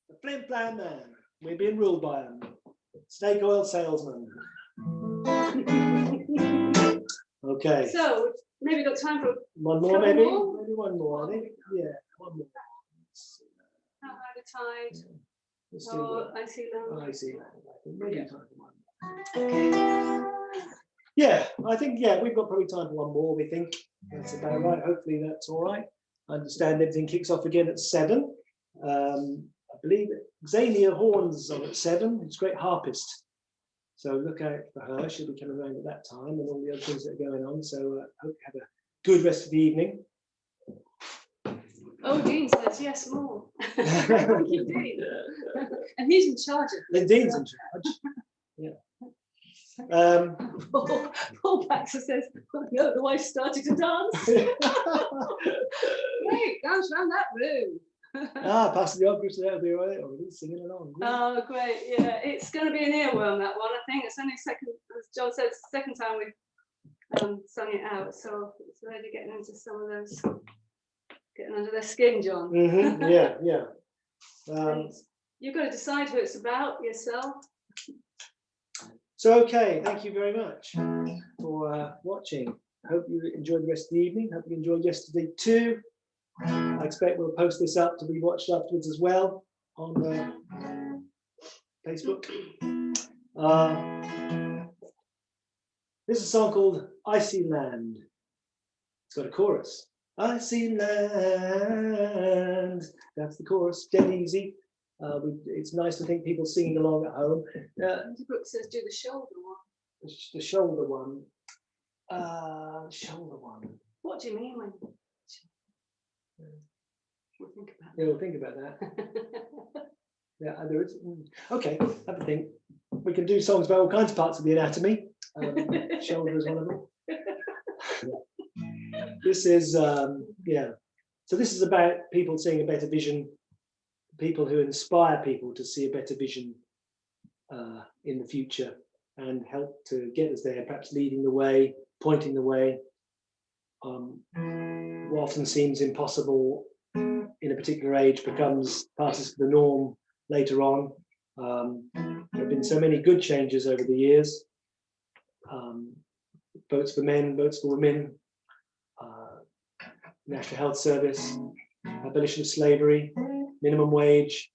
The flim flam man. We're being ruled by him. Snake oil salesman. Okay. So maybe got time for one more, maybe? Maybe one more, I think. Yeah, one more. How high the tide? Let's do Or that. I see land. I see land. Maybe time for one more. Yeah, I think, yeah, we've got probably time for one more, we think. That's about right. Hopefully that's all right. I understand everything kicks off again at 7. I believe Xenia Horns on at 7. It's a great harpist. So look out for her. She'll be coming around at that time and all the other things that are going on. So hope you have a good rest of the evening. Oh, Dean says yes, more. Thank you, Dean. And he's in charge of The this. Dean's in charge. Yeah. Paul Baxter says, oh, no, the wife started to dance. Great, dance around that room. Pass the opera, so that'll be all right. Or singing along. Oh, great, yeah. It's going to be an earworm, that one. I think it's only second, as John said, it's the second time we've sung it out. So it's already getting into some of those, getting under their skin, John. Yeah, yeah. You've got to decide who it's about yourself. So, okay, thank you very much for watching. Hope you enjoyed the rest of the evening. Hope you enjoyed yesterday too. I expect we'll post this up to be watched afterwards as well on Facebook. This is a song called I See Land. It's got a chorus. I see land. That's the chorus, dead easy. It's nice to think people singing along at home. Brooke says do the shoulder one. The shoulder one. Shoulder one. What do you mean when? We'll think about Yeah, we'll think about that. Yeah, there is. Okay, have a think. We can do songs about all kinds of parts of the anatomy. Shoulder is one of them. This is, yeah. So this is about people seeing a better vision, people who inspire people to see a better vision in the future and help to get us there, perhaps leading the way, pointing the way. What often seems impossible in a particular age passes for the norm later on. There have been so many good changes over the years. Votes for men, votes for women, National Health Service, abolition of slavery, minimum wage.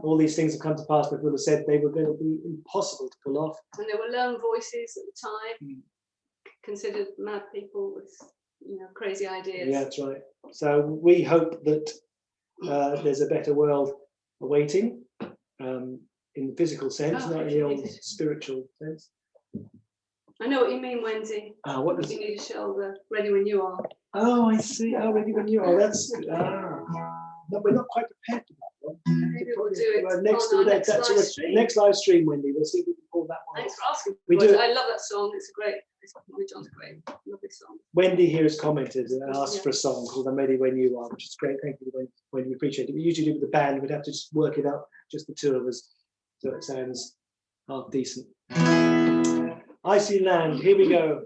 All these things have come to pass, but people have said they were going to be impossible to pull off. And there were lone voices at the time, considered mad people with, you know, crazy ideas. Yeah, that's right. So we hope that there's a better world awaiting in the physical sense, not in the old spiritual sense. I know what you mean, Wendy. What does you need a shoulder ready when you are? Oh, I see. Oh, ready when you are. That's no, we're not quite prepared for that one. Maybe we'll do it Next on our next live stream. Next live stream, Wendy. We'll see if we can pull that one. Thanks for asking. We do. I love that song. It's a great. John's a great, lovely song. Wendy here has commented and asked for a song called "I'm Ready When You Are," which is great. Thank you, Wendy. We appreciate it. We usually do it with the band. We'd have to just work it up, just the two of us, so it sounds half decent. I see land. Here we go.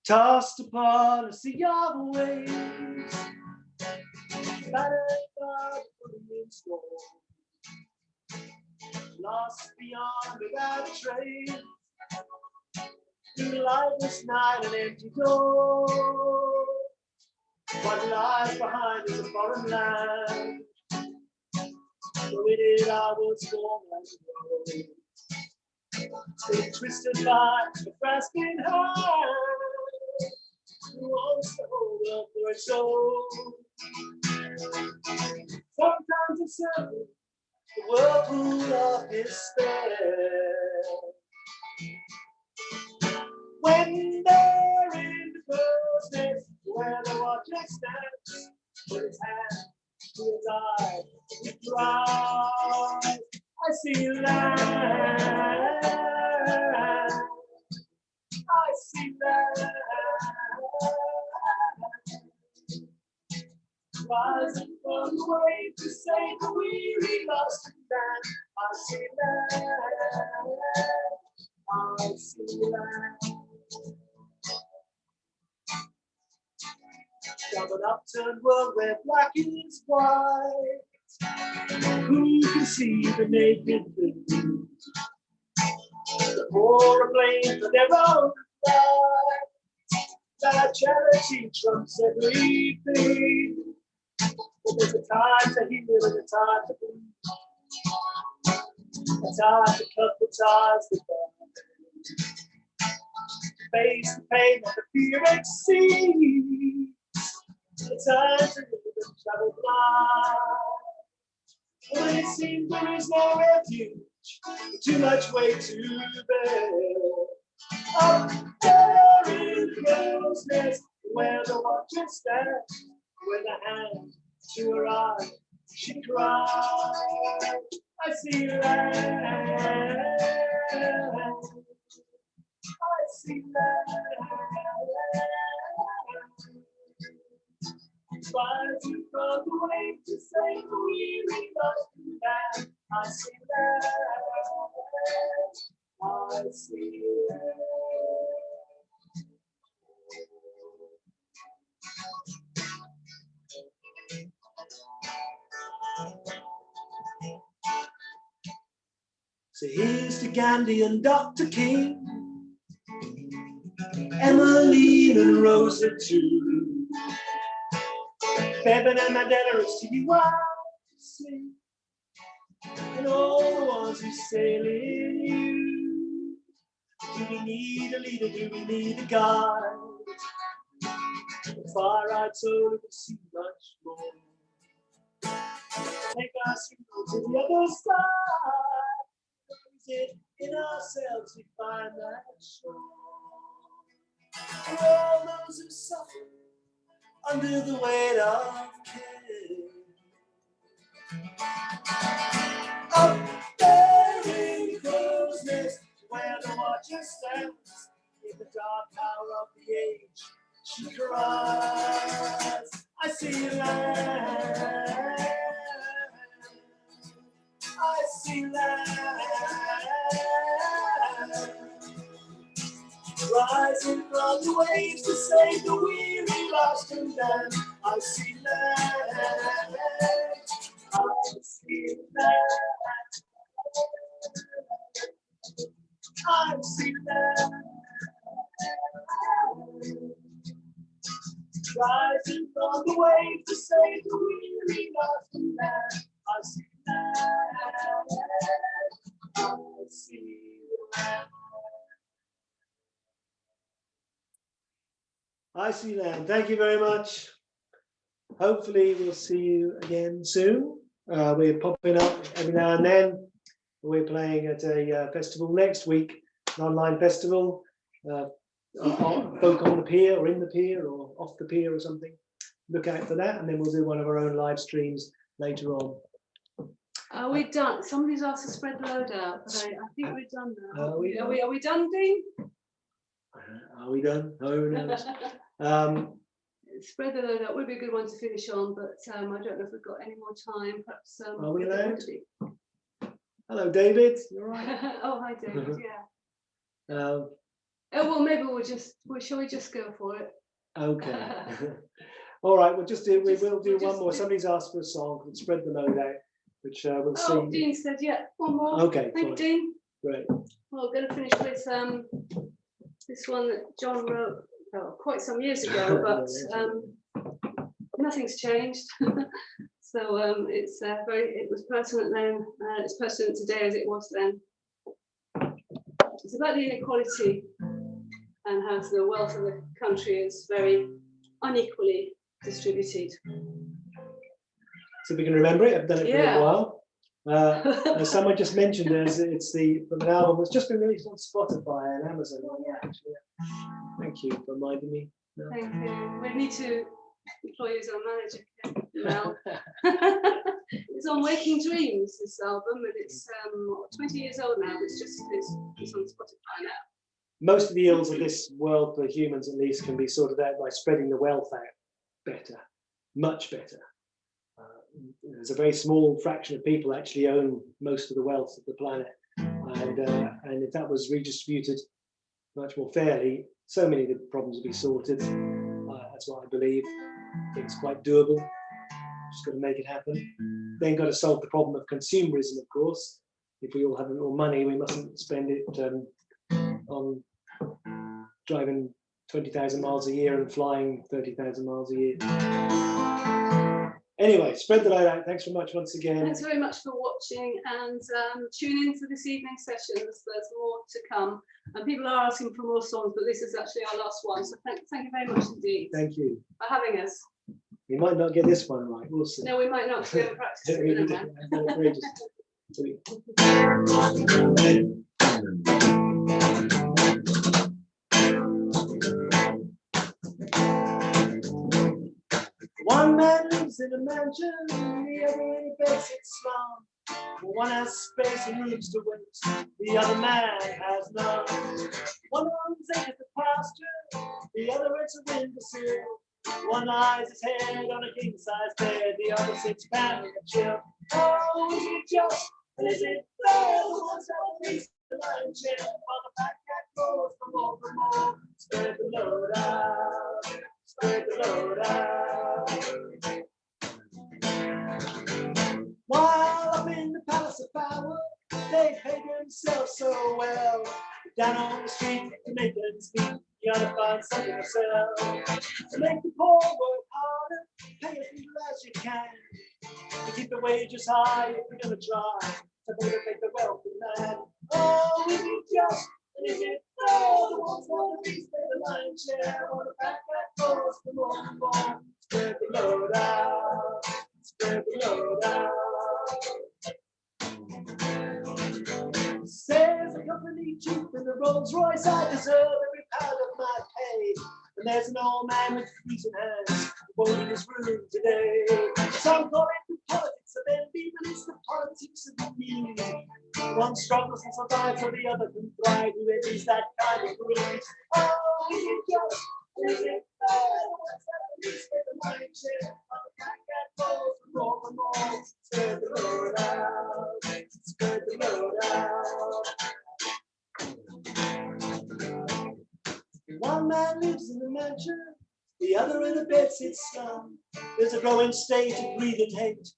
Tossed apart, I see all the waves. Battered by the storm. Lost beyond without a trace. Through lifeless night and empty door. What lies behind is a foreign land. Where I was born and grown. Still twisted by the grasping hand. Who wants the whole world for its own? Sometimes it's simple, the whirlpool of despair. When they're in the closeness, where the watcher stands, with his hand to his eye, he cries, I see land. I see land. Rising from the wave to save the weary lost land. I see land. I see land. From an upturned world where black is white, who can see the naked things? The poor are blamed for their own life. That charity trumps everything. But there's a time to heal and a time to bleed. It's hard to cut the ties that bind. Face the pain and the fear exceeds. It's time to live and travel blind. When it seems there is no refuge, too much weight to bear. Up there in the crow's nest, where the watcher stands, with a hand to her eye, she cries. I see land. I see land. Rising from the wave to say the weary must land. I see land. I see land. So here's to Gandhi and Dr. King, Emmeline and Rosa too. Bevan and Mandela, it's to you I sing, and all the ones who sail in you. Do we need a leader? Do we need a guide? The far-right soul of the sea much more. Take our signal to the other side. Is it in ourselves we find that shore? For all those who suffer under the weight of care. Up there in crow's nest, where the watcher stands, in the dark hour of the age, she cries. I see land. I see land. Rising from the waves to save the weary, lost and damned. I see land. I see land. I see land. Rising from the waves to save the weary, lost and damned. I see land. I see land. I see land. Thank you very much. Hopefully we'll see you again soon. We're popping up every now and then. We're playing at a festival next week, an online festival, folk on the pier or in the pier or off the pier or something. Look out for that, and then we'll do one of our own live streams later on. Are we done? Somebody's asked to spread the load out, but I think we're done now. Are we done, Dean? Are we done? Who knows? Spread the load out would be a good one to finish on, but I don't know if we've got any more time. Perhaps. Are we allowed? Hello, David. You all right? Oh, hi, David. Yeah. Oh well, maybe shall we just go for it? Okay. All right. We will do one more. Somebody's asked for a song called "Spread the Load Out," which we'll see. Oh, Dean said, yeah, one more. Okay. Thank you, Dean. Great. Well, we're going to finish with this one that John wrote quite some years ago, but nothing's changed. So it was pertinent then. It's pertinent today as it was then. It's about the inequality and how the wealth of the country is very unequally distributed. So we can remember it. I've done it for a while. As someone just mentioned, it's from an album that's just been released on Spotify and Amazon. Actually. Thank you for reminding me. No. Thank you. We need to employ you as our manager. Well, it's on Waking Dreams, this album, and it's 20 years old now. It's on Spotify now. Most of the ills of this world, for humans at least, can be sorted out by spreading the wealth out better, much better. There's a very small fraction of people actually own most of the wealth of the planet, and if that was redistributed much more fairly, so many of the problems would be sorted. That's what I believe. I think it's quite doable. Just got to make it happen. Then got to solve the problem of consumerism, of course. If we all have a little money, we mustn't spend it on driving 20,000 miles a year and flying 30,000 miles a year. Anyway, spread the light out. Thanks very much once again. Thanks very much for watching, and tune in to this evening's sessions. There's more to come, and people are asking for more songs, but this is actually our last one. So thank you very much indeed. Thank you. For having us. We might not get this one right. We'll see. No, we might not. We haven't practiced it. One man lives in a mansion, the other in a basic slum. One has space and room to waste, the other man has none. One owns acres of pasture, the other rents a windowsill. One lies his head on a king-size bed, the other sits pounding a chill. Oh, is it just, and is it fair? The one's got a piece of the lion's share, while the back cat goes for more. Spread the load out, spread the load out. While up in the palace of power, they pay themselves so well. Down on the street, Jamaicans meet, you gotta find something to sell. To make the poor work harder, pay as little as you can. To keep the wages high, if you're gonna try to motivate the wealthy man. Oh, is it just, and is it fair? The ones want to be the lion's share. On the back that goes for more and more. Spread the load out, spread the load out. Says a company chief in the Rolls Royce, I deserve every pound of my pay. And there's an old man with freezing hands who won't leave his room today. Some call it the politics of envy, but it's the politics of the need. One struggles and survives, so the other can thrive. Who envies that kind of greed? Oh, is it just, is it fair? The ones that are least with the lion's share. On the back that goes for more and more. Spread the load out, spread the load out. One man lives in a mansion, the other in a bedsit slum. There's a growing state of greed and hate,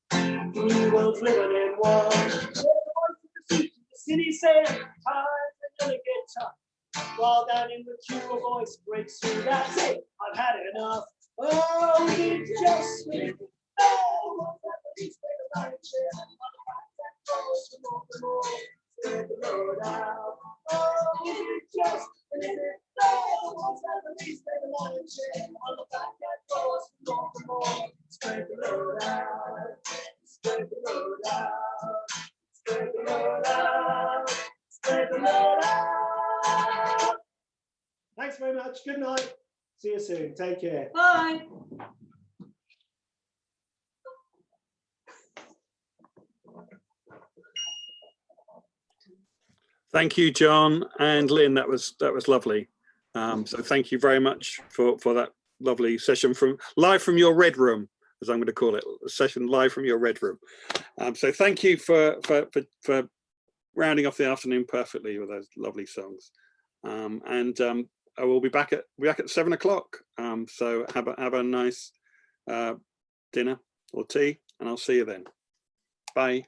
3 worlds living in one. There's a voice in the city saying, times are gonna get tough. While down in the queue a voice breaks through, that's it, I've had enough. Oh, it just me. Oh, at least make a lion's share. On the back that goes for more and more. Spread the load out. Oh, is it just, and is it fair? The ones that at least make a lion's share. On the back that goes for more and more. Spread the load out. Spread the load out. Spread the load out. Spread the load out. Thanks very much. Good night. See you soon. Take care. Bye. Thank you, John and Lynn. That was lovely. So thank you very much for that lovely session live from your red room, as I'm going to call it, a session live from your red room. So thank you for rounding off the afternoon perfectly with those lovely songs. I will be back at 7 o'clock. So have a nice dinner or tea, and I'll see you then. Bye.